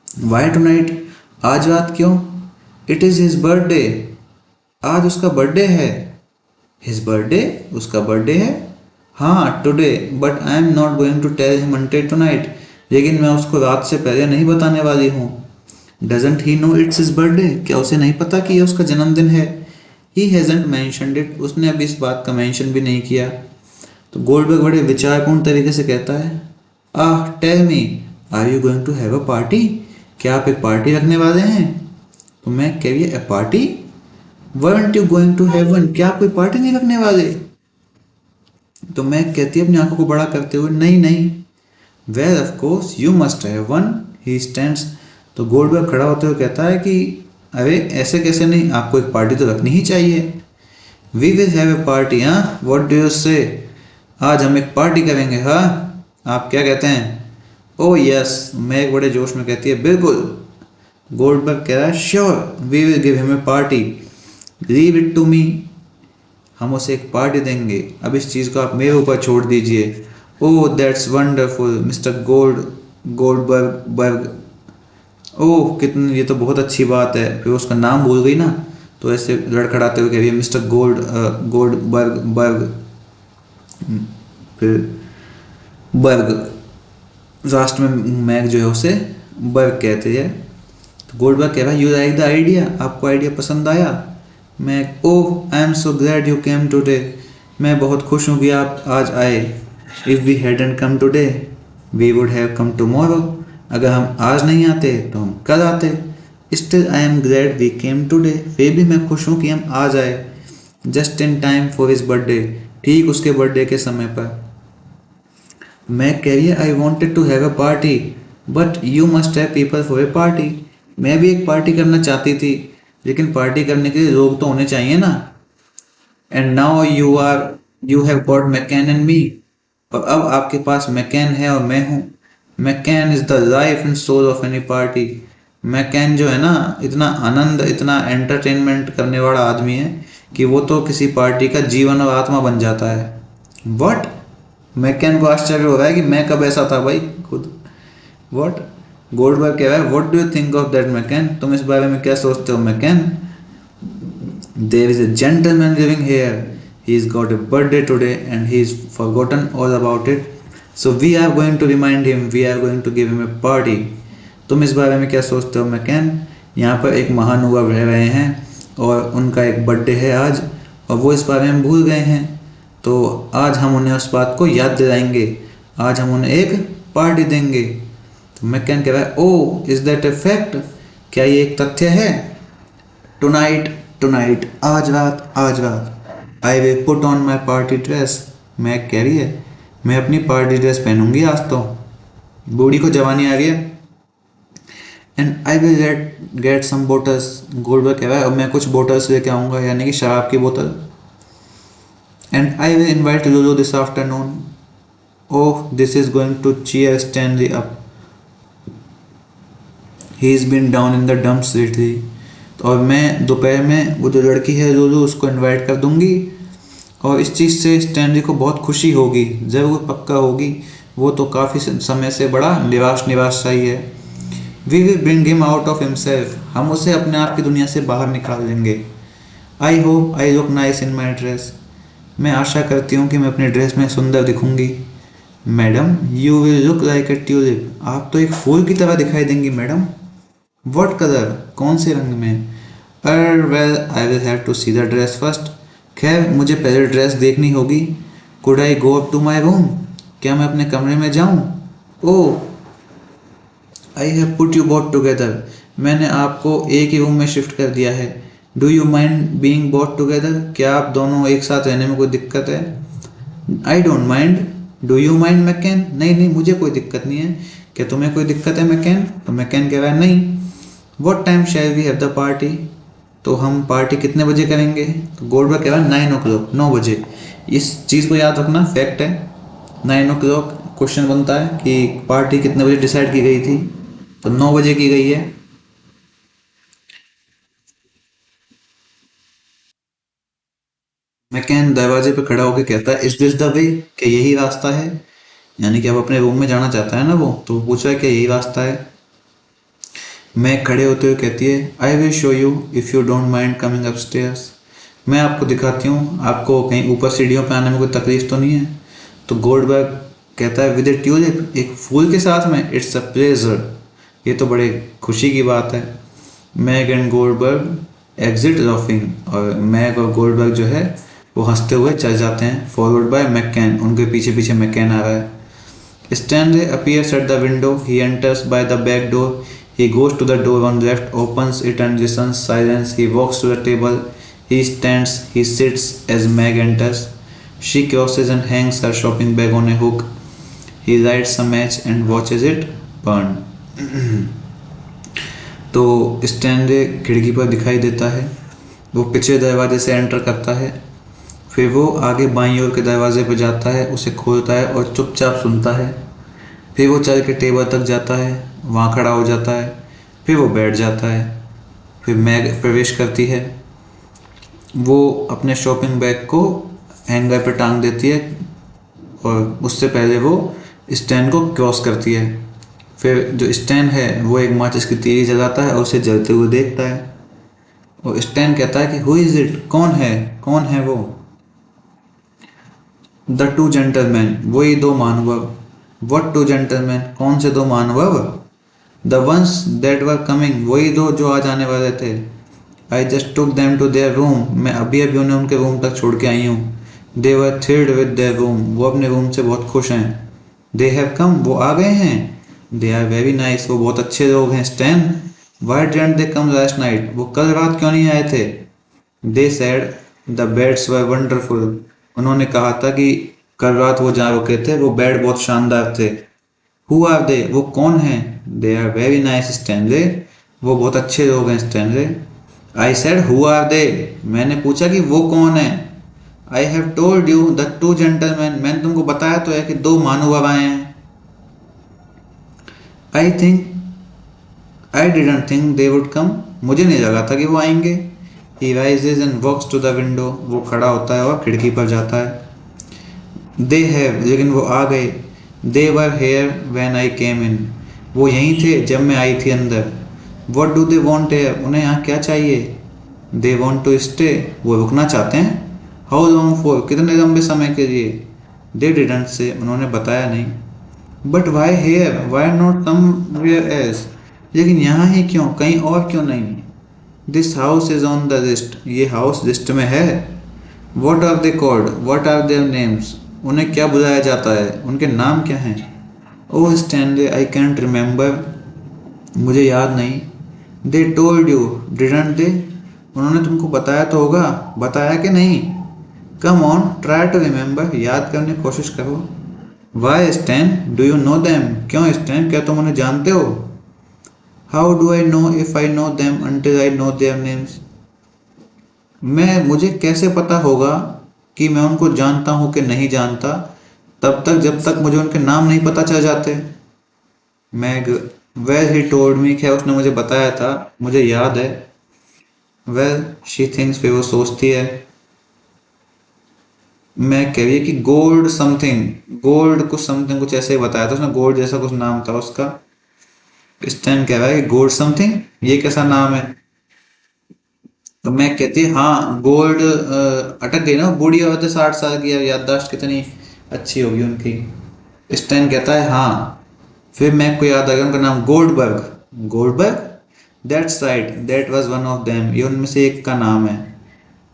वाई टुनाइट, आज रात क्यों? इट इज़ हिज बर्थडे, आज उसका बर्थडे है। हिज बर्थडे, उसका बर्थडे है? हाँ today, but I am not going to tell him until tonight, लेकिन मैं उसको रात से पहले नहीं बताने वाली हूँ। Doesn't he know it's his birthday, क्या उसे नहीं पता कि यह उसका जन्मदिन है? ही हैजंट मैंशनड इट, उसने अभी इस बात का मेंशन भी नहीं किया। तो गोल्डबर्ग बड़े विचारपूर्ण तरीके से कहता है, ah tell me, are you going to have a party, क्या आप एक पार्टी रखने वाले हैं? तो मैं कह रही है a party, weren't you going to have one, क्या आप कोई पार्टी नहीं रखने वाले? तो मैं कहती है अपनी आंखों को बड़ा करते हुए, नहीं नहीं। Well of course you must have one, he stands. तो गोल्डबर्ग खड़ा होते हुए कहता है कि अरे ऐसे कैसे नहीं, आपको एक पार्टी तो रखनी ही चाहिए। We will have a party, हाँ, व्हाट डू यू से, आज हम एक पार्टी करेंगे, हाँ, आप क्या कहते हैं? ओह यस, मैं एक बड़े जोश में कहती है बिल्कुल। गोल्डबर्ग कह रहा है sure, we will give him a party, leave it to me, हम उसे एक पार्टी देंगे, अब इस चीज़ को आप मेरे ऊपर छोड़ दीजिए। Oh that's wonderful Mister Goldberg, ओह कितनी, ये तो बहुत अच्छी बात है। फिर उसका नाम भूल गई ना, तो ऐसे लड़खड़ाते हुए कह रही है मिस्टर गोल्डबर्ग, फिर बर्ग, लास्ट में मैग जो है उसे बर्ग कहते हैं। तो गोल्डबर्ग कह रहा है यू लाइक द आइडिया, आपको आइडिया पसंद आया? मैं oh I am so glad you came today, मैं बहुत खुश हूँ कि आप आज आए। If we hadn't come today we would have come tomorrow. अगर हम आज नहीं आते तो हम कल आते। Still I am glad we came today. फिर भी मैं खुश हूँ कि हम आज आए। Just in time for his birthday. ठीक उसके बर्थडे के समय पर। मैं कह रही है I wanted to have a party but you must have people for a party. मैं भी एक पार्टी करना चाहती थी लेकिन पार्टी करने के लिए लोग तो होने चाहिए ना। And now you have got McCann and me. और अब आपके पास मैकैन है और मैं हूँ। McCann is the life and soul of any party. McCann जो है ना इतना आनंद इतना एंटरटेनमेंट करने वाला आदमी है कि वो तो किसी पार्टी का जीवन और आत्मा बन जाता है। वट। मैकैन को आश्चर्य हो रहा है कि मैं कब ऐसा था भाई खुद। वट। गोल्डबर्ग कह रहा है what do you think of that McCann. तुम इस बारे में क्या सोचते हो McCann. There is a gentleman living here. He is got a birthday today and he is forgotten all about it. So we are going to remind him we are going to give him a party. तुम इस बारे में क्या सोचते हो McCann. यहाँ पर एक महानुभाव रह रहे हैं और उनका एक बर्थडे है आज और वो इस बारे में भूल गए हैं। तो आज हम उन्हें उस बात को याद दिलाएंगे। आज हम उन्हें एक पार्टी देंगे। तो मैकैन कह रहा है oh is that a fact. क्या ये एक तथ्य है। टुनाइट टुनाइट आज रात I will put on my party dress. मैं कह रही है मैं अपनी पार्टी ड्रेस पहनूंगी आज तो। बूढ़ी को जवानी आ गई है। And I will get some bottles. Goldberg कह रहा है अब मैं कुछ बोटल्स लेके आऊँगा यानी कि शराब की बोतल। And I will invite Lulu this afternoon. Oh this is going to cheer Stanley up. He is been down in the dumps lately. और मैं दोपहर में वो जो लड़की है लुलू उसको इनवाइट कर दूंगी और इस चीज़ से स्टैनली को बहुत खुशी होगी। ज़रूर पक्का होगी। वो तो काफ़ी समय से बड़ा निराश सा ही है। We will bring him out of himself. हम उसे अपने आप की दुनिया से बाहर निकाल देंगे। I hope I look nice in my dress. मैं आशा करती हूँ कि मैं अपने ड्रेस में सुंदर दिखूंगी। Madam you will look like a tulip. आप तो एक फूल की तरह दिखाई देंगी मैडम। वट कलर कौन से रंग में। Well I will have to see the dress first. खैर मुझे पहले ड्रेस देखनी होगी। Could I go up to my room. क्या मैं अपने कमरे में जाऊँ। Oh I have put you both together. मैंने आपको एक ही रूम में शिफ्ट कर दिया है। Do you mind being both together. क्या आप दोनों एक साथ रहने में कोई दिक्कत है। I don't mind. Do you mind McCann. नहीं नहीं मुझे कोई दिक्कत नहीं है। क्या तुम्हें कोई दिक्कत है मैकैन। तो मैकैन कह रहा है नहीं। What time shall we have the party. तो हम पार्टी कितने बजे करेंगे। तो गोल्डबर्ग कह रहा है 9 o'clock 9 बजे। इस चीज़ को याद रखना फैक्ट है। 9 o'clock क्वेश्चन बनता है कि पार्टी कितने बजे डिसाइड की गई थी। तो 9 बजे की गई है। मैकैन दरवाजे पे खड़ा होकर कहता है इज दिस द वे। क्या यही रास्ता है। यानी कि अब अपने रूम में जाना चाहता है ना वो। तो पूछ रहा है क्या यही रास्ता है। मैं खड़े होते हुए कहती है I will show you if you don't mind coming upstairs. मैं आपको दिखाती हूँ। आपको कहीं ऊपर सीढ़ियों पे आने में कोई तकलीफ तो नहीं है। तो गोल्डबर्ग कहता है विद ए ट्यूलिप एक फूल के साथ में। It's a pleasure. ये तो बड़े खुशी की बात है। Meg and Goldberg exit laughing. और मैग और गोल्डबर्ग जो है वो हंसते हुए चल जाते हैं। Followed by McCann. उनके पीछे पीछे मैकैन आ रहा है। Stanley appears at the window. He enters by the back door. He goes to the door on the left, opens it and listens silence. He walks to the table. He stands. He sits as Meg enters. She crosses and hangs her shopping bag on a hook. He lights a match and watches it burn. तो Stanley खिड़की पर दिखाई देता है। वो पिछले दरवाजे से एंटर करता है। फिर वो आगे बाईं ओर के दरवाजे पर जाता है। उसे खोलता है और चुपचाप सुनता है। फिर वो चल के टेबल तक जाता है। वहाँ खड़ा हो जाता है। फिर वो बैठ जाता है। फिर मैग प्रवेश करती है। वो अपने शॉपिंग बैग को हैंगर पे टांग देती है और उससे पहले वो स्टैंड को क्रॉस करती है। फिर जो स्टैंड है वो एक माचिस की तीली जलाता है और उसे जलते हुए देखता है। और स्टैंड कहता है कि हु इज इट। कौन है वो। द टू जेंटलमैन वही दो महानुभाव। वट टू जेंटलमैन कौन से दो महानुभाव। The ones that were coming वही दो जो आज आने वाले थे। I just took them to their room मैं अभी अभी उन्हें उनके रूम तक छोड़ के आई हूँ। दे वर थ्रिल्ड विद देयर रूम, वो अपने रूम से बहुत खुश हैं। दे हैव कम, वो आ गए हैं। दे आर वेरी नाइस, वो बहुत अच्छे लोग हैं। Stand, Y didn't they come last night, वो कल रात क्यों नहीं आए थे। They said the beds were wonderful, उन्होंने कहा था कि कल रात वो जहाँ रुके थे वो बेड बहुत शानदार थे। हु आर दे, वो कौन हैं। They are very nice Stanley, वो बहुत अच्छे लोग हैं Stanley. I said who are they, मैंने पूछा कि वो कौन है। I have told you the two gentleman, मैंने तुमको बताया तो है कि दो महानुभाव आए हैं। I think I didn't think they would come, मुझे नहीं लगा था कि वो आएंगे। He rises and walks to the window, वो खड़ा होता है और खिड़की पर जाता है। दे हैव, लेकिन वो आ गए। दे वर हेयर व्हेन आई केम इन, वो यहीं थे जब मैं आई थी अंदर। What do they want here, उन्हें यहाँ क्या चाहिए। दे वॉन्ट टू स्टे, वो रुकना चाहते हैं। हाउ लॉन्ग फॉर, कितने लंबे समय के लिए। दे डिडंट से, उन्होंने बताया नहीं। But why here, why not somewhere else, लेकिन यहाँ ही क्यों, कहीं और क्यों नहीं। This house is on the list, ये हाउस लिस्ट में है। What are they called, what are their names, उन्हें क्या बुलाया जाता है, उनके नाम क्या हैं। Oh Stanley, I can't remember, मुझे याद नहीं। They told you didn't they, उन्होंने तुमको बताया तो होगा, बताया कि नहीं। Come on try to remember, याद करने की कोशिश करो। Why Stan, do you know them, क्यों स्टैन, क्या तुम उन्हें जानते हो। How do I know if I know them until I know their names, मुझे कैसे पता होगा कि मैं उनको जानता हूँ कि नहीं जानता, तब तक जब तक मुझे उनके नाम नहीं पता चल जाते। Meg, well he told me, क्या उसने मुझे बताया था, मुझे याद है। वेल शी थिंक्स, फिर वो सोचती है। मैं कह रही है कि गोल्ड समथिंग, गोल्ड कुछ समथिंग कुछ ऐसे ही बताया था उसने, गोल्ड जैसा कुछ नाम था उसका। स्टैन कह रहा है कि गोल्ड समथिंग, ये कैसा नाम है। तो मैं कहती है हाँ गोल्ड, अटक गई ना, बूढ़ी औरत है 60 साल की, याददाश्त कितनी अच्छी होगी उनकी। स्टैन कहता है हाँ। फिर मैं को याद आ गया उनका नाम Goldberg. Goldberg, that's right, that was one of them, ये उनमें से एक का नाम है।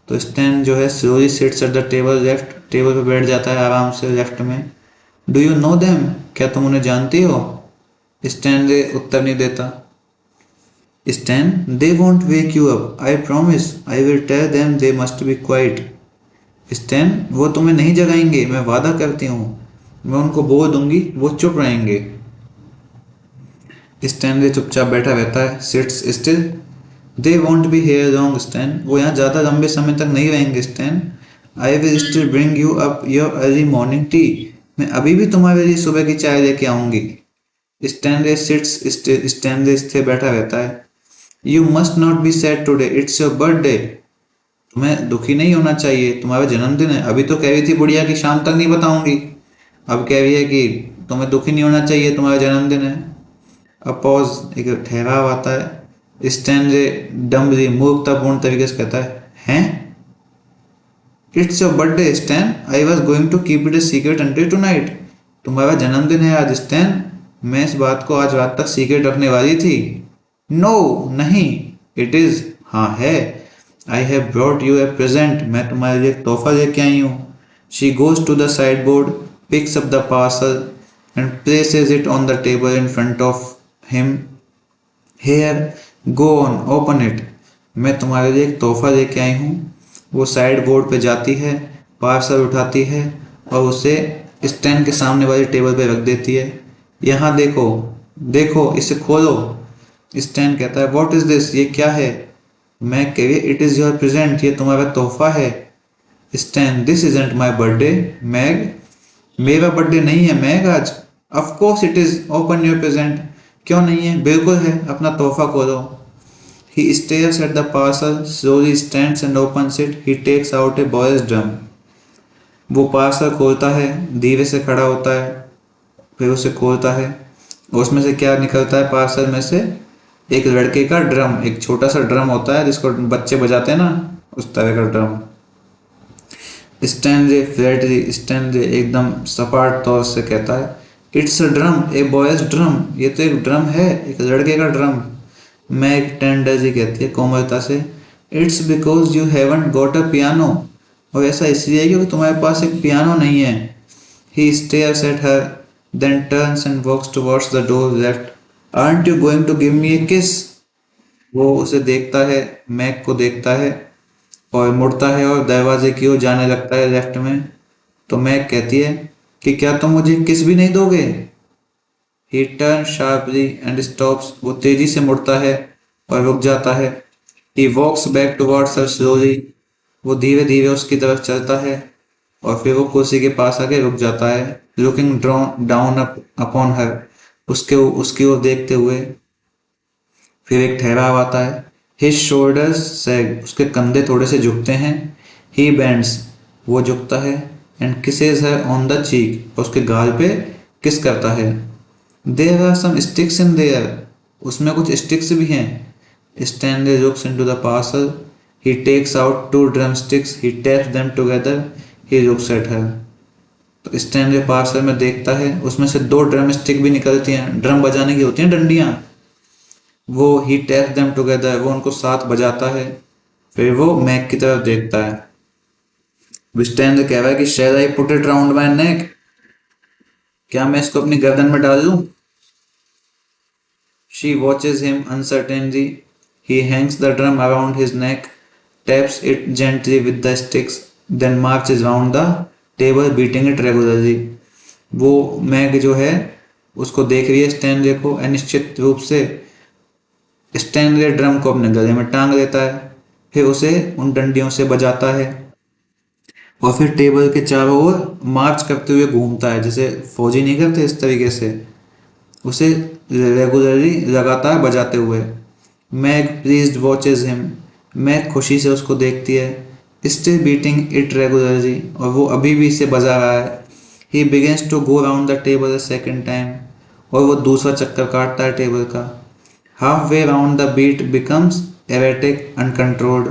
तो स्टैन जो है slowly seats at the table left, table पे बैठ जाता है आराम से लेफ्ट में। डू यू नो देम, क्या तुम उन्हें जानती हो। स्टैन उत्तर नहीं देता। Stan, they won't wake you up, I promise, I will tell them they must be quiet. Stan, वो तुम्हें नहीं जगाएंगे, मैं वादा करती हूँ, मैं उनको बोल दूंगी, वो चुप रहेंगे। स्टैनले चुपचाप बैठा रहता है, sits still. They won't be here long Stan, वो यहाँ ज़्यादा लंबे समय तक नहीं रहेंगे Stan. I will still bring you up your early morning tea, मैं अभी भी तुम्हारे लिए सुबह की चाय लेके आऊँगी। स्टैनले सिट्स स्टिल, स्टैनले स्थिर बैठा रहता है। You must not be sad today, it's your birthday, तुम्हें दुखी नहीं होना चाहिए, तुम्हारा जन्मदिन है। अभी तो कह रही थी बुढ़िया की शाम तक नहीं बताऊंगी, अब कह रही है कि तुम्हें दुखी नहीं होना चाहिए, तुम्हारा जन्मदिन है। अब पॉज, एक ठहराव आता है। स्टैनले डम्बली मूर्खतापूर्ण तरीके से कहता है it's your birthday Stan, I was going to keep it a secret until tonight, तुम्हारा जन्मदिन है आज स्टैन, मैं इस बात को आज रात तक सीक्रेट रखने वाली थी। नो नहीं, इट इज, हाँ है। I have brought you a present, मैं तुम्हारे लिए एक तोहफा लेके आई हूँ। She goes to the sideboard, picks up the parcel and places it on the table in front of him. Here, go on, open it, मैं तुम्हारे लिए एक तोहफा लेके आई हूँ। वो साइड बोर्ड पे जाती है, पार्सल उठाती है और उसे स्टैंड के सामने वाली टेबल पे रख देती है। यहाँ देखो, देखो इसे खोलो। स्टैन कहता है व्हाट इज दिस, ये क्या है। मैग कह रही है इट इज योर प्रेजेंट, ये तुम्हारा तोहफा है। Stan, this isn't my birthday. Mag, मेरा बर्थडे नहीं है मैग आज। Of course it is, open your present, क्यों नहीं है, बिल्कुल है, अपना तोहफा खोलो। He stares at the parcel, slowly stands and opens it. He takes out a boy's drum. वो पार्सल खोलता है, धीरे से खड़ा होता है, फिर उसे खोलता है। उसमें से क्या निकलता है, पार्सल में से एक लड़के का ड्रम, एक छोटा सा ड्रम होता है जिसको बच्चे बजाते हैं ना, उस तरह का ड्रम। स्टैनले फ्लैटली, स्टैनले एकदम सपाट तौर से कहता है it's a drum, A boys drum, ये तो एक ड्रम है, एक लड़के का ड्रम। मैग टेंडरली कहती है कोमलता से it's because you haven't got a piano, और ऐसा इसलिए क्योंकि तुम्हारे पास एक पियानो नहीं है। He stares at her, then turns and walks towards the door left. Aren't you going to give me a kiss? वो उसे देखता है, मैग को देखता है और मुड़ता है और दरवाजे की ओर जाने लगता है लेफ्ट में। तो मैग कहती है कि क्या तुम मुझे किस भी नहीं दोगे? ही टर्न शार्पली एंड स्टॉप्स। वो तेजी से मुड़ता है और रुक जाता है। ही वॉक्स बैक टुवर्ड्स हर स्लोली। वो धीरे धीरे उसकी तरफ चलता है और फिर वो कुर्सी के पास आके रुक जाता है, लुकिंग डाउन अपॉन हर। उसकी ओर देखते हुए। फिर एक ठहराव आता है। His shoulders sag. उसके कंधे थोड़े से झुकते हैं। He bends. वो झुकता है and kisses her on the cheek. उसके गाल पे किस करता है। There are some sticks in there. उसमें कुछ स्टिक्स भी हैं। Stanley looks into the parcel. He takes out 2 drumsticks. He taps them together. He looks at her. तो स्टैनले पार्सल में देखता है, उसमें से 2 ड्रम स्टिक भी निकलती हैं, ड्रम बजाने की होती हैं डंडियां। वो ही टैप्स देम टुगेदर। वो उनको साथ बजाता है। फिर वो मैक की तरफ देखता है। स्टैनले कह रहा है कि shall I put it round my neck? क्या मैं इसको अपनी गर्दन में डाल लूं? She watches him uncertainly. He hangs the drum around his neck, taps it gently with the sticks, then marches round the table beating it regularly. वो mag जो है उसको देख रही है स्टैनले को अनिश्चित रूप से। स्टैनले ड्रम को अपने गले में टांग देता है, फिर उसे उन डंडियों से बजाता है और फिर टेबल के चारों ओर मार्च करते हुए घूमता है, जैसे फौजी नहीं करते इस तरीके से, उसे रेगुलरली लगातार बजाते हुए। Meg pleased watches him. Meg खुशी से उसको देखती है। Still beating it regularly. और वो अभी भी इसे बजा रहा है। He begins to go round the table a second time. और वो दूसरा चक्कर काटता है टेबल का। Halfway round the beat becomes erratic uncontrolled.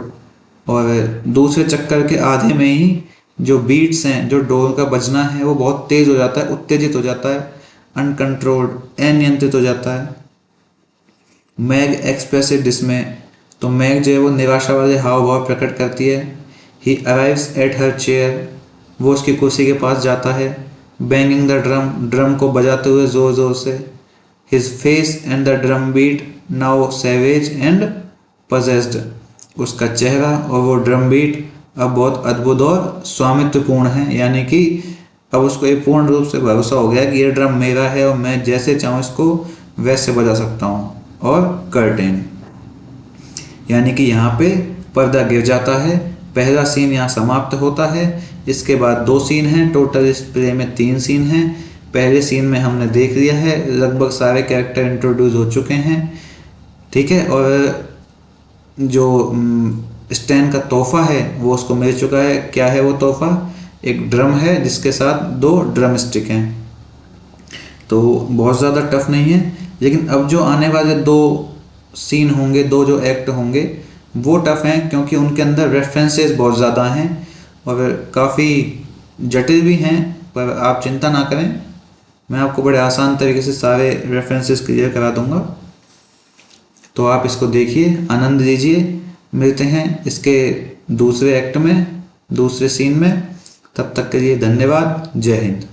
और दूसरे चक्कर के आधे में ही जो बीट्स हैं, जो डोर का बजना है, वो बहुत तेज हो जाता है, उत्तेजित हो जाता है, अनकंट्रोल्ड अनियंत्रित हो जाता है। Mag expressive dismay. तो मैग जो है वो निराशा वाले हाव भाव प्रकट करती है। ही अराइव्स एट हर चेयर। वो उसकी कुर्सी के पास जाता है। Banging the drum. ड्रम को बजाते हुए जोर जोर से। His face and the drum beat now savage and possessed. उसका चेहरा और वो ड्रम बीट अब बहुत अद्भुत और स्वामित्वपूर्ण है, यानी कि अब उसको ये पूर्ण रूप से भरोसा हो गया कि ये ड्रम मेरा है और मैं जैसे चाहूँ इसको वैसे बजा सकता हूँ। और कर्टेन, यानी कि यहाँ पे पर्दा गिर जाता है। पहला सीन यहाँ समाप्त होता है। इसके बाद 2 सीन हैं, टोटल इस प्ले में 3 सीन हैं। पहले सीन में हमने देख लिया है, लगभग सारे कैरेक्टर इंट्रोड्यूस हो चुके हैं, ठीक है। और जो स्टैन का तोहफा है वो उसको मिल चुका है। क्या है वो तोहफा? एक ड्रम है जिसके साथ 2 ड्रम स्टिक हैं। तो बहुत ज़्यादा टफ नहीं है, लेकिन अब जो आने वाले 2 सीन होंगे, 2 जो एक्ट होंगे, वो टफ हैं क्योंकि उनके अंदर रेफरेंसेस बहुत ज़्यादा हैं और काफ़ी जटिल भी हैं। पर आप चिंता ना करें, मैं आपको बड़े आसान तरीके से सारे रेफरेंसेस क्लियर करा दूंगा। तो आप इसको देखिए, आनंद लीजिए। मिलते हैं इसके दूसरे एक्ट में, दूसरे सीन में। तब तक के लिए धन्यवाद। जय हिंद।